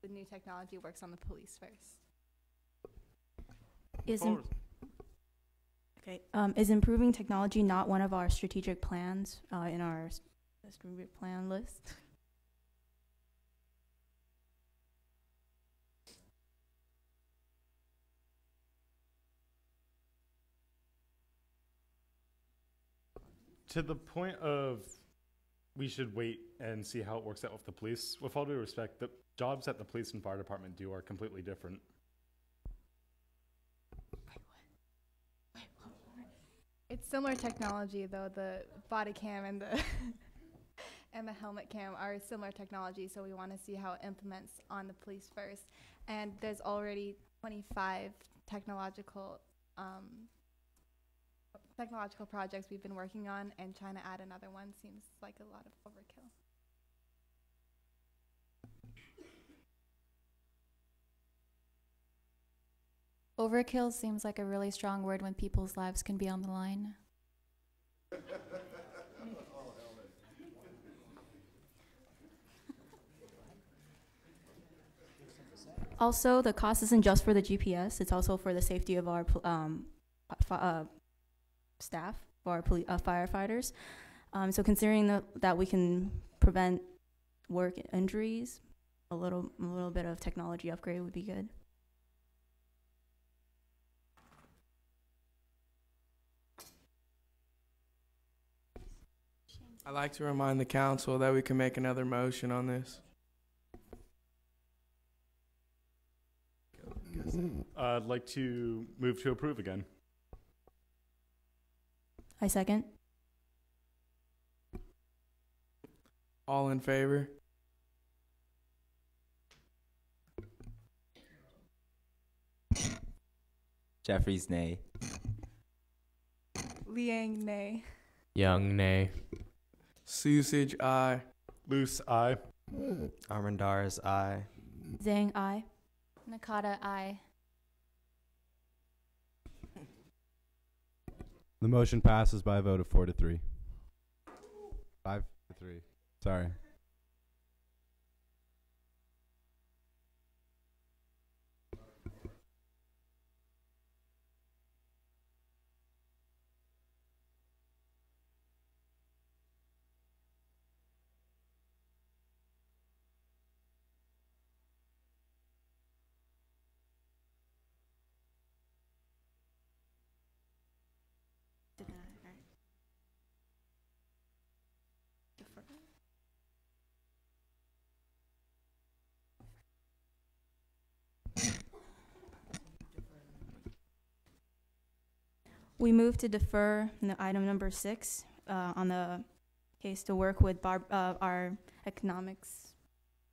new technology works on the police first. Is improving technology not one of our strategic plans in our strategic plan list? To the point of we should wait and see how it works out with the police, with all due respect, the jobs that the police and fire department do are completely different. It's similar technology, though. The body cam and the and the helmet cam are similar technology, so we want to see how it implements on the police first. And there's already 25 technological projects we've been working on, and trying to add another one seems like a lot of overkill. Overkill seems like a really strong word when people's lives can be on the line. Also, the cost isn't just for the GPS; it's also for the safety of our staff, for our firefighters. So, considering that we can prevent work injuries, a little bit of technology upgrade would be good. I'd like to remind the council that we can make another motion on this. I'd like to move to approve again. I second. All in favor? Jeffries, nay. Liang, nay. Young, nay. Susage, aye. Luce, aye. Armendariz, aye. Zhang, aye. Nakata, aye. The motion passes by a vote of 4-3. 5-3. Sorry. We move to defer item number 6 on the case to work with our economics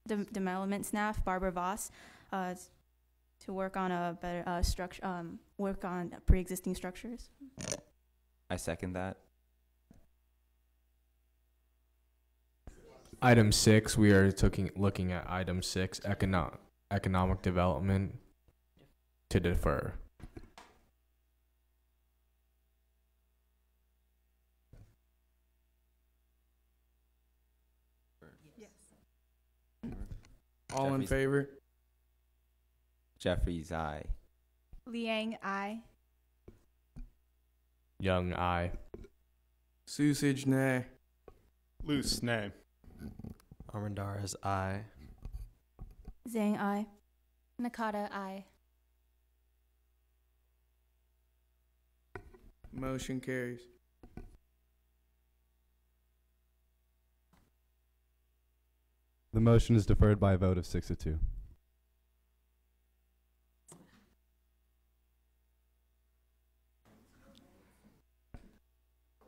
development staff, Barbara Voss, to work on a better structure, work on pre-existing structures. I second that. Item 6, we are looking at item 6, economic development, to defer. All in Jeffries- favor? Jeffries, aye. Liang, aye. Young, aye. Susage, nay. Loose, nay. Armendariz, aye. Zhang, aye. Nakata, aye. Motion carries. The motion is deferred by a vote of 6-2.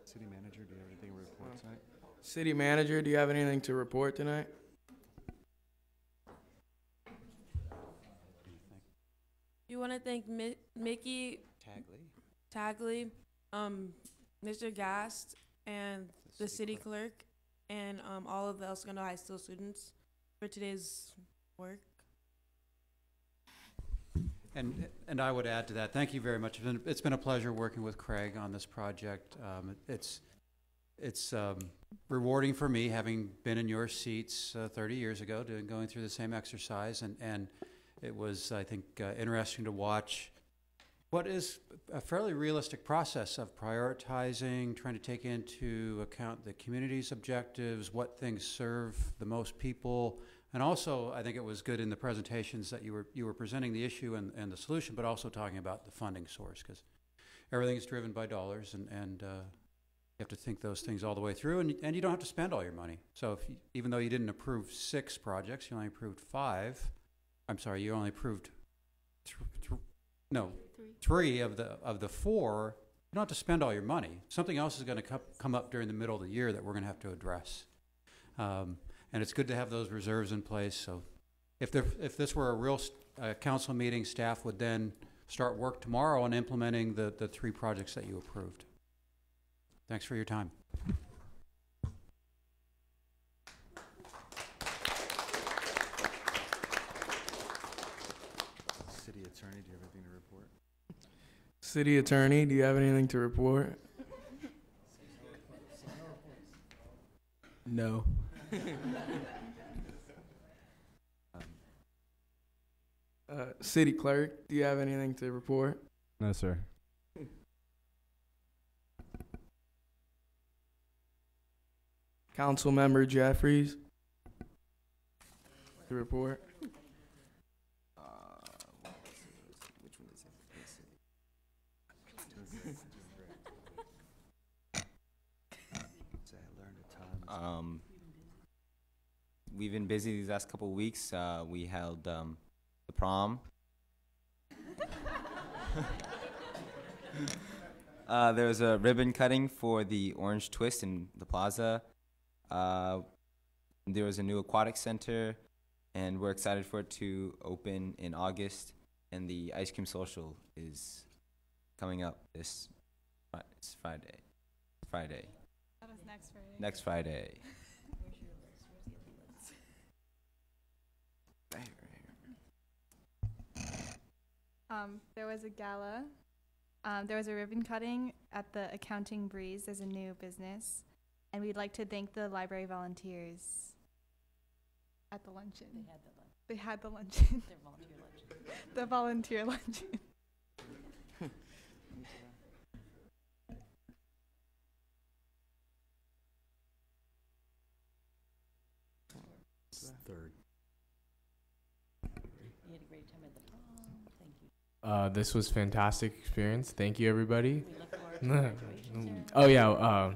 City manager, do you have anything to report tonight? City manager, do you have anything to report tonight? You want to thank Mickey Tagley, Mr. Gast, and the city clerk, and all of the El Segundo High School students for today's work. And I would add to that, thank you very much. It's been a pleasure working with Craig on this project. It's rewarding for me, having been in your seats 30 years ago, going through the same exercise, and it was, I think, interesting to watch what is a fairly realistic process of prioritizing, trying to take into account the community's objectives, what things serve the most people. And also, I think it was good in the presentations that you were presenting the issue and the solution, but also talking about the funding source, because everything is driven by dollars, and you have to think those things all the way through, and you don't have to spend all your money. So if even though you didn't approve 6 projects, you only approved 5. I'm sorry, you only approved 3 of the 4. You don't have to spend all your money. Something else is going to come up during the middle of the year that we're going to have to address. And it's good to have those reserves in place. So if this were a real council meeting, staff would then start work tomorrow on implementing the 3 projects that you approved. Thanks for your time. City attorney, do you have anything to report? City attorney, do you have anything to report? No. City clerk, do you have anything to report? No, sir. Councilmember Jeffries, to report. Which one is it? We've been busy these last couple of weeks. We held the prom. There was a ribbon cutting for the Orange Twist in the plaza. There was a new aquatic center, and we're excited for it to open in August. And the ice cream social is coming up this Friday. That is next Friday. Next Friday. There was a gala. There was a ribbon cutting at the Accounting Breeze. There's a new business. And we'd like to thank the library volunteers at the luncheon. They had the luncheon. Their volunteer luncheon. The volunteer luncheon. Third. You had a great time at the prom. Thank you. This was fantastic experience. Thank you, everybody. We look forward to graduation. Oh yeah.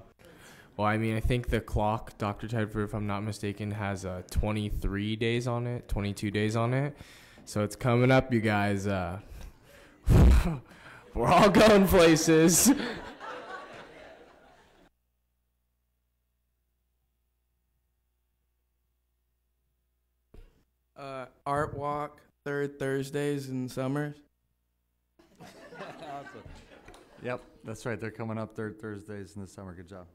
Well, I mean, I think the clock, Dr. Tedford, if I'm not mistaken, has 23 days on it, 22 days on it. So it's coming up, you guys. We're all going places. Art walk, third Thursdays in summers. Awesome. Yep, that's right. They're coming up third Thursdays in the summer. Good job.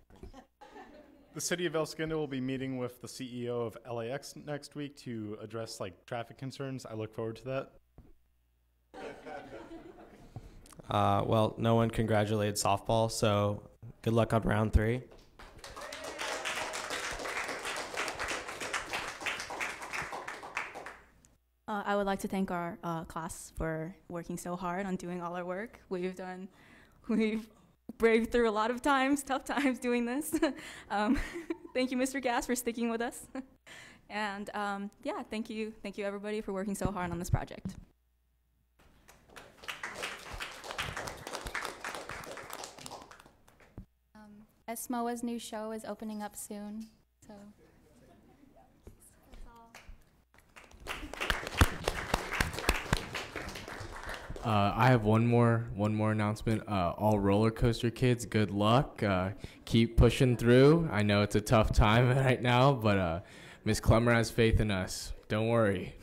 The city of El Segundo will be meeting with the CEO of LAX next week to address like traffic concerns. I look forward to that. Well, no one congratulated softball, so good luck on round 3. I would like to thank our class for working so hard on doing all our work. We've braved through a lot of times, tough times doing this. Thank you, Mr. Gass, for sticking with us. And yeah, thank you everybody for working so hard on this project. ESMOA's new show is opening up soon, so. I have one more announcement. All roller coaster kids, good luck. Keep pushing through. I know it's a tough time right now, but Miss Clemmer has faith in us. Don't worry.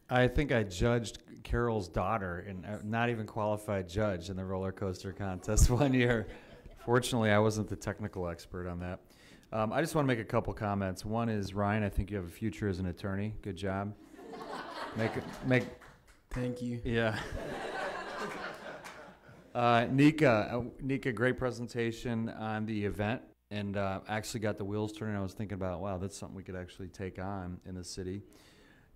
I think I judged Carol's daughter, and not even qualified judge in the roller coaster contest one year. Fortunately, I wasn't the technical expert on that. I just want to make a couple comments. One is, Ryan, I think you have a future as an attorney. Good job. Thank you. Yeah. Nika, great presentation on the event, and actually got the wheels turning. I was thinking about, wow, that's something we could actually take on in the city.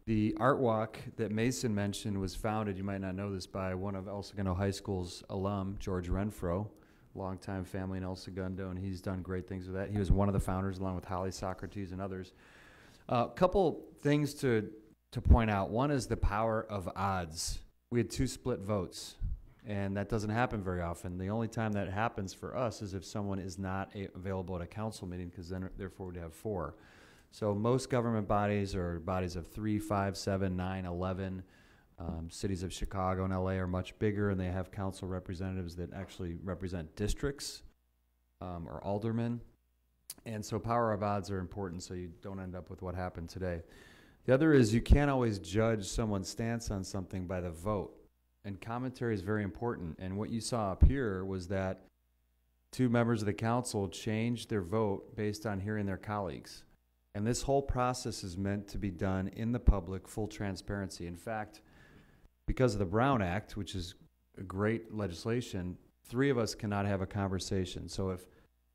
The art walk that Mason mentioned was founded, you might not know this, by one of El Segundo High School's alum, George Renfro, longtime family in El Segundo, and he's done great things with that. He was one of the founders, along with Holly Socrates and others. A couple things to point out. One is the power of odds. We had 2 split votes, and that doesn't happen very often. The only time that happens for us is if someone is not available at a council meeting, because then therefore we'd have 4. So most government bodies are bodies of 3, 5, 7, 9, 11. Cities of Chicago and LA are much bigger, and they have council representatives that actually represent districts or aldermen. And so power of odds are important, so you don't end up with what happened today. The other is you can't always judge someone's stance on something by the vote. And commentary is very important. And what you saw up here was that 2 members of the council changed their vote based on hearing their colleagues. And this whole process is meant to be done in the public, full transparency. In fact, because of the Brown Act, which is a great legislation, 3 of us cannot have a conversation. So if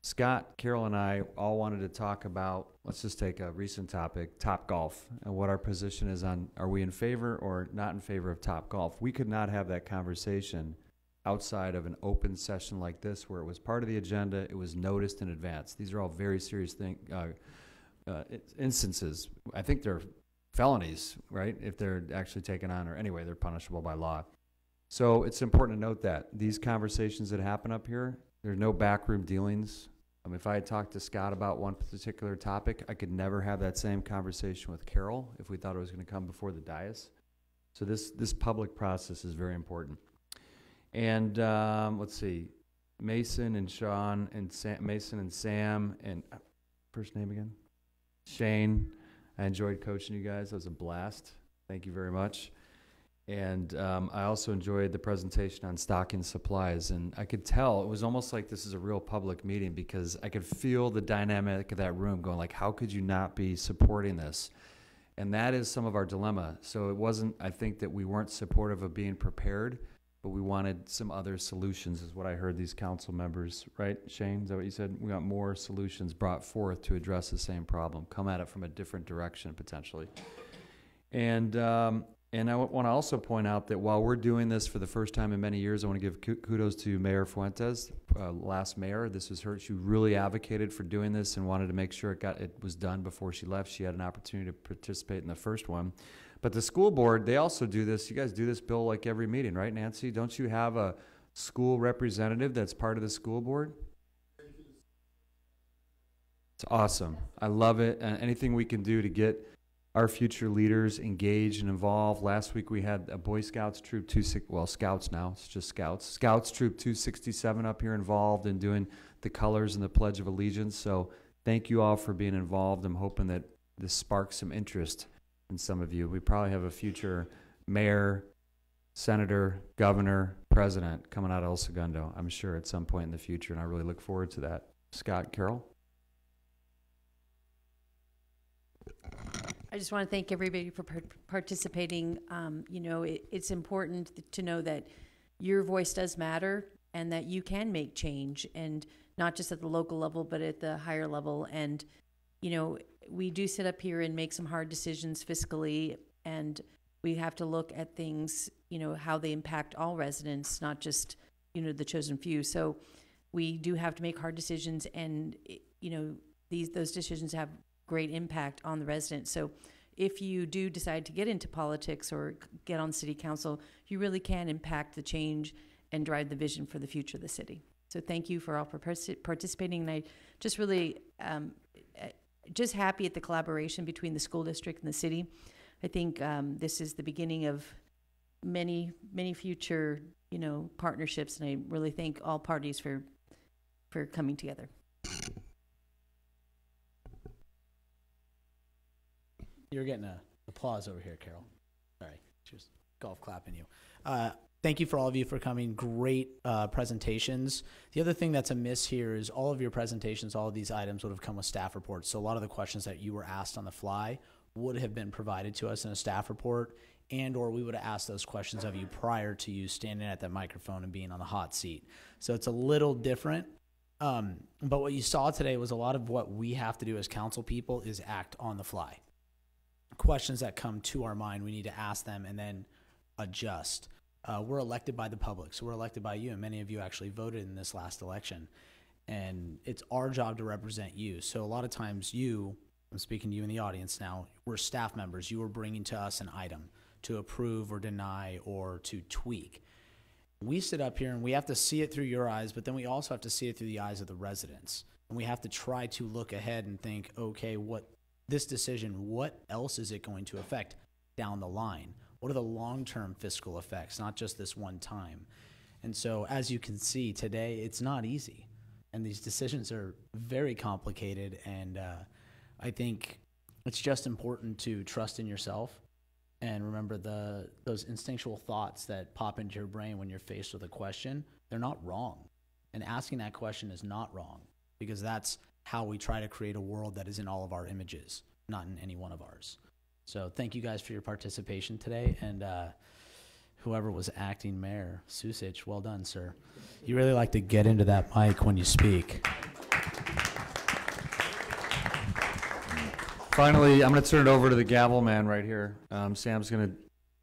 Scott, Carol, and I all wanted to talk about, let's just take a recent topic, Topgolf, and what our position is on, are we in favor or not in favor of Topgolf? We could not have that conversation outside of an open session like this, where it was part of the agenda, it was noticed in advance. These are all very serious instances. I think they're felonies, right? If they're actually taken on, or anyway, they're punishable by law. So it's important to note that these conversations that happen up here, there's no backroom dealings. If I had talked to Scott about one particular topic, I could never have that same conversation with Carol if we thought it was going to come before the dais. So this public process is very important. And let's see, Mason and Sean and Mason and Sam and first name again? Shane. I enjoyed coaching you guys. That was a blast. Thank you very much. And I also enjoyed the presentation on stocking supplies. And I could tell it was almost like this is a real public meeting, because I could feel the dynamic of that room going like, how could you not be supporting this? And that is some of our dilemma. So it wasn't, I think, that we weren't supportive of being prepared, but we wanted some other solutions, is what I heard these council members, right, Shane? Is that what you said? We got more solutions brought forth to address the same problem, come at it from a different direction potentially. And I want to also point out that while we're doing this for the first time in many years, I want to give kudos to Mayor Fuentes, last mayor. This was her. She really advocated for doing this and wanted to make sure it was done before she left. She had an opportunity to participate in the first one. But the school board, they also do this. You guys do this, Bill, like every meeting, right, Nancy? Don't you have a school representative that's part of the school board? It's awesome. I love it. And anything we can do to get our future leaders engaged and involved. Last week we had a Boy Scouts Troop Scouts now, it's just Scouts. Scouts Troop 267 up here involved in doing the colors and the Pledge of Allegiance. So thank you all for being involved. I'm hoping that this sparks some interest in some of you. We probably have a future mayor, senator, governor, president coming out of El Segundo, I'm sure, at some point in the future, and I really look forward to that. Scott, Carol? I just want to thank everybody for participating. You know, it's important to know that your voice does matter and that you can make change, and not just at the local level, but at the higher level. And, you know, we do sit up here and make some hard decisions fiscally, and we have to look at things, you know, how they impact all residents, not just, you know, the chosen few. So we do have to make hard decisions, and, you know, those decisions have great impact on the residents. So if you do decide to get into politics or get on city council, you really can impact the change and drive the vision for the future of the city. So thank you for all for participating. And I just really just happy at the collaboration between the school district and the city. I think this is the beginning of many future, you know, partnerships, and I really thank all parties for coming together. You're getting applause over here, Carol. Sorry, she was golf clapping you. Thank you for all of you for coming. Great presentations. The other thing that's amiss here is all of your presentations, all of these items would have come with staff reports. So a lot of the questions that you were asked on the fly would have been provided to us in a staff report, and or we would have asked those questions of you prior to you standing at that microphone and being on the hot seat. So it's a little different. But what you saw today was a lot of what we have to do as council people is act on the fly. Questions that come to our mind, we need to ask them and then adjust. We're elected by the public, so we're elected by you, and many of you actually voted in this last election. And it's our job to represent you. So a lot of times I'm speaking to you in the audience now, we're staff members. You are bringing to us an item to approve or deny or to tweak. We sit up here and we have to see it through your eyes, but then we also have to see it through the eyes of the residents. And we have to try to look ahead and think, okay, this decision, what else is it going to affect down the line? What are the long-term fiscal effects, not just this one time? And so as you can see today, it's not easy. And these decisions are very complicated. And I think it's just important to trust in yourself and remember those instinctual thoughts that pop into your brain when you're faced with a question. They're not wrong. And asking that question is not wrong, because that's how we try to create a world that is in all of our images, not in any one of ours. So thank you guys for your participation today. And whoever was acting mayor, Susich, well done, sir. You really like to get into that mic when you speak. Finally, I'm going to turn it over to the gavel man right here. Sam's going to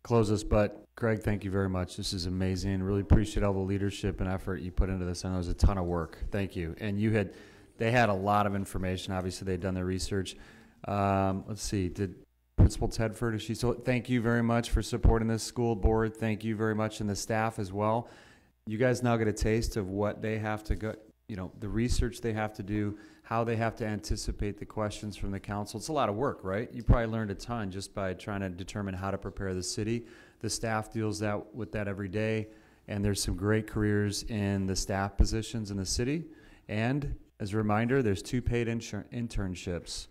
close us, but Greg, thank you very much. This is amazing. Really appreciate all the leadership and effort you put into this. I know it was a ton of work. Thank you. And they had a lot of information. Obviously, they'd done their research. Let's see. Did Principal Tedford, thank you very much for supporting this school board. Thank you very much, and the staff as well. You guys now get a taste of what they have to go, you know, the research they have to do, how they have to anticipate the questions from the council. It's a lot of work, right? You probably learned a ton just by trying to determine how to prepare the city. The staff deals with that every day, and there's some great careers in the staff positions in the city. And as a reminder, there's 2 paid internships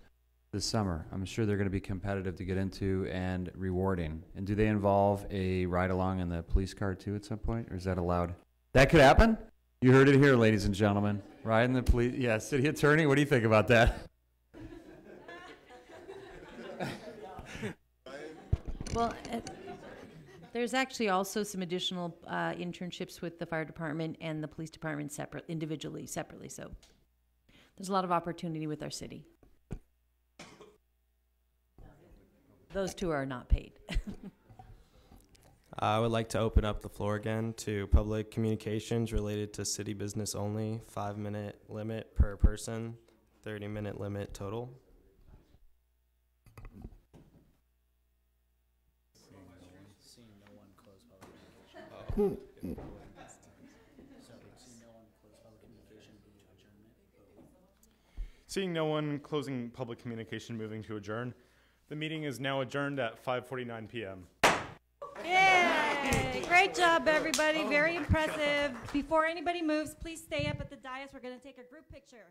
this summer. I'm sure they're going to be competitive to get into and rewarding. And do they involve a ride along in the police car too at some point, or is that allowed? That could happen? You heard it here, ladies and gentlemen. Ride in the police, yeah, city attorney, what do you think about that? Well, there's actually also some additional internships with the fire department and the police department separately. So there's a lot of opportunity with our city. Those 2 are not paid. I would like to open up the floor again to public communications related to city business only. 5-minute limit per person, 30-minute limit total. Seeing no one, closing public communication, moving to adjourn. The meeting is now adjourned at 5:49 p.m. Yay! Great job, everybody. Very impressive. Before anybody moves, please stay up at the dais. We're going to take a group picture.